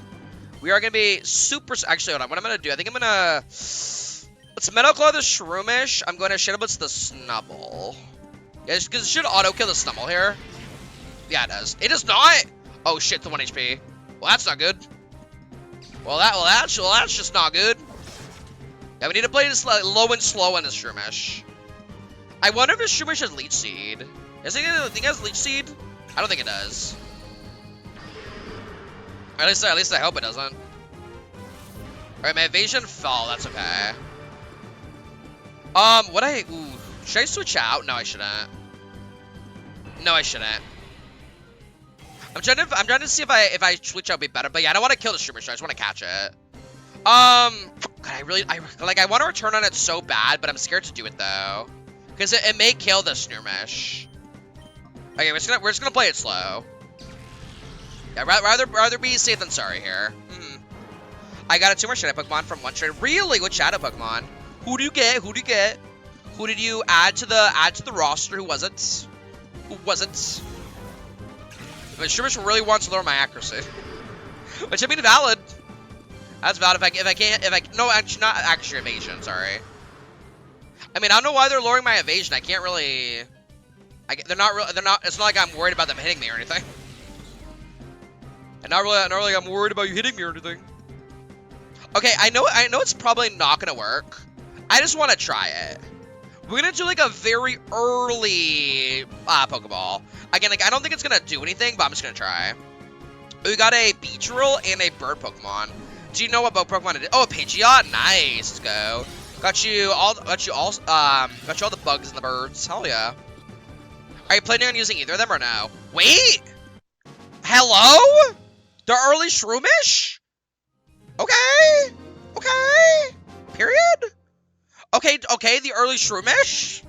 We are going to be super... Actually, hold on. What I'm going to do, I think I'm going to... Let's Metal Claw the Shroomish. I'm going to Shadow Blitz the Snubble. Yeah, because it should auto-kill the Snubble here. Yeah, it does. It does not! Oh shit, the 1 HP. Well, that's not good. Well, that's just not good. Yeah, we need to play this like, low and slow on this Shroomish. I wonder if this Shroomish has Leech Seed. Does it think it has Leech Seed? I don't think it does. Or at least I hope it doesn't. Alright, my evasion fell. That's okay. Ooh, should I switch out? No, I shouldn't. No, I shouldn't. I'm trying to see if I switch out would be better. But yeah, I don't want to kill the Shroomish. I just want to catch it. God, I want to return on it so bad, but I'm scared to do it though, because it may kill the Shroomish. Okay, we're just gonna play it slow. Yeah, rather be safe than sorry here. I got a 2 more Shadow Pokemon from one trade. Really? What Shadow Pokemon? Who do you get? Who do you get? Who did you add to the roster? Who was it? Who was it? I mean, Shroomish really wants to lower my accuracy, which I mean valid. That's valid. No, actually not accuracy, evasion. Sorry. I mean, I don't know why they're lowering my evasion. I can't really. They're not. It's not like I'm worried about them hitting me or anything. And not really. I'm worried about you hitting me or anything. Okay, I know it's probably not gonna work. I just want to try it. We're gonna do like a very early Pokeball. Again, like I don't think it's gonna do anything, but I'm just gonna try. We got a Beedrill and a Bird Pokemon. Do you know what Pokemon it is? Oh, a Pidgeot. Nice. Let's go. Got you all the bugs and the birds. Hell yeah. Are you planning on using either of them or no? Wait. Hello? The early Shroomish? Okay. Okay. Period. Okay, the early Shroomish?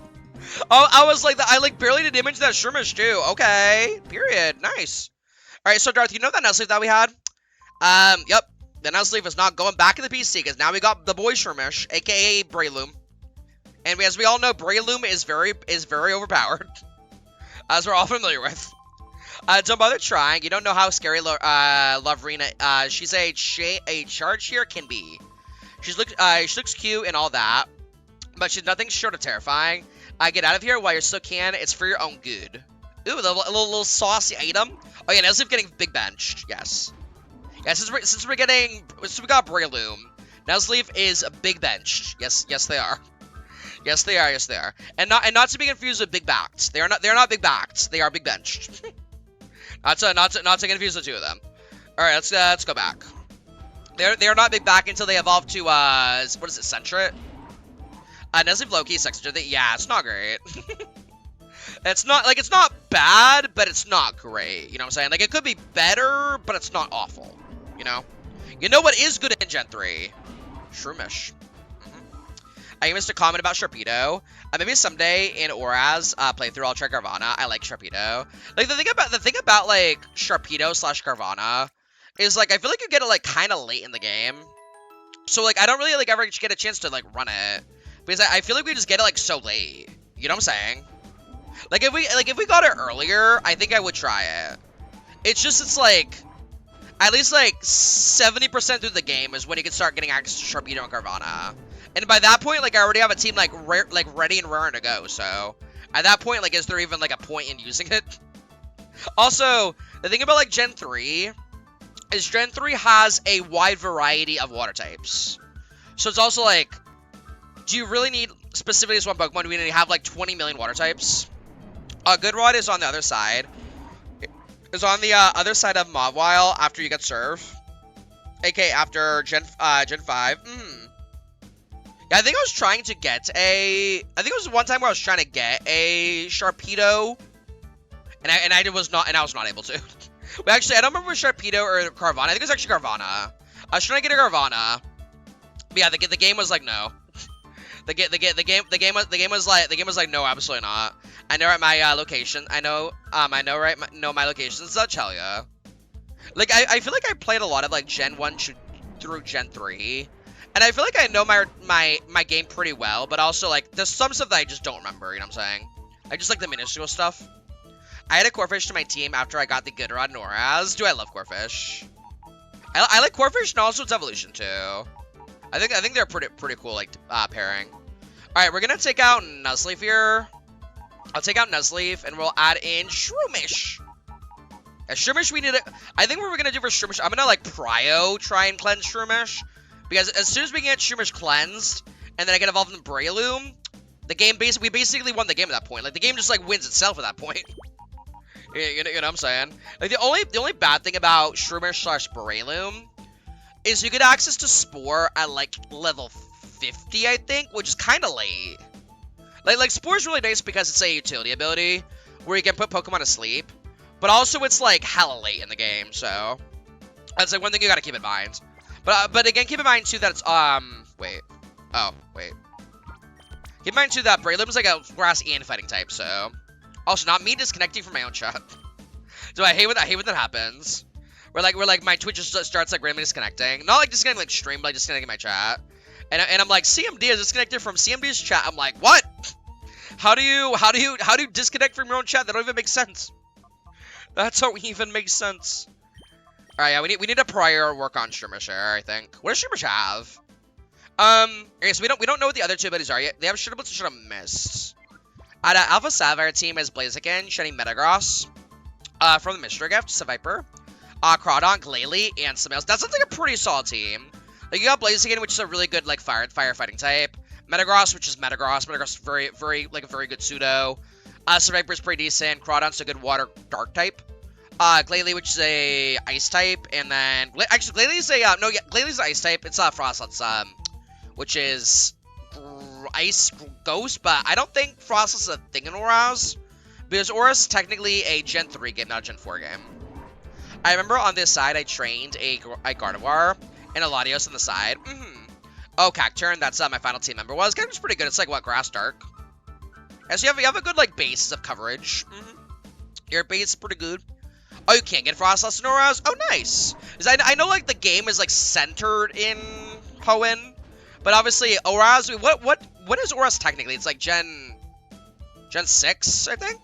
Oh, I was like, I like barely did damage to that Shroomish too. Okay. Period. Nice. Alright, so Darth, you know that Nuzleaf that we had? Yep. The Nuzleaf is not going back in the PC because now we got the boy Shroomish, aka Breloom. And as we all know, Breloom is very overpowered. As we're all familiar with. Don't bother trying. You don't know how scary Lovrina, she's a charge here can be. She looks cute and all that, but she's nothing short of terrifying. Get out of here while you still can. It's for your own good. Ooh, the little saucy item. Oh yeah, Nuzleaf getting big benched. Yes. Yeah, since we got Breloom, Nuzleaf is big benched. Yes, they are. Yes, they are. And not to be confused with big backed. They are not big backed. They are big benched. not to confuse the two of them. All right, let's go back. They are not big back until they evolve to what is it, Sentret? Nuzleaf Loki, Sextra. Yeah, it's not great. It's not bad, but it's not great. You know what I'm saying? Like it could be better, but it's not awful. You know what is good in Gen 3? Shroomish. I missed a comment about Sharpedo. Maybe someday in Auraz playthrough I'll try Carvana. I like Sharpedo. Like the thing about like Sharpedo / Carvana is like I feel like you get it like kind of late in the game. So like I don't really like ever get a chance to like run it because I feel like we just get it like so late. You know what I'm saying? Like if we got it earlier, I think I would try it. It's like at least like 70% through the game is when you can start getting access to Sharpedo and Carvana. And by that point, like I already have a team like ready and raring to go. So at that point, like is there even like a point in using it? Also, the thing about like Gen 3 is Gen 3 has a wide variety of water types. So it's also like, do you really need specifically this one Pokemon? Do we need to have like 20 million water types? Good Rod is on the other side. It's on the other side of Mawile after you get Serve. AK after Gen 5. Yeah, I think I was trying to get I think it was one time where I was trying to get a Sharpedo. And I was not able to. But actually, I don't remember if it was Sharpedo or Carvana. I think it was actually Carvana. I was trying to get a Carvana. But yeah, the game was like, no. The game was like no, absolutely not. I know at my location. I know my location is such hell yeah. Like I feel like I played a lot of like Gen 1 through Gen 3. And I feel like I know my game pretty well, but also like there's some stuff that I just don't remember, you know what I'm saying? I just like the minuscule stuff. I had a Corphish to my team after I got the Good Rod and Auraz. Do I love Corphish? I like Corphish and also its evolution too. I think they're pretty cool, like, pairing. Alright, we're gonna take out Nuzleaf here. I'll take out Nuzleaf, and we'll add in Shroomish. Yeah, Shroomish, we need it. I think what we're gonna do for Shroomish, I'm gonna, like, try and cleanse Shroomish. Because as soon as we can get Shroomish cleansed, and then I get involved in Breloom, the game we basically won the game at that point. Like, the game just, like, wins itself at that point. You know what I'm saying? Like, the only bad thing about Shroomish / Breloom is you get access to Spore at, like, level 50, I think, which is kind of late. Like, Spore's really nice because it's a utility ability where you can put Pokemon to sleep, but also it's, like, hella late in the game, so that's, like, one thing you gotta keep in mind. But again, keep in mind, too, that it's, wait. Oh, wait. Keep in mind, too, that Breloom's, like, a grass and fighting type, so. Also, not me disconnecting from my own chat. So I hate when that happens. Where like my Twitch just starts like randomly disconnecting. Not like disconnecting like stream, but like disconnecting my chat. And I'm like, CMD is disconnected from CMD's chat. I'm like, what? How do you disconnect from your own chat? That don't even make sense. That's how it even makes sense. Alright, yeah, we need a prior work on Shroomish here, I think. What does Shroomish have? Okay, so we don't know what the other two abilities are yet. They have Shadowpokemon and Shadow Mist. Alpha Sapphire team has Blaziken, Shiny Metagross. From the Mystery Gift, Cipher. Crawdon, Gale, and something else. That sounds like a pretty solid team. Like, you got Blaziken, which is a really good, like, firefighting type. Metagross, which is Metagross. Metagross is very good pseudo. Cipher is pretty decent. Crawdon's a good water dark type. Gale, which is a ice type, and then actually Gale's a Gale's an ice type. It's Frostlet's which is ice ghost, but I don't think Frost is a thing in Auras, because Auras is technically a Gen 3 game, not a Gen 4 game. I remember on this side I trained a Gardevoir and a Latios on the side. Oh, Cacturn, that's my final team member. Well, this game was pretty good. It's like, what, Grass Dark? And so you have a good, like, basis of coverage. Your base is pretty good. Oh, you can't get Frostless and Auras? Oh, nice. Because I know, like, the game is, like, centered in Hoenn. But obviously, Auras, what is Auras technically? It's like Gen 6, I think?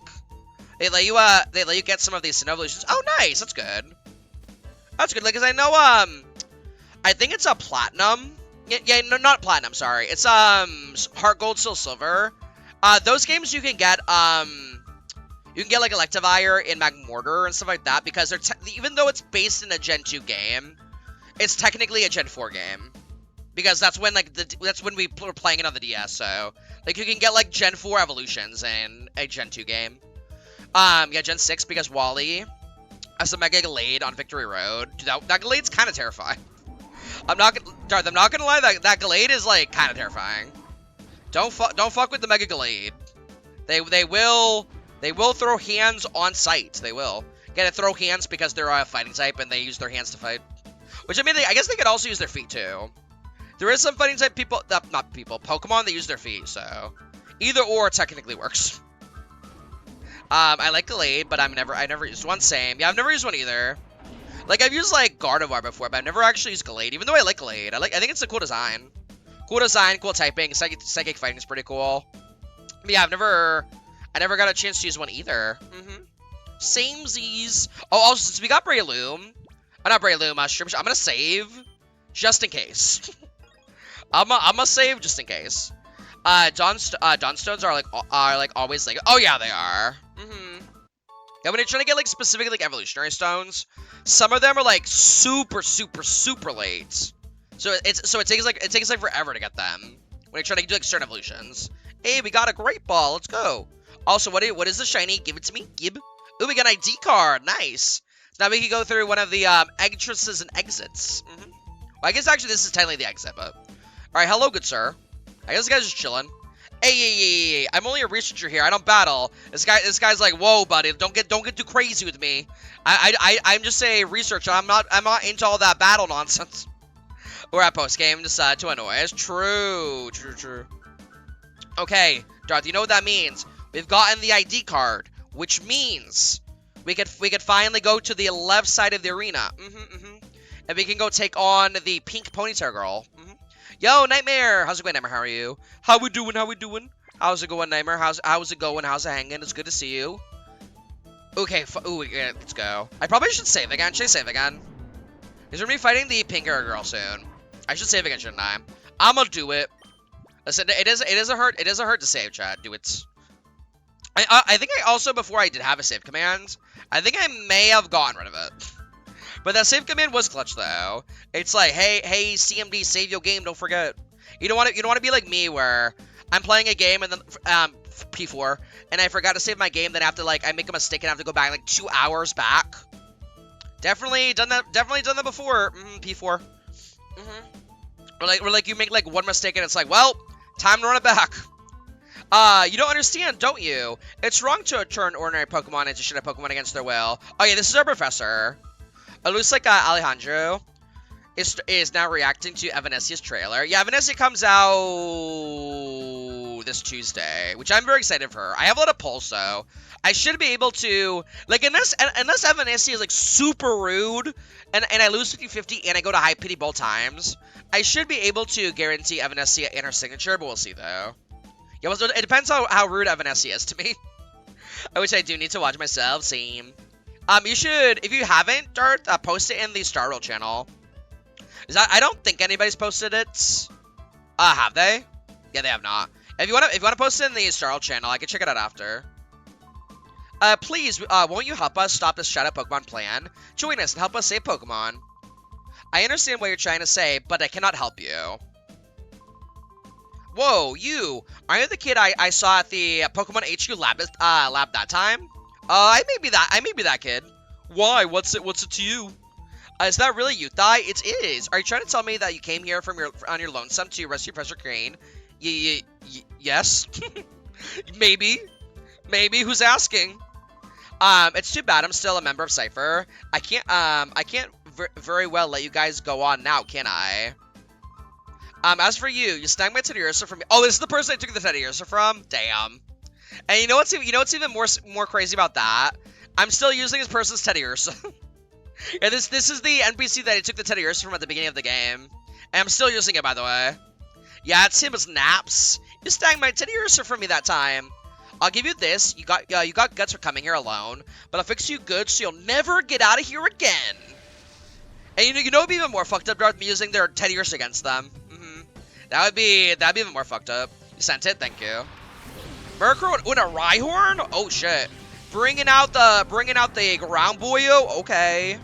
They let you get some of these Synovolutions. Oh, nice. That's good. That's good. Like, because I know, I think it's a Platinum. Yeah, no, not Platinum, sorry. It's, Heart Gold, Soul Silver. Those games you can get, like, Electivire and Magmortar and stuff like that, because they're, even though it's based in a Gen 2 game, it's technically a Gen 4 game. Because that's when, like, that's when we were playing it on the DS, so, like, you can get, like, Gen 4 evolutions in a Gen 2 game. Yeah, Gen 6, because Wally has a Mega Gallade on Victory Road. Dude, that Gallade's kind of terrifying. I'm not gonna lie, that Gallade is, like, kind of terrifying. Don't fuck with the Mega Gallade. They will throw hands on sight. They will. Get to throw hands because they're a fighting type and they use their hands to fight. Which, I mean, I guess they could also use their feet, too. There is some fighting type people, not people, Pokemon that use their feet, so either or technically works. I like Gallade, but I never used one. Same. Yeah, I've never used one either. Like, I've used, like, Gardevoir before, but I've never actually used Gallade, even though I like Gallade. I think it's a cool design. Cool design, cool typing. Psychic fighting is pretty cool. But yeah, I never got a chance to use one either. Samesies. Oh, also, since we got Breloom, not Breloom, Shroomish, I'm gonna save just in case. I'm gonna save just in case. Dawnstones are like always like, oh yeah, they are. Yeah, when you're trying to get like specific like evolutionary stones, some of them are like super late. So it takes like forever to get them when you're trying to do like certain evolutions. Hey, we got a great ball. Let's go. Also, what is the shiny? Give it to me. Gib. Ooh, we got an ID card. Nice. So now we can go through one of the entrances and exits. Well, I guess actually this is technically the exit, but all right. Hello, good sir. I guess this guy's just chilling. Hey, I'm only a researcher here. I don't battle. This guy's like, whoa, buddy, don't get too crazy with me. I'm just a researcher. I'm not into all that battle nonsense. We're at post game just to annoy us. True. Okay, Darth, you know what that means? We've gotten the ID card, which means we could finally go to the left side of the arena. And we can go take on the pink ponytail girl. Yo, Nightmare! How's it going, Nightmare? How are you? How we doing? How's it going, Nightmare? How's it going? How's it hanging? It's good to see you. Okay, yeah, let's go. I probably should save again. Should I save again? Because we're going to be fighting the pink girl soon. I should save again, shouldn't I? I'm gonna do it. Listen, it is a hurt to save, chat. Do it. I think I also, before I did have a save command, I think I may have gotten rid of it. But that save command was clutch though. It's like, hey, CMD, save your game, don't forget. You don't want to be like me where I'm playing a game and then P4 and I forgot to save my game, then I have to I make a mistake and I have to go back 2 hours back. Definitely done that before. P4. Or you make one mistake and it's like, well, time to run it back. You don't understand, don't you? It's wrong to turn ordinary Pokemon into shadow Pokemon against their will. Oh yeah, this is our professor. It looks like Alejandro is now reacting to Evanesia's trailer. Yeah, Evanesia comes out this Tuesday, which I'm very excited for her. I have a lot of pulse, though. I should be able to, unless Evanesia is, super rude, and I lose 50-50 and I go to high pity both times, I should be able to guarantee Evanesia in her signature, but we'll see, though. Yeah, well, it depends how rude Evanesia is to me. Which I do need to watch myself, same. You should, if you haven't, Darth, post it in the Star World channel. I don't think anybody's posted it. Have they? Yeah, they have not. If you wanna post it in the Star World channel, I can check it out after. Please, won't you help us stop this shadow Pokemon plan? Join us and help us save Pokemon. I understand what you're trying to say, but I cannot help you. Whoa, you! Are you the kid I saw at the Pokemon HQ lab that time? I may be that kid. Why? What's it to you? Is that really you, Thai? It is. Are you trying to tell me that you came here on your lonesome to rescue Professor Crane? Yes. Maybe. Who's asking? It's too bad I'm still a member of Cipher. I can't very well let you guys go on now, can I? As for you snagged my Teddiursa from me. Oh, this is the person I took the Teddiursa from? Damn. And you know what's even more crazy about that? I'm still using this person's Teddiursa. Yeah, this is the NPC that I took the Teddiursa from at the beginning of the game. And I'm still using it, by the way. Yeah, it's him as Naps. You snagged my Teddiursa from me that time. I'll give you this. You got guts for coming here alone, but I'll fix you good so you'll never get out of here again. And you know, it'd be even more fucked up, Darth, me using their Teddiursa against them. That'd be even more fucked up. You sent it, thank you. Murkrow with a Rhyhorn? Oh shit. Bringing out the ground boyo? Okay.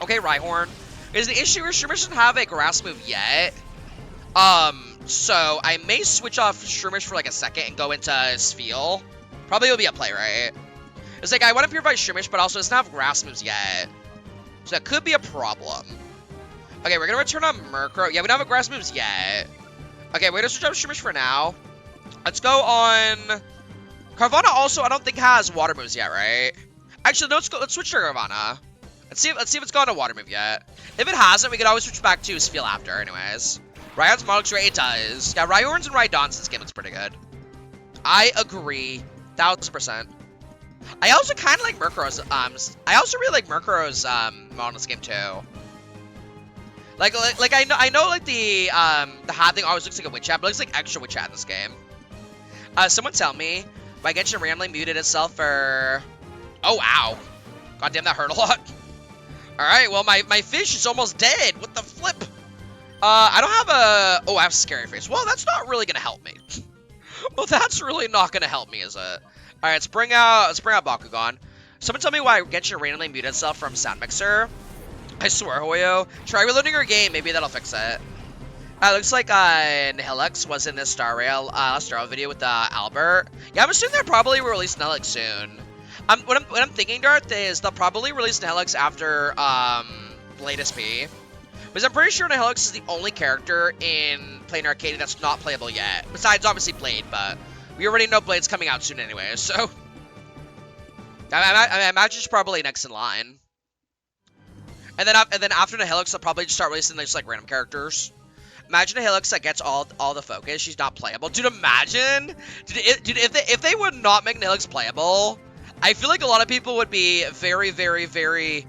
Okay, Rhyhorn. Is the issue where Shroomish doesn't have a grass move yet? So I may switch off Shroomish for a second and go into Spheal. Probably will be a play, right? It's I want to Purify Shroomish, but also doesn't have grass moves yet. So that could be a problem. Okay, we're gonna return on Murkrow. Yeah, we don't have a grass moves yet. Okay, we're gonna switch up Shroomish for now. Let's go on... Carvana also, I don't think, has water moves yet, right? Actually, no, let's switch to Carvana. Let's see if it's got a water move yet. If it hasn't, we can always switch back to Spheal after, anyways. Rhyhorn's Monarch's Ray, it does. Yeah, Rhyhorns and Rhydons in this game looks pretty good. I agree. 1000%. I also kind of like Murkrow's, I also really like Murkrow's, mod in this game, too. I know the hat thing always looks like a witch hat, but it looks like extra witch hat in this game. Someone tell me, my Genshin randomly muted itself for... Oh, wow. God damn, that hurt a lot. Alright, well, my fish is almost dead. What the flip? I don't have a... Oh, I have Scary Face. Well, that's not really gonna help me. Well, that's really not gonna help me, is it? Alright, let's bring out Bakugan. Someone tell me why Genshin randomly muted itself from Sound Mixer. I swear, Hoyo. Try reloading your game. Maybe that'll fix it. Looks like Nihilix was in this Star Rail video with Albert. Yeah, I'm assuming they'll probably release Nihilix soon. What I'm thinking, Darth, is they'll probably release Nihilix after latest P. Because I'm pretty sure Nihilix is the only character in Plane Arcade that's not playable yet. Besides, obviously, Blade, but we already know Blade's coming out soon anyway, so... I imagine it's probably next in line. And then after Nihilix, they'll probably just start releasing just random characters. Imagine a Nihilix that gets all the focus. She's not playable. Dude, imagine. Dude, if they would not make Nihilix playable, I feel like a lot of people would be very, very, very...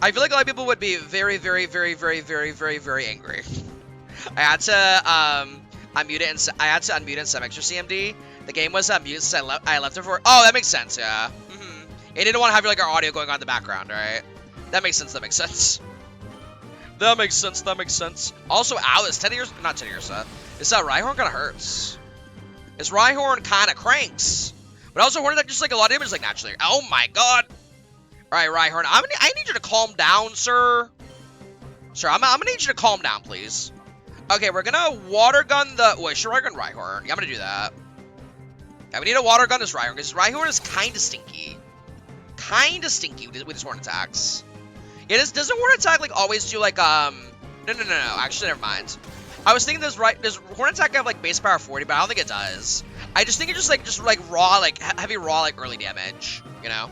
I feel like a lot of people would be very, very, very, very, very, very, very angry. I had to unmute it and some extra CMD. The game was muted, so I left it for... Oh, that makes sense, yeah. It didn't want to have our audio going on in the background, right? That makes sense. That makes sense. That makes sense. Also, ow, it's 10 years. Not 10 years. Is that Rhyhorn kind of hurts? Is Rhyhorn kind of cranks? But also, Hornet just like a lot of damage, like naturally. Oh my god. All right, Rhyhorn. I need you to calm down, sir. Sir, I'm gonna need you to calm down, please. Okay, we're gonna water gun the. Wait, should water gun Rhyhorn? Yeah, I'm gonna do that. Yeah, we need to water gun this Rhyhorn because Rhyhorn is kind of stinky. Kind of stinky with his horn attacks. Yeah, doesn't horn attack like always do like No. Actually, never mind. I was thinking does horn attack have like base power 40, but I don't think it does. I just think it just like raw like heavy raw like early damage. You know.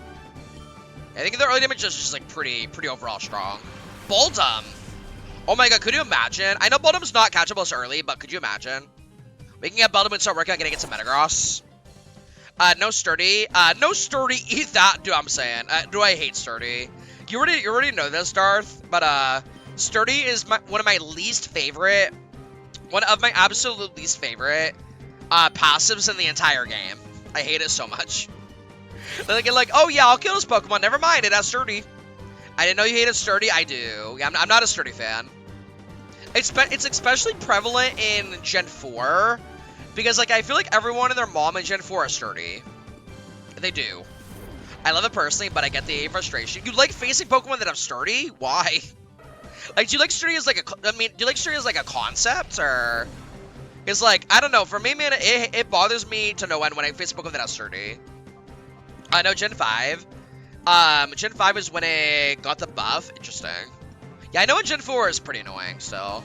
I think the early damage is just like pretty overall strong. Boldum. Oh my god, could you imagine? I know Boldum's not catchable as early, but could you imagine? We can get Boldum and start working on getting it some Metagross. No Sturdy. No Sturdy. Eat that, dude. I'm saying. Do I hate Sturdy? You already know this, Darth. But Sturdy is one of my least favorite. One of my absolute least favorite passives in the entire game. I hate it so much. Like, oh yeah, I'll kill this Pokemon. Never mind, it has Sturdy. I didn't know you hated Sturdy. I do. Yeah, I'm not a Sturdy fan. It's especially prevalent in Gen 4. Because, like, I feel like everyone and their mom in Gen 4 is Sturdy. They do. I love it personally, but I get the frustration. You like facing Pokemon that have Sturdy? Why? Like, do you like Sturdy as, like, do you like Sturdy as, like, a concept, or... Because, like, I don't know. For me, man, it bothers me to no end when I face Pokemon that have Sturdy. I know Gen 5. Gen 5 is when it got the buff. Interesting. Yeah, I know in Gen 4 is pretty annoying, still.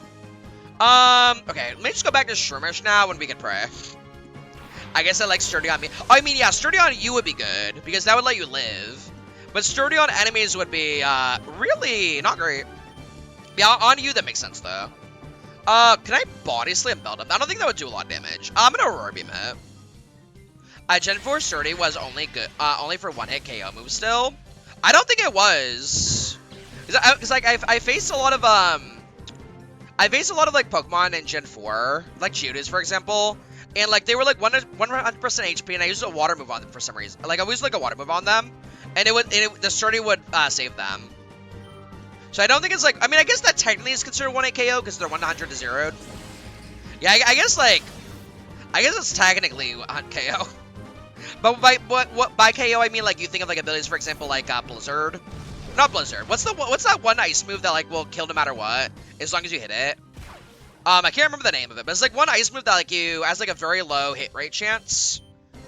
Okay, let me just go back to Shroomish now when we can pray. I guess I like Sturdy on me. Oh, I mean, yeah, Sturdy on you would be good, because that would let you live. But Sturdy on enemies would be, really not great. Yeah, on you, that makes sense, though. Can I Body Slam Beldum? I don't think that would do a lot of damage. I'm gonna Aurora Beam it. Gen 4 Sturdy was only good, only for one-hit KO moves still. I don't think it was. Because, like, I faced a lot of, like, Pokemon in Gen 4, like Geodudes, for example, and, like, they were, like, 100% HP, and I used a water move on them for some reason. Like, I used, like, a water move on them, and the Sturdy would, save them. So I don't think it's, like, I mean, I guess that technically is considered 1-hit KO, because they're 100 to 0'd. Yeah, I guess, like, I guess it's technically KO. But by KO, I mean, like, you think of, like, abilities, for example, like, Blizzard. Not Blizzard. What's that one ice move that, like, will kill no matter what, as long as you hit it? I can't remember the name of it, but it's, like, one ice move that, like, has, like, a very low hit rate chance.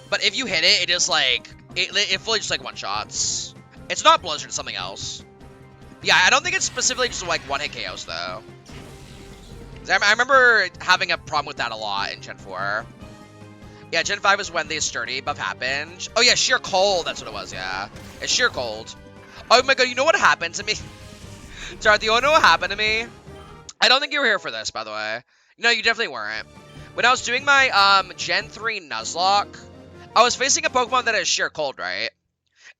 But if you hit it, it just, like, it fully just, like, one-shots. It's not Blizzard, it's something else. But yeah, I don't think it's specifically just, like, one-hit KOs, though. I remember having a problem with that a lot in Gen 4. Yeah, Gen 5 is when the Sturdy buff happened. Oh, yeah, Sheer Cold, that's what it was, yeah. It's Sheer Cold. Oh my god, you know what happened to me? Sorry, you know what happened to me? I don't think you were here for this, by the way. No, you definitely weren't. When I was doing my Gen 3 Nuzlocke, I was facing a Pokemon that has Sheer Cold, right?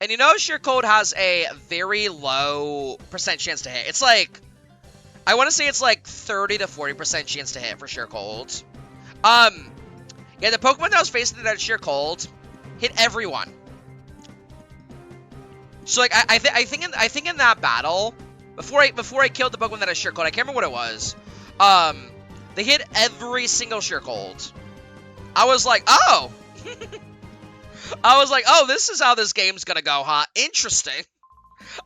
And you know Sheer Cold has a very low % chance to hit. It's like, I want to say it's like 30 to 40% chance to hit for Sheer Cold. Yeah, the Pokemon that I was facing that had Sheer Cold hit everyone. So, like, I think in that battle, before I killed the Pokemon that has Sheer Cold, I can't remember what it was. They hit every single Sheer Cold. I was like, oh. I was like, oh, this is how this game's gonna go, huh? Interesting.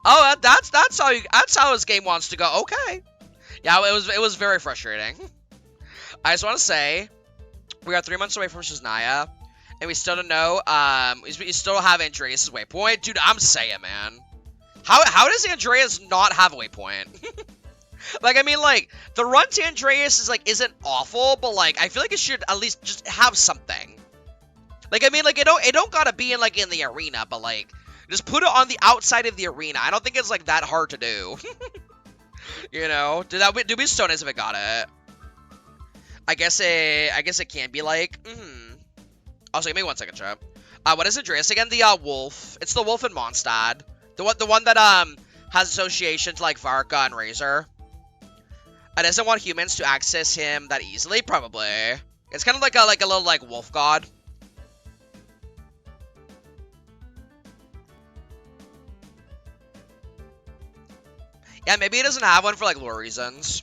Oh, that's how this game wants to go. Okay. Yeah, it was very frustrating. I just want to say, we are 3 months away from Shiznaya. And we still don't know, we still don't have Andreas' waypoint. Dude, I'm saying, man. How does Andreas not have a waypoint? Like, I mean, like, the run to Andreas is, like, isn't awful, but, like, I feel like it should at least just have something. Like, I mean, like, it don't gotta be in, like, in the arena, but, like, just put it on the outside of the arena. I don't think it's, like, that hard to do. You know? Dude, be so nice if it got it. I guess it can be, like, Also, give me 1 second, chat. What is Andreas again? The, wolf. It's the wolf in Mondstadt. The one that, has association to, like, Varka and Razor. It doesn't want humans to access him that easily, probably. It's kind of like a little, like, wolf god. Yeah, maybe it doesn't have one for, like, lore reasons.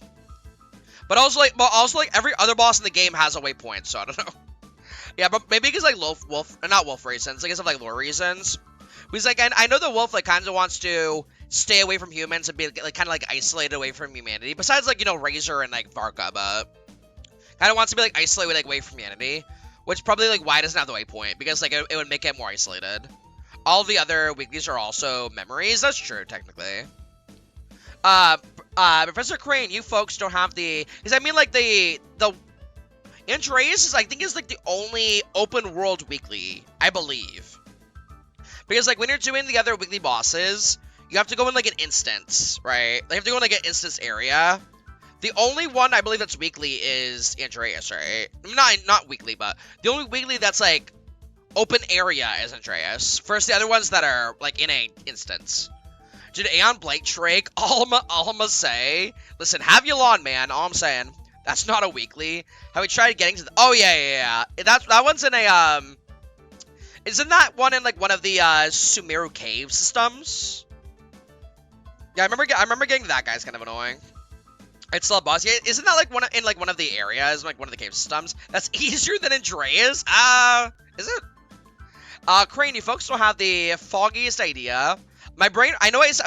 But also, like, every other boss in the game has a waypoint, so I don't know. Yeah, but maybe because, like, not wolf reasons, I guess of, like, lore reasons. Because, like, I know the wolf, like, kind of wants to stay away from humans and be, like, kind of, like, isolated away from humanity. Besides, like, you know, Razor and, like, Varka, but kind of wants to be, like, isolated, like, away from humanity. Which probably, like, why it doesn't have the waypoint. Because, like, it would make it more isolated. All the other weeklies are also memories. That's true, technically. Professor Crane, you folks don't have the... Because, I mean, like, the Andreas is, I think, is, like, the only open world weekly, I believe. Because, like, when you're doing the other weekly bosses, you have to go in, like, an instance, right? They have to go in, like, an instance area. The only one I believe that's weekly is Andreas, right? Not weekly, but the only weekly that's, like, open area is Andreas. First, the other ones that are, like, in a instance. Dude, Aeon Blake Drake, all I'ma say, listen, have your lawn, man, all I'm saying. That's not a weekly. Have we tried getting to the... Oh, yeah. That one's in a, Isn't that one in, like, one of the, Sumeru cave systems? Yeah, I remember getting that guy's kind of annoying. It's still a boss. Yeah, isn't that, like, one of the areas, like, one of the cave systems? That's easier than Andreas? Is it? Crane, you folks don't have the foggiest idea. My brain, I know it's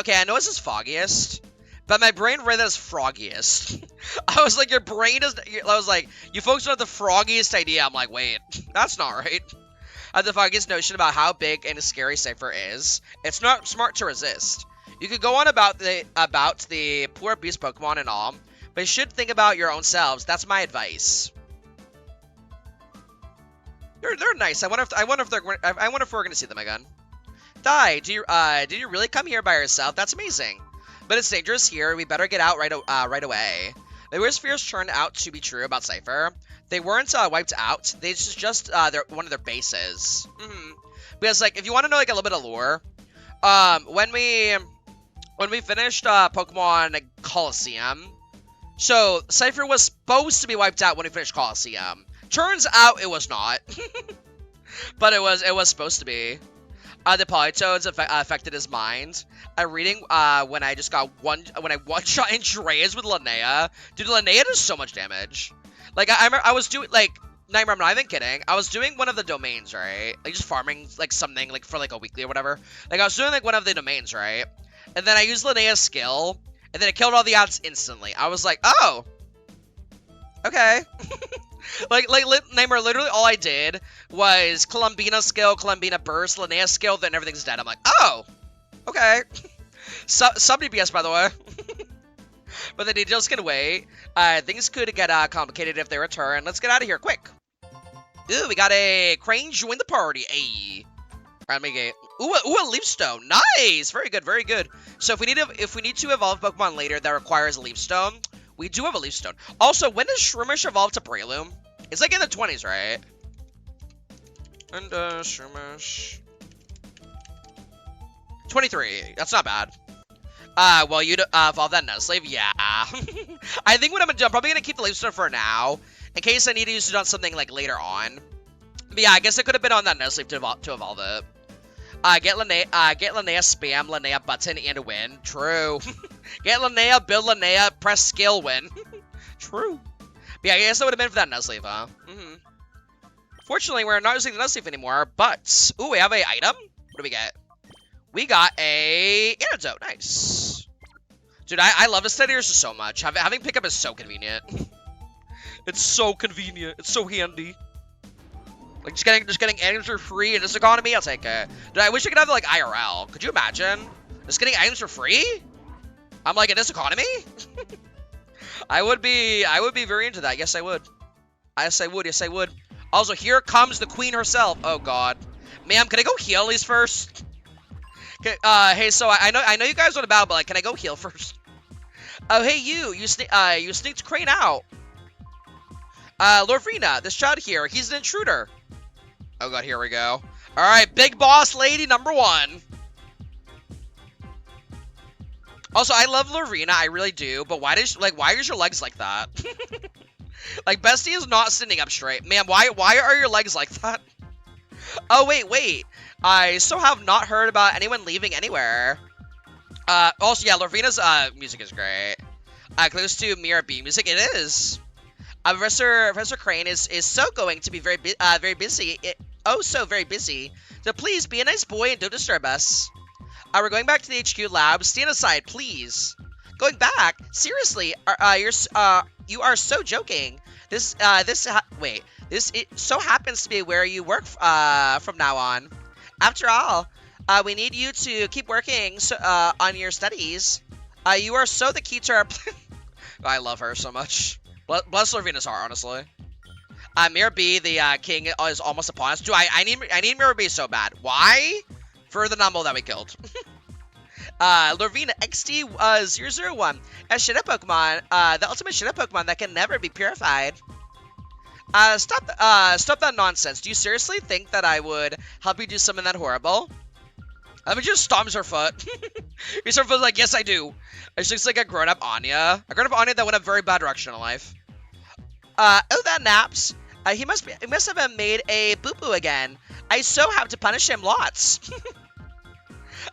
his foggiest. But my brain read that as froggiest. I was like, your brain is... I was like, you folks don't have the froggiest idea. I'm like, wait, that's not right. I have the foggiest notion about how big and scary Cipher is. It's not smart to resist. You could go on about the poor beast Pokemon and all, but you should think about your own selves. That's my advice. They're nice. I wonder if we're gonna see them again. Dai, did you really come here by yourself? That's amazing. But it's dangerous here. We better get out right away. The worst fears turned out to be true about Cipher. They weren't wiped out. They just one of their bases. Because, like, if you want to know, like, a little bit of lore, when we finished Pokemon Colosseum, so Cipher was supposed to be wiped out when we finished Colosseum. Turns out it was not. But it was supposed to be. The Polytoads affected his mind. I'm reading when I one-shot Andreas with Linnea. Dude, Linnea does so much damage. Like, I was doing, like, Nightmare, I'm not even kidding. I was doing one of the domains, right? Like, just farming, like, something, like, for, like, a weekly or whatever. Like, I was doing, like, one of the domains, right? And then I used Linnea's skill, and then it killed all the odds instantly. I was like, oh! Okay. like, Nightmare, literally all I did was Columbina skill, Columbina burst, Linnea skill, then everything's dead. I'm like, oh! Okay. Sub DPS, by the way. But the details can wait. Things could get complicated if they return. Let's get out of here quick. Ooh, we got a Crane join the party. Ayy. Alright, let me get... Ooh, a Leaf Stone. Nice! Very good, very good. So if we need to evolve Pokemon later that requires a Leaf Stone, we do have a Leaf Stone. Also, when does Shroomish evolve to Breloom? It's like in the 20s, right? And, Shroomish... 23. That's not bad. Well, you'd evolve that Nuzleaf? Yeah. I think what I'm probably gonna keep the Leaf Stone for now, in case I need to use it on something, like, later on. But yeah, I guess it could have been on that Nuzleaf to evolve it. Get Linnea, spam Linnea button and win. True. Get Linnea, build Linnea, press skill, win. True. But yeah, I guess that would have been for that Nuzleaf, huh? Fortunately, we're not using the Nuzleaf anymore, but... Ooh, we have a item? What do we get? We got a antidote. Nice. Dude, I love Ascenders so much. Having pickup is so convenient. It's so convenient. It's so handy. Like, just getting items for free in this economy, I'll take it. Dude, I wish I could have, like, IRL. Could you imagine? Just getting items for free? I'm like, in this economy? I would be very into that. Yes, I would. Yes, I would. Yes, I would. Also, here comes the queen herself. Oh, God. Ma'am, can I go heal at least first? Hey, so I know you guys want to battle, but, like, can I go heal first? Oh, hey, you sneaked Crane out. Lovrina, this child here, he's an intruder. Oh, God, here we go. All right, big boss lady number 1. Also, I love Lovrina, I really do, but why is your legs like that? Like, Bestie is not standing up straight. Man, why are your legs like that? Oh, wait. I still have not heard about anyone leaving anywhere. Also, yeah, Lovrina's music is great. Close to Mirror B music, it is. Professor Crane is so going to be very busy. So very busy. So please be a nice boy and don't disturb us. We're going back to the HQ lab. Stand aside, please. Going back? Seriously? You are so joking. This it so happens to be where you work from now on. After all, we need you to keep working on your studies. You are so the key to our I love her so much. Bless Lovrina's heart, honestly. Mirror B, the king, is almost upon us. I need Mirror B so bad. Why? For the number that we killed. Lovrina XD001, a shadow Pokemon, the ultimate shadow Pokemon that can never be purified. Stop that nonsense. Do you seriously think that I would help you do something that horrible? I mean, just stomps her foot. He sort of feels like, yes, I do. She looks like a grown-up Anya. A grown-up Anya that went a very bad direction in life. Oh, that naps. He must have made a boo-boo again. I so have to punish him lots.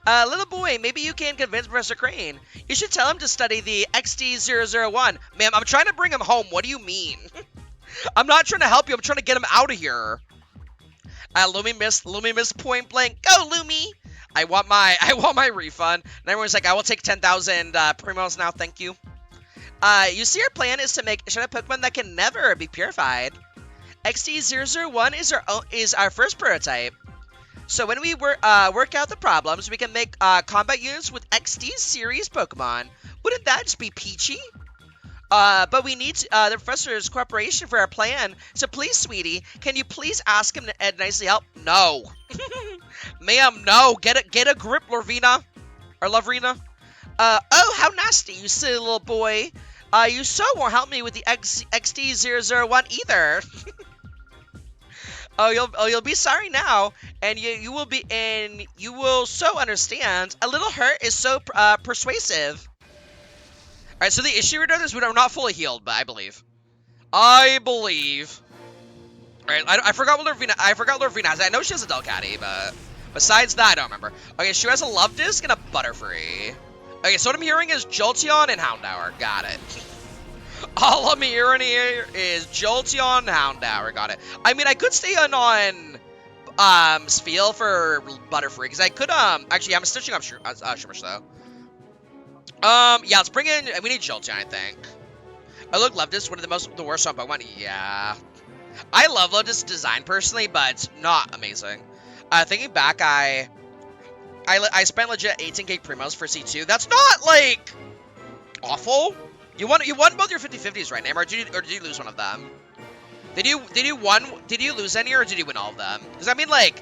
Little boy, maybe you can convince Professor Crane. You should tell him to study the XD001. Ma'am, I'm trying to bring him home. What do you mean? I'm not trying to help you. I'm trying to get him out of here. Lumi missed point blank. Go, Lumi. I want my refund. And everyone's like, I will take 10,000 primos now. Thank you. You see, our plan is to make a shadow Pokemon that can never be purified. XD001 is our first prototype. So when we work out the problems, we can make combat units with XD series Pokemon. Wouldn't that just be peachy? But we need the professor's cooperation for our plan. So please, sweetie, can you please ask him to nicely help? No. Ma'am, no. Get a grip, Lovrina. Or Lovrina. Oh, how nasty, you silly little boy. You so won't help me with the XD001 either. You'll be sorry now, and you will so understand. A little hurt is so persuasive. All right, so the issue with this, we're not fully healed, but I believe. All right, I forgot what Lovrina has. I know she has a Delcatty, but besides that, I don't remember. Okay, she has a Love Disc and a Butterfree. Okay, so what I'm hearing is Jolteon and Houndour. Got it. All I'm hearing here is Jolteon and Houndour. Got it. I mean, I could stay on Spiel for Butterfree, because I could, actually, I'm stitching up Shumish, though. Yeah, let's bring in, we need Jolteon, I think. I love this, one of the worst on Pokemon. Yeah. I love this design personally, but it's not amazing. Thinking back, I spent legit 18k primos for C2. That's not, like, awful. You won both your 50/50s, right, Name? Or did you lose one of them? Did you lose any, or did you win all of them? Because, I mean, like,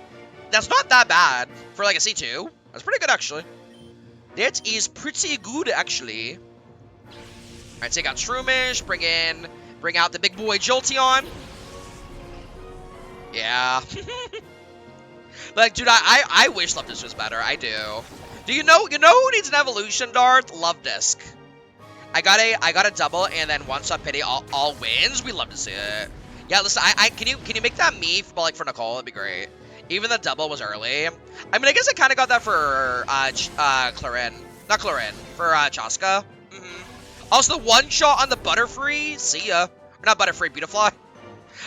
that's not that bad for, like, a C2. That's pretty good, actually. That is pretty good, actually. Alright, take out Shroomish, bring out the big boy Jolteon. Yeah. Like, dude, I wish Luvdisc was better. I do. Do you know who needs an evolution, Darth? Luvdisc. I got a double and then one shot pity all wins. We love to see it. Yeah, listen, can you make that me for Nicole? That'd be great. Even the double was early. I mean, I guess I kind of got that for Clarin. Not Clarin, for Chaska. Also, the one shot on the Butterfree. See ya. Or not Butterfree, Beautifly.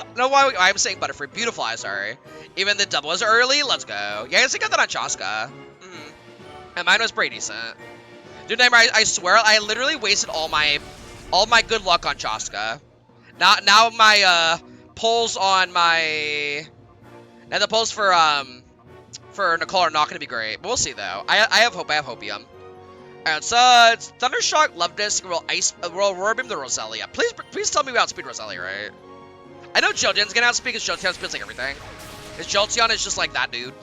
I don't know why I'm saying Butterfree. Beautifly, sorry. Even the double was early. Let's go. Yeah, I guess I got that on Chaska. And mine was pretty decent. Dude, Nightmare, I swear, I literally wasted all my good luck on Chaska. Now my pulls on my... Now the pulls for Nicole are not going to be great. But we'll see, though. I have hope. I have hopium. Alright, so it's Thundershock, Luvdisc, we'll Roarbeam the Roselia. Please tell me we outspeed Roselia, right? I know Jolteon's going to outspeed because Jolteon speeds like everything. Because Jolteon is just like that, dude.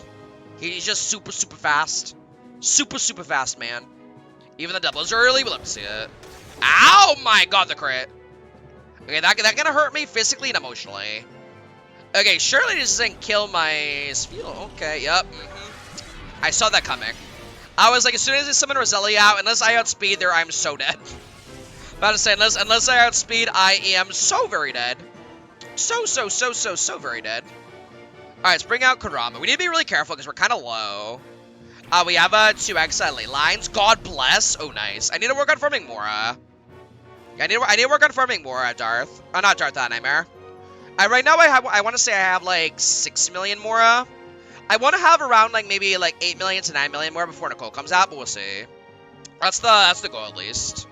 He's just super fast. Super fast, man. Even the doubles are early, we'll have to see it. Ow, my god, the crit. Okay, that gonna hurt me physically and emotionally. Okay, surely this doesn't kill my Spiel. Okay, yep. I saw that coming. I was like, as soon as I summon Roselia out, unless I outspeed there, I'm so dead. About to say, unless I outspeed, I am so very dead. So very dead. Alright, let's bring out Kurama. We need to be really careful because we're kind of low. We have 2x ley lines. God bless. Oh, nice. I need to work on farming Mora. Yeah, I need to work on farming Mora, Darth. Oh, not Darth, Nightmare. Right now, I want to say I have, like, 6 million Mora. I want to have around, like, maybe, like, 8 million to 9 million more before Nicole comes out, but we'll see. That's the goal, at least.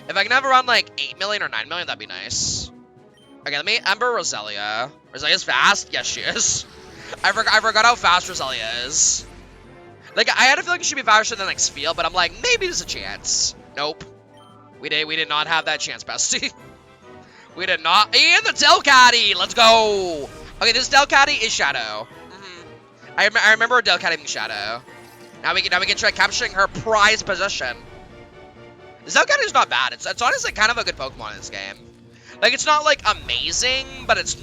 If I can have around, like, 8 million or 9 million, that'd be nice. Okay, let me Ember Roselia. Roselia's fast? Yes, she is. I forgot how fast Roselia is. Like, I had a feeling she should be faster than, like, Spheal, but I'm like, maybe there's a chance. Nope. We did not have that chance, bestie. We did not. And the Delcatty! Let's go! Okay, this Delcatty is Shadow. I remember Delcatty being Shadow. Now we can try capturing her prize position. This Delcatty is not bad. It's honestly kind of a good Pokemon in this game. Like, it's not, like, amazing, but it's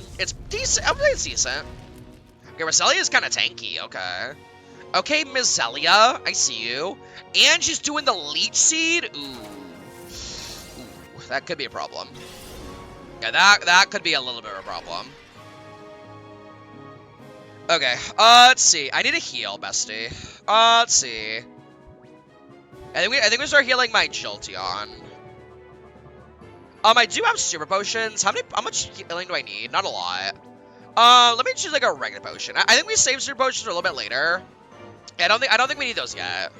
decent. I would say it's decent. Okay, Roselia is kind of tanky. Okay. Okay, Mizelia, I see you. And she's doing the Leech Seed. Ooh, that could be a problem. Yeah, that could be a little bit of a problem. Okay, let's see. I need a heal, bestie. Let's see. I think we start healing my Jolteon. I do have super potions. How much healing do I need? Not a lot. Let me choose like a regular potion. I think we save super potions for a little bit later. Yeah, I don't think we need those yet.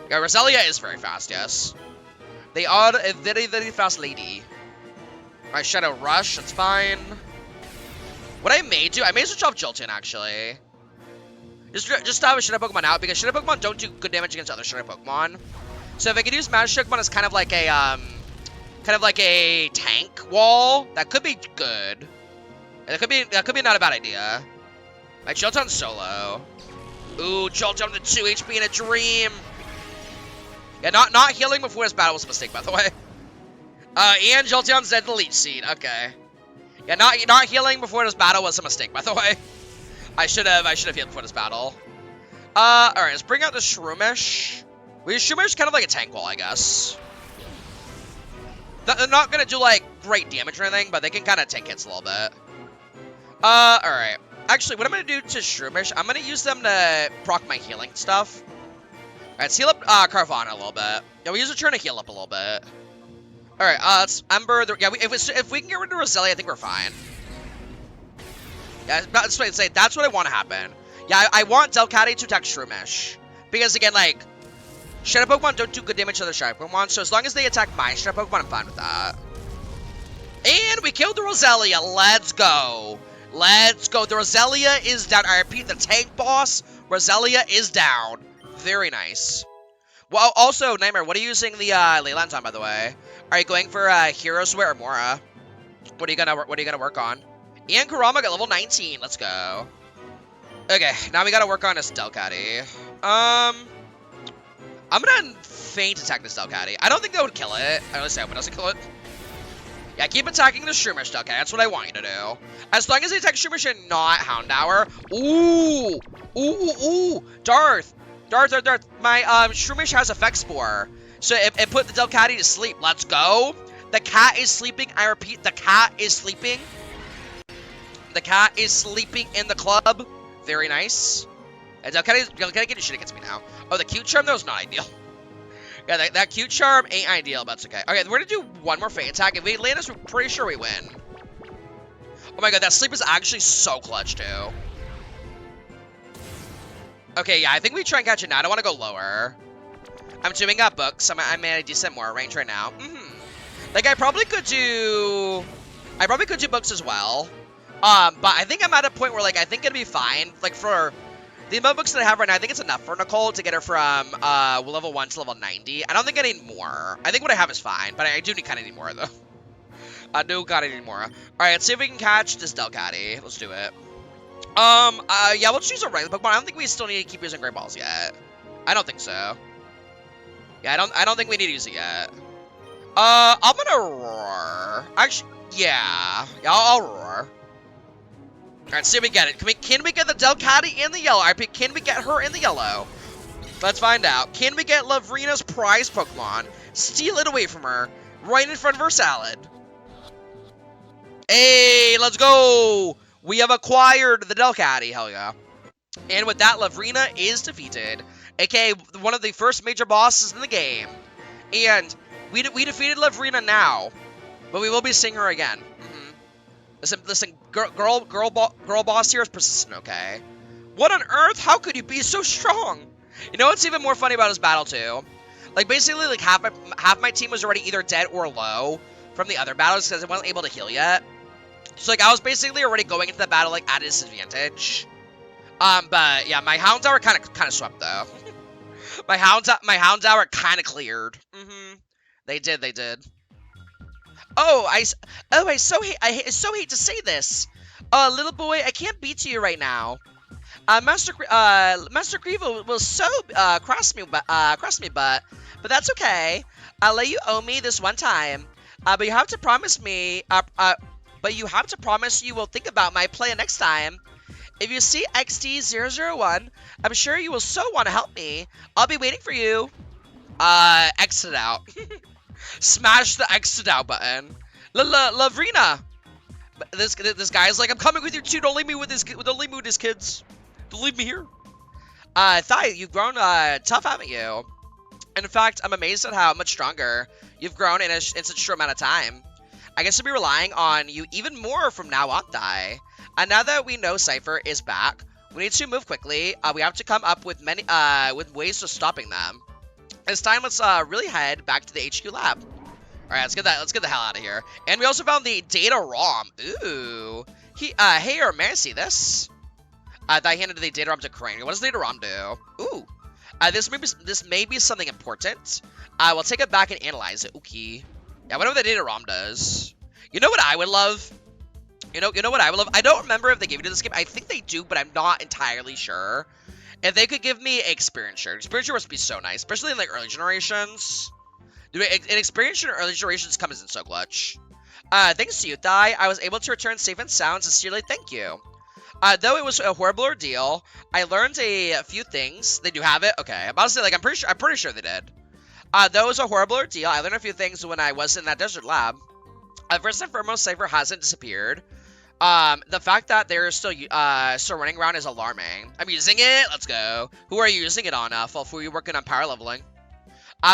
Yeah, Roselia is very fast, yes. They are a very, very fast lady. Alright, Shadow Rush, that's fine. What I may do, I may switch off Jolteon, actually. Just to have a Shadow Pokemon out, because Shadow Pokemon don't do good damage against other Shadow Pokemon. So if I could use Magic Pokemon as kind of like a tank wall, that could be good. That could be not a bad idea. Like Jolteon solo. Ooh, Jolteon with 2 HP in a dream. Yeah, not healing before this battle was a mistake, by the way. And Jolteon's dead to Leech Seed. Okay. Yeah, not healing before this battle was a mistake, by the way. I should have healed before this battle. Alright, let's bring out the Shroomish. Shroomish kind of like a tank wall, I guess. They're not gonna do like great damage or anything, but they can kind of tank hits a little bit. Alright. Actually, what I'm gonna do to Shroomish, I'm gonna use them to proc my healing stuff. Alright, let's heal up Carvana a little bit. Yeah, we use a turn to heal up a little bit. Alright, let's Ember. Yeah, if we can get rid of Roselia, I think we're fine. Yeah, that's what I'd say. That's what I want to happen. Yeah, I want Delcatty to attack Shroomish. Because, again, like, Shadow Pokemon don't do good damage to other Shadow Pokemon, so as long as they attack my Shadow Pokemon, I'm fine with that. And we killed the Roselia. Let's go. Let's go. The Roselia is down. I repeat, the tank boss, Roselia is down. Very nice. Well, also, Nightmare, what are you using the Leylands on, by the way? Are you going for Hero Swear or Mora? What are you gonna work on? And Kurama got level 19. Let's go. Okay, now we gotta work on this Delcatty. I'm gonna feint attack this Delcatty. I don't think that would kill it. I honestly hope it doesn't kill it. Yeah, keep attacking the Shroomish Delcatty. That's what I want you to do. As long as they attack Shroomish and not Houndour. Ooh! Ooh! Darth! My Shroomish has Effect Spore. So it put the Delcatty to sleep. Let's go. The cat is sleeping. I repeat, the cat is sleeping. The cat is sleeping in the club. Very nice. And Delcatty's getting shit against me now. Oh, the Cute Charm, that was not ideal. Yeah, that Cute Charm ain't ideal, but it's okay. Okay, we're gonna do one more Feint attack. If we land this, we're pretty sure we win. Oh my god, that sleep is actually so clutch, too. Okay, yeah, I think we try and catch it now. I don't want to go lower. I'm doing books. I'm at a decent more range right now. Like, I probably could do books as well. But I think I'm at a point where, like, I think it'd be fine. Like, for the amount of books that I have right now, I think it's enough for Nicole to get her from level 1 to level 90. I don't think I need more. I think what I have is fine, but I do kind of need more, though. I do kind of need more. All right, let's see if we can catch this Delcatty. Let's do it. Yeah, let's use a regular Pokemon. I don't think we still need to keep using Great Balls yet. I don't think so. Yeah, I don't think we need to use it yet. I'm gonna roar. Actually, yeah, I'll roar. All right, see if we get it. Can we get the Delcatty in the yellow? Can we get her in the yellow? Let's find out. Can we get Lovrina's prize Pokemon? Steal it away from her, right in front of her salad. Hey, let's go. We have acquired the Delcatty. Hell yeah. And with that, Lovrina is defeated. aka one of the first major bosses in the game. And we defeated Lovrina now, but we will be seeing her again. Listen, girl boss here is persistent, okay? What on earth? How could you be so strong? You know what's even more funny about this battle too? Like basically, like half my team was already either dead or low from the other battles because I wasn't able to heal yet. So like I was basically already going into the battle like at a disadvantage. But yeah, my Hound Tower kind of swept though. my Hound Tower kind of cleared. They did. Oh, I so hate to say this. Little boy, I can't beat you right now. Master Grievo will so cross me, but that's okay. I'll let you owe me this one time. But you have to promise me. But you have to promise you will think about my play next time. If you see XD001, I'm sure you will so want to help me. I'll be waiting for you. Exit out. Smash the exit out button. Lovrina. This guy's like, I'm coming with you too. Don't leave me with this kids. Don't leave me here. Thai, you've grown tough, haven't you? In fact, I'm amazed at how much stronger you've grown in such a short amount of time. I guess I'll be relying on you even more from now on, Thai. And now that we know Cipher is back, we need to move quickly. We have to come up with with ways of stopping them. It's time. Let's really head back to the HQ lab. All right, let's get the hell out of here. And we also found the data ROM. Ooh. Hey, may I see this? I handed the data ROM to Crane. What does the data ROM do? Ooh. This may be something important. We'll take it back and analyze it. Okay. Yeah, whatever the data ROM does. You know what I would love? You know what I would love? I don't remember if they gave it to this game. I think they do, but I'm not entirely sure. If they could give me experience share. Experience share must be so nice, especially in like early generations. Dude, an experience share in early generations comes in so clutch. Thanks to you, Thai, I was able to return safe and sound. Sincerely, thank you. Though it was a horrible ordeal, I learned a few things. They do have it? Okay. I'm about to say, like, I'm pretty sure they did. Though it was a horrible ordeal, I learned a few things when I was in that desert lab. First and foremost, Cipher hasn't disappeared. The fact that they're still running around is alarming. I'm using it. Let's go. Who are you using it on, Fulfu? Are you working on power leveling?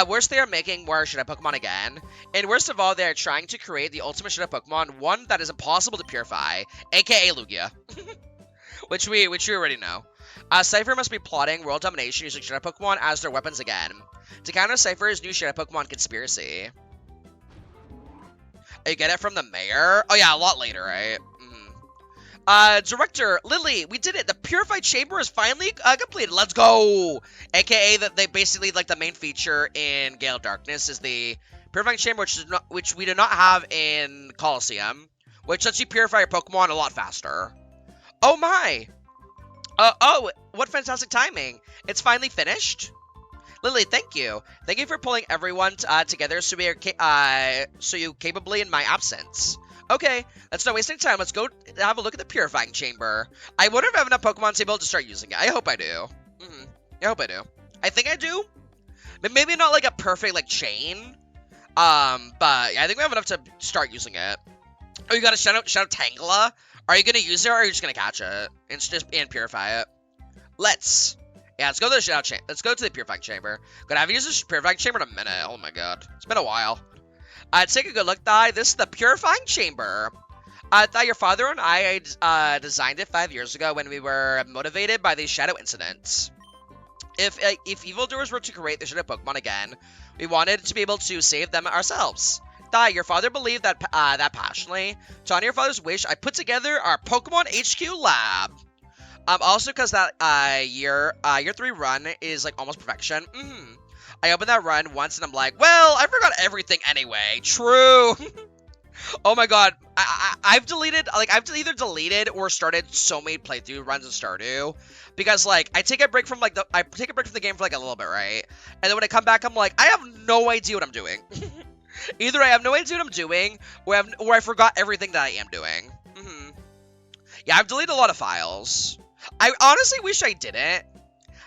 Worst, they are making more Shadow Pokemon again. And worst of all, they are trying to create the ultimate Shadow Pokemon, one that is impossible to purify, aka Lugia. which we already know. Cipher must be plotting world domination using Shadow Pokemon as their weapons again. To counter Cipher's new Shadow Pokemon conspiracy. You get it from the mayor? Oh yeah, a lot later, right? Director, Lily, we did it. The Purify chamber is finally completed. Let's go. AKA that they basically, like, the main feature in Gale of Darkness is the Purifying chamber, which we do not have in Coliseum, which lets you purify your Pokemon a lot faster. Oh my. Oh, what fantastic timing. It's finally finished. Lily, thank you. Thank you for pulling everyone together so you capably in my absence. Okay, let's not waste any time. Let's go have a look at the Purifying Chamber. I wonder if I have enough Pokemon to be able to start using it. I hope I do. I hope I do. I think I do. But maybe not like a perfect like chain. But yeah, I think we have enough to start using it. Oh, you got a Shadow Tangela? Are you gonna use it or are you just gonna catch it and purify it? Let's go to the Let's go to the Purifying Chamber. God, I haven't used the Purifying Chamber in a minute. Oh my god, it's been a while. Take a good look, Thai. This is the Purifying Chamber. Thai, your father and I designed it 5 years ago when we were motivated by the Shadow incidents. If evildoers were to create the Shadow Pokemon again, we wanted to be able to save them ourselves. Thai, your father believed that passionately. To honor your father's wish, I put together our Pokemon HQ lab. Also because that year 3 run is like almost perfection. I opened that run once and I'm like, well, I forgot everything anyway. True. Oh my god, I've either deleted or started so many playthrough runs in Stardew because like I take a break from the game for like a little bit, right? And then when I come back, I'm like, I have no idea what I'm doing. Either I have no idea what I'm doing, or I forgot everything that I am doing. Yeah, I've deleted a lot of files. I honestly wish I didn't,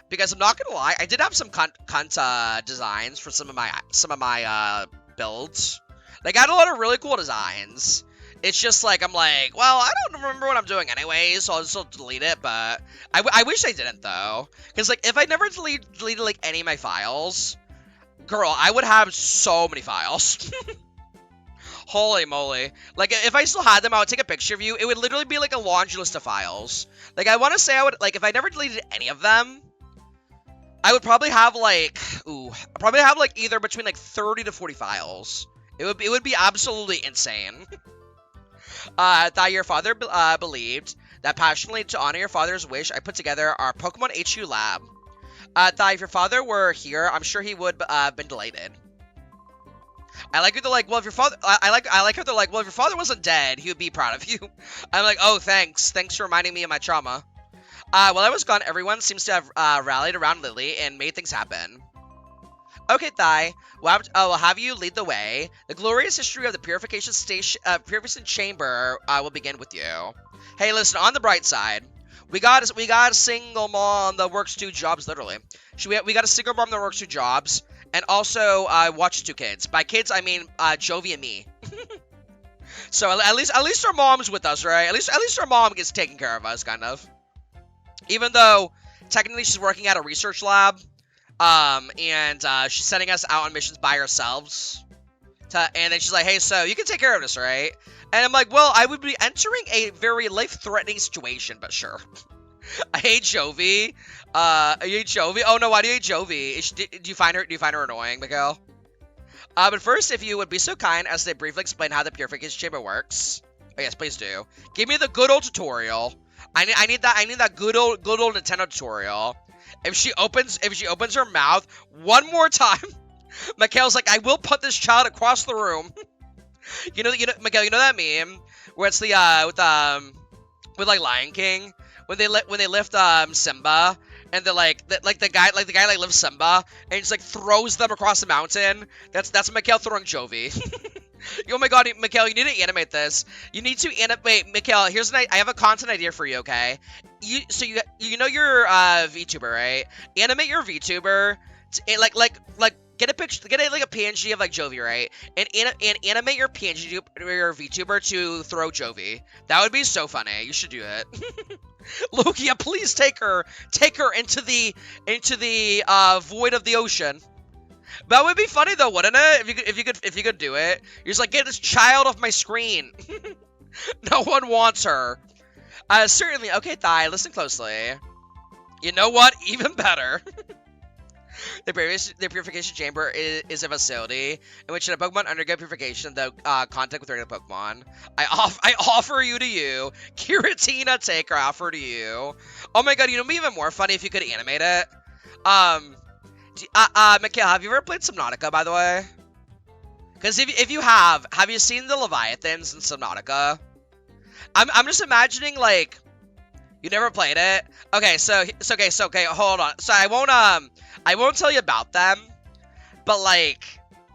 because I'm not gonna lie, I did have some cunt designs for some of my builds. Like, I had a lot of really cool designs. It's just like, I'm like, well, I don't remember what I'm doing anyway, so I'll just delete it, but I wish I didn't, though. Because, like, if I never deleted, like, any of my files, girl, I would have so many files. Holy moly. Like, if I still had them, I would take a picture of you. It would literally be, like, a laundry list of files. Like, I want to say I would, like, if I never deleted any of them, I would probably have, like, either between, like, 30 to 40 files. It would be absolutely insane. That your father believed that passionately to honor your father's wish, I put together our Pokemon HQ lab. That if your father were here, I'm sure he would have been delighted. I like how they're like, well, if your father, I like how they're like, well, if your father wasn't dead, he would be proud of you. I'm like, oh, thanks for reminding me of my trauma. While I was gone, everyone seems to have rallied around Lily and made things happen. Okay, Thai. We'll have you lead the way. The glorious history of the Purification Chamber will begin with you. Hey, listen, on the bright side, we got a single mom that works 2 jobs, literally. We got a single mom that works 2 jobs, and also watches 2 kids. By kids, I mean Jovi and me. So at least our mom's with us, right? At least our mom gets taking care of us, kind of. Even though technically she's working at a research lab. And she's sending us out on missions by ourselves. And then she's like, hey, so you can take care of this, right? And I'm like, well, I would be entering a very life-threatening situation, but sure. I hate Jovi. You hate Jovi? Oh, no, why do you hate Jovi? Do you find her annoying, Miguel? But first, if you would be so kind as to briefly explain how the Purification Chamber works. Oh, yes, please do. Give me the good old tutorial. I need that good old Nintendo tutorial. If she opens her mouth one more time, Mikhail's like, I will put this child across the room. you know, Mikhail, you know that meme where it's the with like Lion King when they lift Simba and they're like the guy lifts Simba and he just like throws them across the mountain. That's Mikhail throwing Jovi. Oh my god, Mikhail, you need to animate this. You need to animate, Mikhail, I have a content idea for you, okay? You know your VTuber, right? Animate your VTuber, get a picture, get a PNG of like Jovi, right? And animate your VTuber to throw Jovi. That would be so funny. You should do it. Lugia, please take her into the void of the ocean. That would be funny though, wouldn't it? If you could do it. You're just like, get this child off my screen. No one wants her. Certainly. Okay, Thai, listen closely. You know what? Even better. The Purification Chamber is a facility in which a Pokemon undergo purification without contact with regular Pokemon. I offer you to you. Kiratina, take her offer to you. Oh my god, you know what'd be even more funny if you could animate it? Mikhail, have you ever played Subnautica, by the way? Because if you have you seen the Leviathans in Subnautica? I'm just imagining, like, you never played it? Okay, so hold on. So I won't tell you about them, but, like,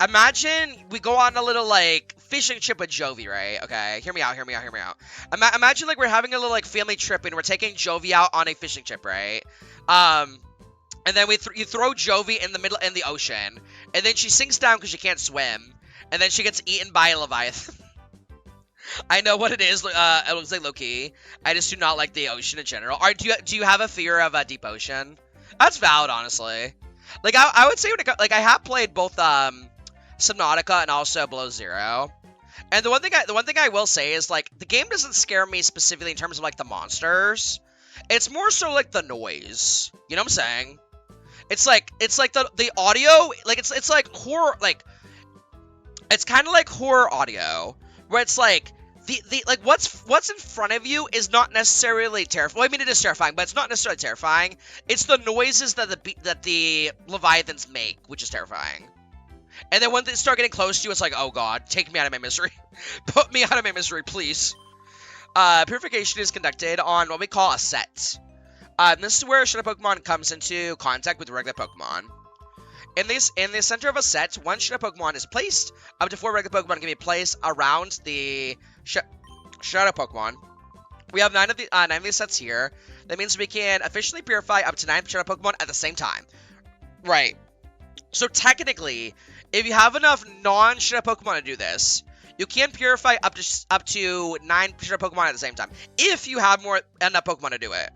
imagine we go on a little, like, fishing trip with Jovi, right? Okay, hear me out. Imagine, like, we're having a little, like, family trip and we're taking Jovi out on a fishing trip, right? And then you throw Jovi in the ocean, and then she sinks down because she can't swim, and then she gets eaten by a Leviathan. I know what it is. It looks like low-key. I just do not like the ocean in general. Do you have a fear of a deep ocean? That's valid, honestly. Like I would say I have played both Subnautica and also Below Zero. And the one thing I will say is, like, the game doesn't scare me specifically in terms of like the monsters. It's more so like the noise. You know what I'm saying? It's like the audio, like it's like horror, like it's kind of like horror audio where it's like the like what's in front of you is not necessarily terrifying. Well, I mean, it is terrifying, but it's not necessarily terrifying. It's the noises that the Leviathans make, which is terrifying. And then when they start getting close to you, it's like, oh god, take me out of my misery. Put me out of my misery, please. Purification is conducted on what we call a set. This is where Shadow Pokemon comes into contact with regular Pokemon. In the center of a set, one Shadow Pokemon is placed. Up to 4 regular Pokemon can be placed around the Shadow Pokemon. We have 9 of these sets here. That means we can officially purify up to 9 Shadow Pokemon at the same time. Right. So technically, if you have enough non-Shadow Pokemon to do this, you can purify up to 9 shadow Pokemon at the same time, if you have enough Pokemon to do it.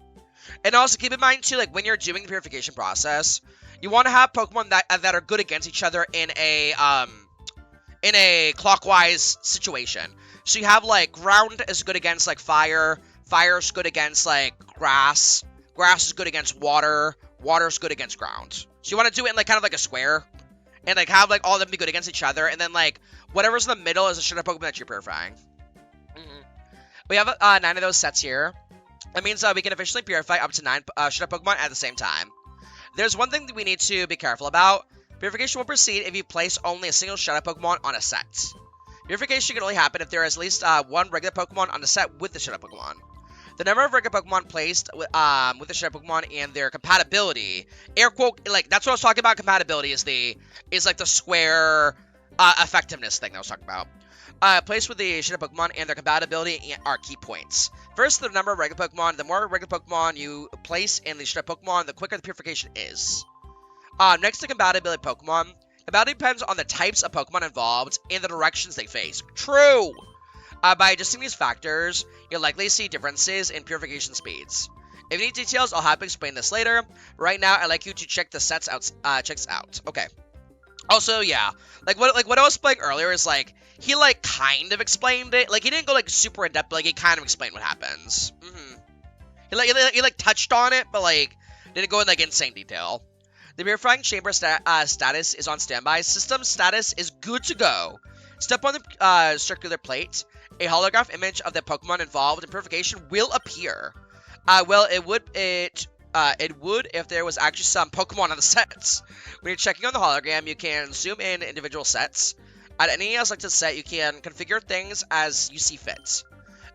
And also keep in mind too, like when you're doing the purification process, you want to have Pokemon that are good against each other in a clockwise situation. So you have like ground is good against like fire, fire is good against like grass, grass is good against water, water is good against ground. So you want to do it in like kind of like a square, and like have like all of them be good against each other, and then like whatever's in the middle is a shadow Pokemon that you're purifying. We have 9 of those sets here. That means we can officially purify up to 9 shadow Pokemon at the same time. There's one thing that we need to be careful about. Purification will proceed if you place only a single shadow Pokemon on a set. Purification can only happen if there is at least one regular Pokemon on the set with the shadow Pokemon. The number of regular Pokemon placed with the shadow Pokemon and their compatibility, air quote, like that's what I was talking about. Compatibility is like the square effectiveness thing that I was talking about. Placed with the shadow Pokemon and their compatibility are key points. First, the number of regular Pokemon. The more regular Pokemon you place in the shadow Pokemon, the quicker the purification is. Next to compatibility Pokemon. Compatibility depends on the types of Pokemon involved and the directions they face. True! By adjusting these factors, you'll likely see differences in purification speeds. If you need details, I'll happily explain this later. Right now, I'd like you to check the sets out. Checks out. Okay. Also, yeah, like what I was playing earlier is like he like kind of explained it. Like he didn't go like super in depth, but like he kind of explained what happens. He like touched on it, but like didn't go in like insane detail. The purifying chamber status is on standby. System status is good to go. Step on the circular plate. A holograph image of the Pokemon involved in purification will appear. Well, it would if there was actually some Pokemon on the sets. When you're checking on the hologram, you can zoom in individual sets. At any selected set, you can configure things as you see fit.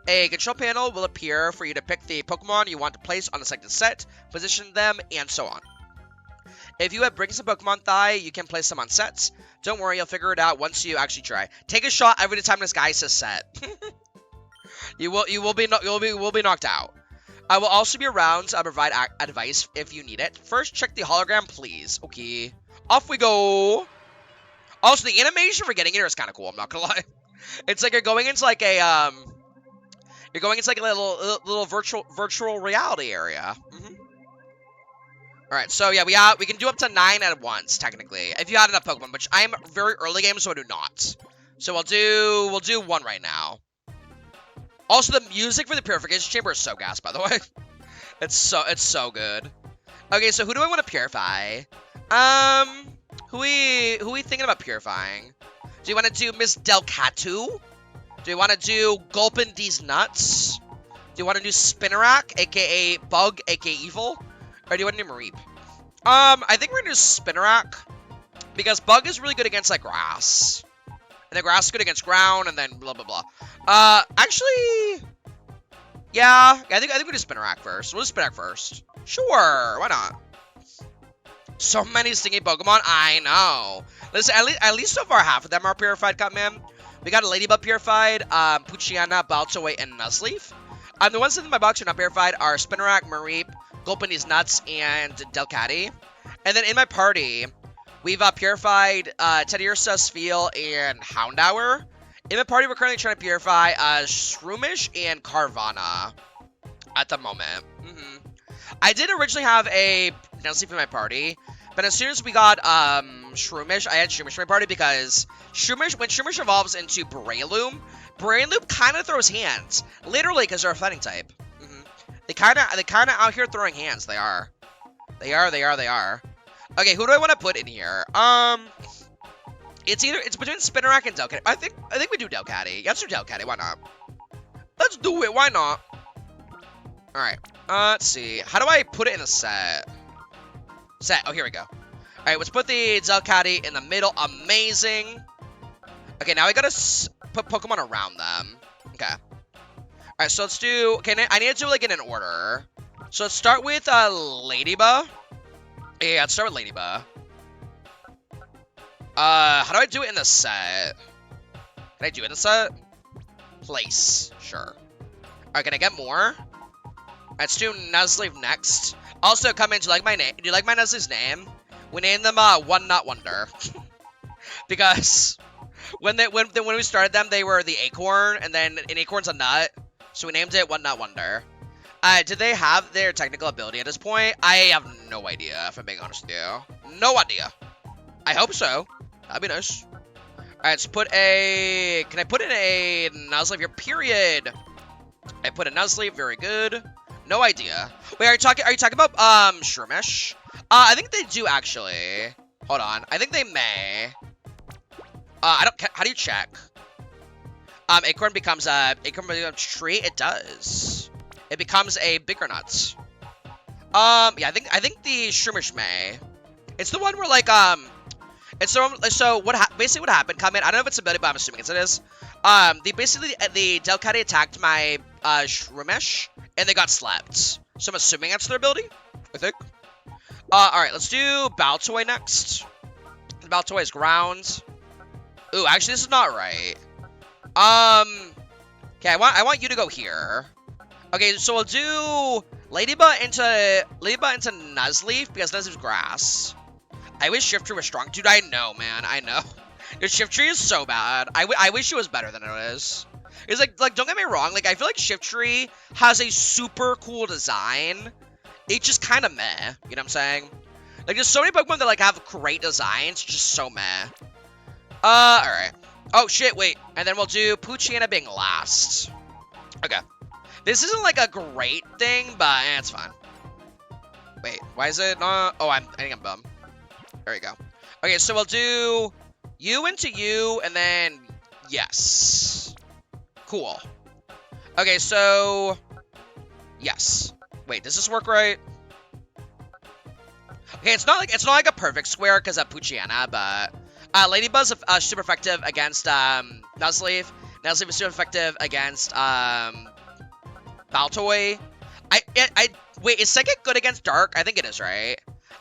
A control panel will appear for you to pick the Pokemon you want to place on the selected set, position them, and so on. If you have brings a Pokemon Thigh, you can place them on sets. Don't worry, you'll figure it out once you actually try. Take a shot every time this guy says set. you will be knocked out. I will also be around to provide advice if you need it. First, check the hologram, please. Okay, off we go. Also, the animation for getting here is kind of cool. I'm not gonna lie. It's like you're going into like a little virtual reality area. All right, so yeah, we can do up to 9 at once technically if you had enough Pokemon, which I am very early game, so I do not. So we'll do 1 right now. Also, the music for the purification chamber is so gas, by the way. It's so good. Okay, so who do I want to purify? Who we thinking about purifying? Do you want to do Miss Delcatty? Do you want to do Gulpin These Nuts? Do you want to do Spinarak, aka Bug, aka Evil? Or do you want to do Mareep? I think we're gonna do Spinarak, because Bug is really good against like grass, and the grass is good against ground, and then blah blah blah. Actually, yeah, I think we do Spinarak first. We'll do Spinarak first. Sure, why not? So many stingy Pokemon, I know. Listen, at least so far half of them are purified, Cutman. We got a Ladybug purified, Poochyena, Baltoy, and Nuzleaf. The ones in my box are not purified are Spinarak, Mareep, Gulpin These Nuts, and Delcatty. And then in my party, we've purified Teddiursa, Spheal, and Houndour. In my party, we're currently trying to purify Shroomish and Carvanha at the moment. I did originally have a Nuzleaf in my party, but as soon as we got Shroomish, I had Shroomish in my party because when Shroomish evolves into Breloom, Breloom kind of throws hands, literally because they're a fighting type. They kind of out here throwing hands. They are. Okay, who do I want to put in here? It's between Spinarak and Delcatty. I think we do Delcatty. Let's do Delcatty. Why not? Let's do it. Why not? All right. Let's see. How do I put it in a set? Set. Oh, here we go. All right. Let's put the Delcatty in the middle. Amazing. Okay. Now I gotta put Pokemon around them. Okay. Alright, so let's do... Okay, I need to do, like, in an order. So let's start with, Ladybug. Yeah, let's start with Ladybug. How do I do it in the set? Can I do it in the set? Place. Sure. Alright, can I get more? Let's do Nuzleaf next. Also, come in, do you like my name? Do you like my Nuzleaf's name? We named them, One Not Wonder. Because... When we started them, they were the acorn, and then an acorn's a nut, so we named it One Nut Wonder. Did they have their technical ability at this point? I have no idea, if I'm being honest with you. No idea. I hope so. That'd be nice. Alright, let's put a... Can I put in a Nuzleaf here? Period. I put a Nuzleaf. Very good. No idea. Wait, are you talking about, Shroomish? I think they do, actually. Hold on. I think they may. How do you check? Acorn becomes a tree. It does. It becomes a bigger nut. Yeah, I think the Shroomish may. It's the one where, like, it's so basically what happened, comment, I don't know if it's ability, but I'm assuming it is. The Delcatty attacked my, Shroomish, and they got slapped. So I'm assuming that's their ability, I think. Alright, let's do Baltoy next. Baltoy is ground. Ooh, actually, this is not right. Okay, I want you to go here. Okay, so we'll do Ladybug into Nuzleaf, because Nuzleaf's grass. I wish Shiftry was strong. Dude, I know, man. I know. Your Shiftry is so bad. I wish it was better than it is. It's like, don't get me wrong. Like, I feel like Shiftry has a super cool design. It's just kind of meh. You know what I'm saying? Like, there's so many Pokemon that, like, have great designs. Just so meh. Alright. Oh, shit, wait. And then we'll do Poochyena being last. Okay. This isn't, like, a great thing, but it's fine. Wait, why is it not? Oh, I think I'm bummed. There you go. Okay, so we'll do you into you, and then yes. Cool. Okay, so yes. Wait, does this work right? Okay, it's not like a perfect square because of Poochyena, but Ladybug's super effective against Nuzleaf. Nuzleaf is super effective against Baltoy. Wait, is Psychic good against Dark? I think it is, right?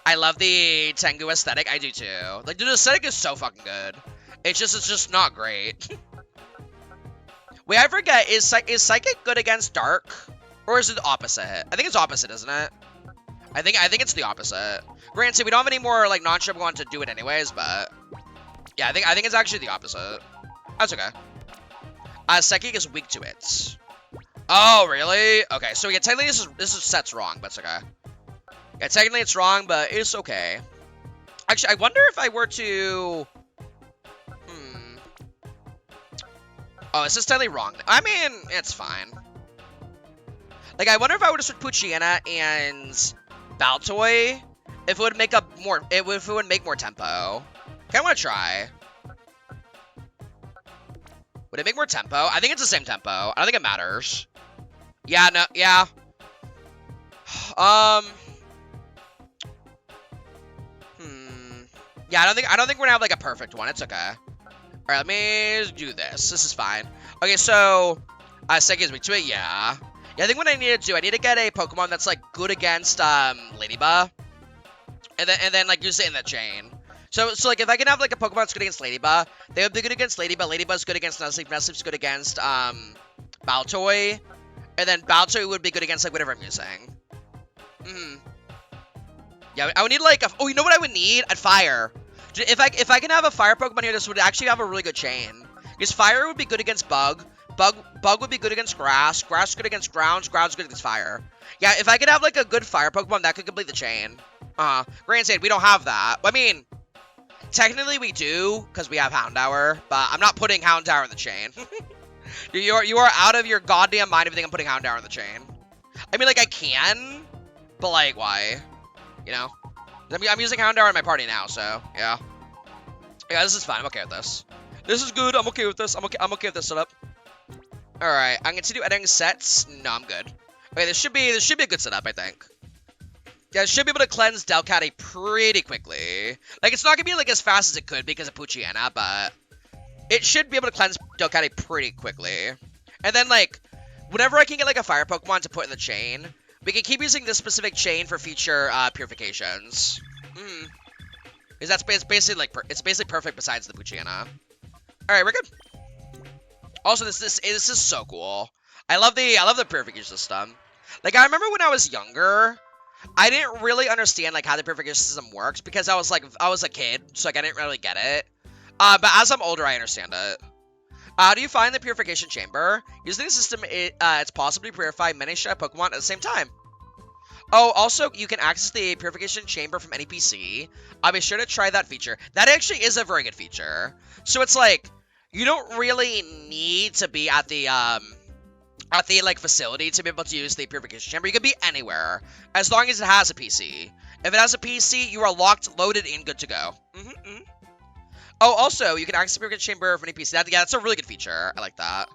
I love the Tengu aesthetic. I do too. Like, dude, the aesthetic is so fucking good. It's just not great. Wait, I forget. Is Psychic good against Dark, or is it the opposite? I think it's opposite, isn't it? I think it's the opposite. Granted, we don't have any more like non-trip ones to do it anyways, but yeah, I think it's actually the opposite. That's okay. Psychic is weak to it. Oh, really? Okay, so yeah, technically this is set's wrong, but it's okay. Yeah, technically it's wrong, but it's okay. Actually, I wonder if I were to... Oh, this is totally wrong. I mean, it's fine. Like, I wonder if I were to switch Poochyena and Baltoy, if it would make up more... If it would make more tempo. Okay, I want to try. Would it make more tempo? I think it's the same tempo. I don't think it matters. Yeah, no, yeah. Yeah, I don't think we're gonna have like a perfect one. It's okay. All right, let me do this. This is fine. Okay, so Psychic is weak to it. Yeah. Yeah, I think what I need to do, I need to get a Pokemon that's like good against Ladybug, and then like use it in the chain. So like if I can have like a Pokemon that's good against Ladybug, they would be good against Ladybug. Ladybug's good against Nuzleaf. Nuzleaf's good against Baltoy, and then Baltoy would be good against like whatever I'm using. Yeah, I would need like a... Oh, you know what I would need? A fire. If I can have a fire Pokemon here, this would actually have a really good chain. Because fire would be good against Bug. Bug would be good against grass. Grass is good against ground. Ground's good against fire. Yeah, if I could have like a good fire Pokemon, that could complete the chain. Granted, we don't have that. I mean, technically we do, because we have Houndour. But I'm not putting Houndour in the chain. You are out of your goddamn mind if you think I'm putting Houndour in the chain. I mean, like, I can, but like, why? You know? I'm using Houndour in my party now, so, yeah. Yeah, this is fine. I'm okay with this. This is good. I'm okay with this. I'm okay with this setup. Alright, I'm going to do editing sets. No, I'm good. Okay, this should be a good setup, I think. Yeah, it should be able to cleanse Delcatty pretty quickly. Like, it's not going to be, like, as fast as it could because of Poochyena, but it should be able to cleanse Delcatty pretty quickly. And then, like, whenever I can get, like, a fire Pokemon to put in the chain, we can keep using this specific chain for future purifications. Because that's basically like it's basically perfect besides the Poochyena. All right, we're good. Also, this is so cool. I love the purification system. Like, I remember when I was younger, I didn't really understand like how the purification system works because I was a kid, so like I didn't really get it. But as I'm older, I understand it. How do you find the Purification Chamber? Using the system, it's possible to purify many shadow Pokemon at the same time. Oh, also, you can access the Purification Chamber from any PC. I'll be sure to try that feature. That actually is a very good feature. So it's like, you don't really need to be at the like facility to be able to use the Purification Chamber. You can be anywhere, as long as it has a PC. If it has a PC, you are locked, loaded, and good to go. Oh, also, you can access the Purification Chamber from any PC. Yeah, that's a really good feature. I like that.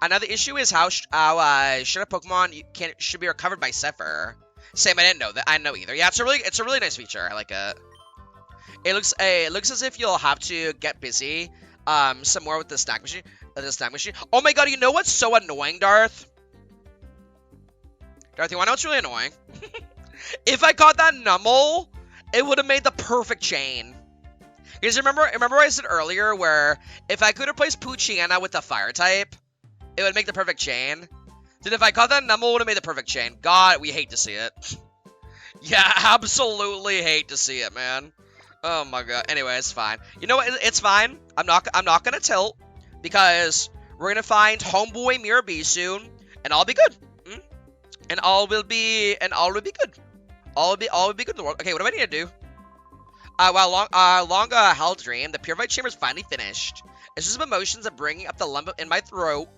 Another issue is how shadow Pokemon should be recovered by Cipher. Same, I didn't know that. I didn't know either. Yeah, it's a really nice feature. I like it. It looks as if you'll have to get busy some more with the snack machine. Oh my god, you know what's so annoying, Darth? Darth, you wanna know what's really annoying? If I caught that Numel, it would have made the perfect chain. Because remember what I said earlier where if I could replace Poochyena with the fire type, it would make the perfect chain? Dude, if I caught that Numel, it would have made the perfect chain. God, we hate to see it. Yeah, absolutely hate to see it, man. Oh my god. Anyway, it's fine. You know what? It's fine. I'm not gonna tilt because we're gonna find Homeboy Mirabee soon, and all will be good. And all will be good. All will be good in the world. Okay, what do I need to do? While long held dream, the Purified Chamber is finally finished. It's just emotions of bringing up the lump in my throat.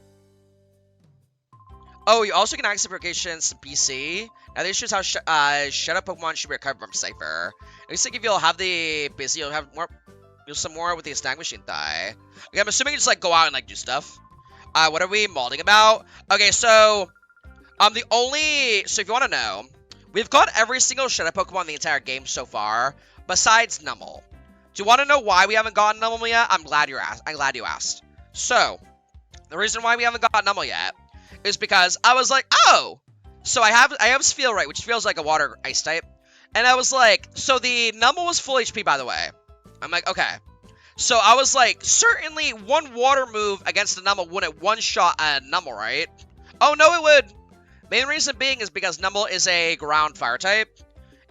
Oh, you also can access Purification's PC. Now this shows how shadow Pokemon should be recovered from Cipher. At least like if you'll have the busy, you'll have more. You'll some more with the snack machine thigh. Okay, I'm assuming you just like go out and like do stuff. What are we molding about? Okay, so so if you want to know, we've got every single shadow Pokemon in the entire game so far, besides Numel. Do you want to know why we haven't gotten Numel yet? I'm glad you asked. So, the reason why we haven't gotten Numel yet is because I was like, oh, so I have Sphealite, which feels like a water ice type, and I was like, so the Numel was full HP, by the way. I'm like, okay. So I was like, certainly one water move against the Numel wouldn't one-shot a Numel, right? Oh, no, it would. Main reason being is because Numel is a ground fire type,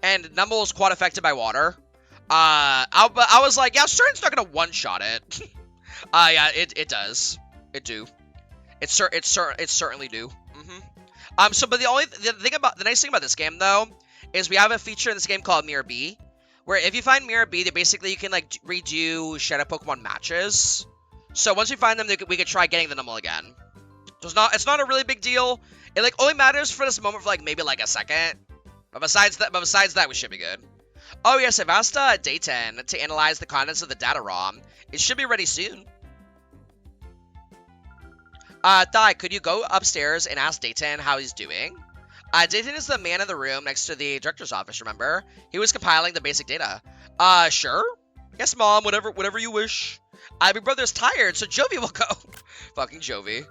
and Numel is quite affected by water. I was like, yeah, Certain's not gonna one-shot it. Yeah, it does. It do. It certainly do. So, but the nice thing about this game though is we have a feature in this game called Mirabee, where if you find Mirabee, they basically you can like redo Shadow Pokemon matches. So once we find them, we could try getting the Numel again. So it's not a really big deal. It like only matters for this moment for like maybe like a second. But besides that, we should be good. Oh yes, I've asked Dayton to analyze the contents of the data ROM. It should be ready soon. Thai, could you go upstairs and ask Dayton how he's doing? Dayton is the man in the room next to the director's office, remember? He was compiling the basic data. Sure? Yes, Mom, whatever you wish. My brother's tired, so Jovi will go. Fucking Jovi.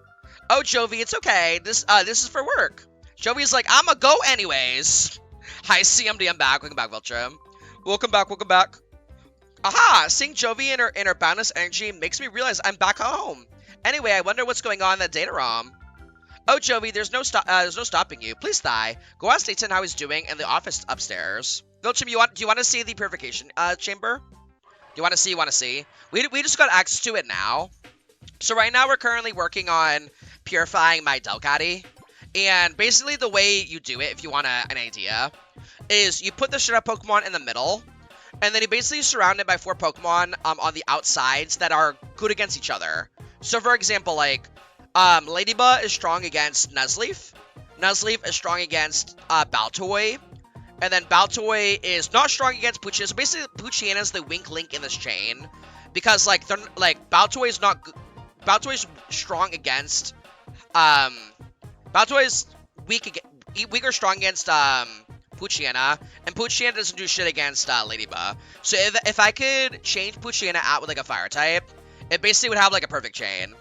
Oh, Jovi, it's okay. This is for work. Jovi's like, I'ma go anyways. Hi, CMD, I'm back. Welcome back, Viltrum. Welcome back. Aha! Seeing Jovi in her boundless energy makes me realize I'm back home. Anyway, I wonder what's going on in that data ROM. Oh, Jovi, there's no stopping you. Please, Thai, go ask Dayton how he's doing in the office upstairs. Viltrum, do you want to see the Purification chamber? Do you want to see? We just got access to it now. So right now we're currently working on purifying my Delcatty. And basically the way you do it, if you want an idea, is you put the shadow Pokemon in the middle, and then you basically surround it by 4 Pokemon on the outsides that are good against each other. So for example, like, Ladybug is strong against Nuzleaf. Nuzleaf is strong against Baltoy. And then Baltoy is not strong against Poochyena. So basically, Poochyena is the weak link in this chain. Because, like, Baltoy is not... Baltoy is strong against... Baltoy is weak or strong against Poochyena, and Poochyena doesn't do shit against Ladybug. So if I could change Poochyena out with like a fire type, it basically would have like a perfect chain.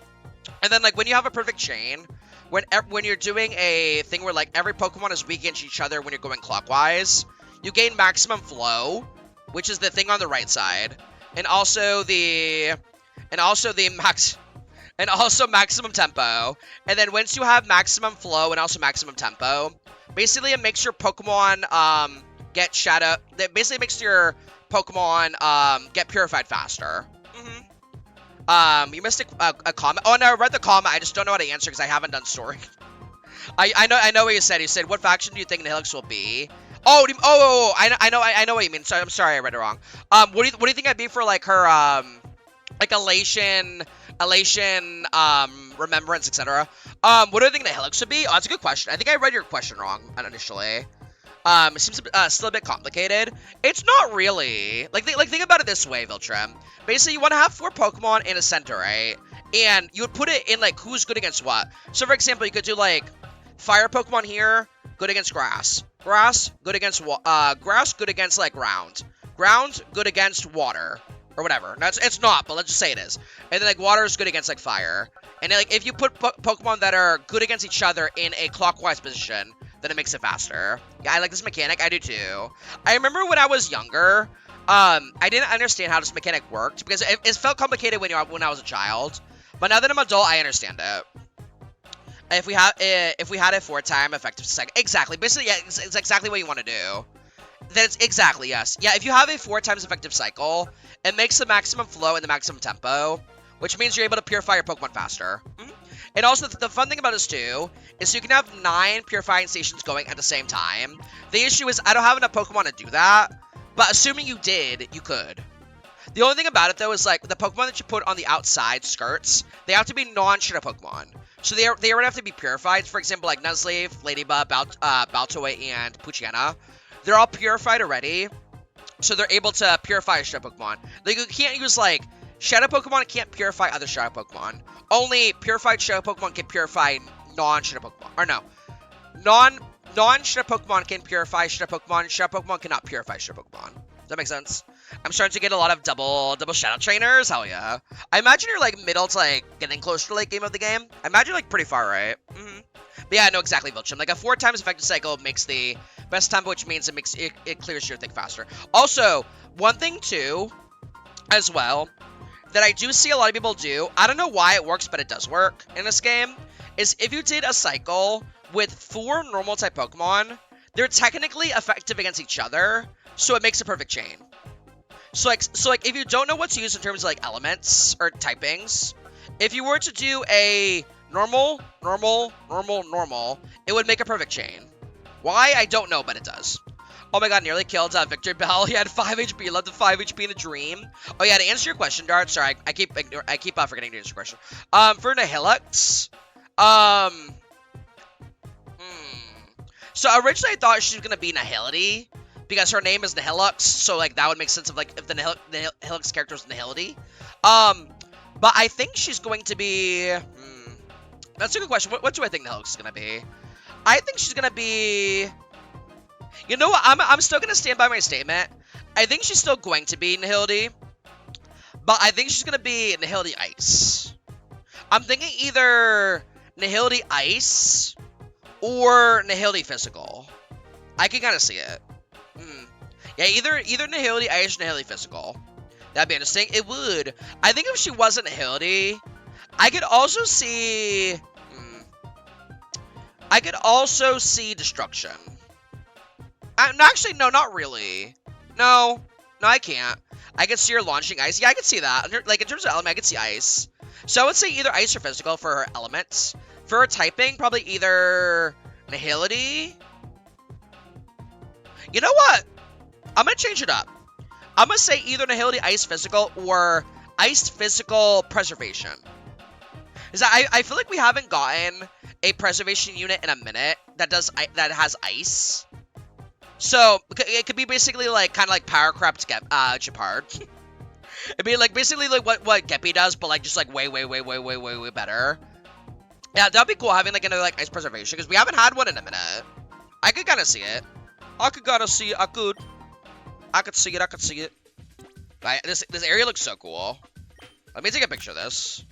And then like when you have a perfect chain, when you're doing a thing where like every Pokemon is weak against each other when you're going clockwise, you gain maximum flow, which is the thing on the right side, and also maximum tempo. And then once you have maximum flow and also maximum tempo, basically it makes your Pokemon get shadow. That basically makes your Pokemon get purified faster. You missed a comment. Oh, no, I read the comment. I just don't know how to answer because I haven't done story. I know what you said. You said, what faction do you think Nihilix will be? I know what you mean. Sorry, I'm sorry, I read it wrong. What do you think I'd be for like her like elation, remembrance, etc. What do I think Nihilix would be? Oh, that's a good question. I think I read your question wrong initially. It seems still a bit complicated. It's not really. Like think about it this way, Viltrim. Basically, you want to have 4 Pokemon in a center, right? And you would put it in like who's good against what. So for example, you could do like fire Pokemon here, good against grass. Grass, good against grass, good against like ground. Ground, good against water. Or whatever. No, it's not, but let's just say it is. And then like water is good against like fire. And then, like if you put Pokemon that are good against each other in a clockwise position, then it makes it faster. Yeah, I like this mechanic. I do too. I remember when I was younger, I didn't understand how this mechanic worked because it felt complicated when I was a child. But now that I'm an adult, I understand it. If we had a 4-time effective cycle, exactly. Basically, yeah, it's exactly what you want to do. That's exactly, yes. Yeah, if you have a 4 times effective cycle, it makes the maximum flow and the maximum tempo, which means you're able to purify your Pokemon faster. And also, the fun thing about this, too, is you can have 9 purifying stations going at the same time. The issue is, I don't have enough Pokemon to do that, but assuming you did, you could. The only thing about it, though, is, like, the Pokemon that you put on the outside skirts, they have to be non-Shadow Pokemon. So they already have to be purified. For example, like Nuzleaf, Ladybug, Baltoy, and Poochyena. They're all purified already, so they're able to purify a Shadow Pokemon. Like, you can't use, like, Shadow Pokemon can't purify other Shadow Pokemon. Only purified Shadow Pokemon can purify non-Shadow Pokemon. Or no. Non-Shadow Pokemon can purify Shadow Pokemon. Shadow Pokemon cannot purify Shadow Pokemon. Does that make sense? I'm starting to get a lot of double Shadow Trainers. Hell yeah. I imagine you're, like, middle to, like, getting close to late game of the game. I imagine you're, like, pretty far, right? But yeah, no, exactly, Viltrim. Like, a 4 times effective cycle makes the best tempo, which means it clears your thing faster. Also, one thing, too, as well, that I do see a lot of people do, I don't know why it works, but it does work in this game, is if you did a cycle with 4 normal-type Pokemon, they're technically effective against each other, so it makes a perfect chain. So like, if you don't know what to use in terms of, like, elements or typings, if you were to do a normal, it would make a perfect chain. Why? I don't know, but it does. Oh my god, nearly killed Victor Bell. He had 5 HP, left the 5 HP in a dream. Oh yeah, to answer your question, Dart, sorry, I keep forgetting to answer your question. For Nihilix, so originally I thought she was gonna be Nihility, because her name is Nihilux, so like that would make sense of like if the Nihilix character was Nihility. But I think she's going to be, that's a good question. What do I think Nihilix is gonna be? I think she's gonna be, you know what, I'm still gonna stand by my statement. I think she's still going to be Nihility, but I think she's gonna be Nihility Ice. I'm thinking either Nihility Ice or Nihility Physical. I can kind of see it. Yeah, either Nihility Ice or Nihility Physical. That'd be interesting. It would. I think if she wasn't Nihility, I could also see, Destruction. Actually, no, not really. No, I can't. I could see her launching Ice. Yeah, I could see that. Like, in terms of element, I could see Ice. So I would say either Ice or Physical for her elements. For her typing, probably either Nihility. You know what? I'm going to change it up. I'm going to say either Nihility Ice Physical or Ice Physical Preservation. I feel like we haven't gotten a Preservation unit in a minute that has Ice. So, it could be basically like, kind of like Power Crept Gepard. It'd be like, basically like what Geppy does, but like, just like way better. Yeah, that'd be cool having like another like Ice Preservation, because we haven't had one in a minute. I could kind of see it. I could see it. This area looks so cool. Let me take a picture of this.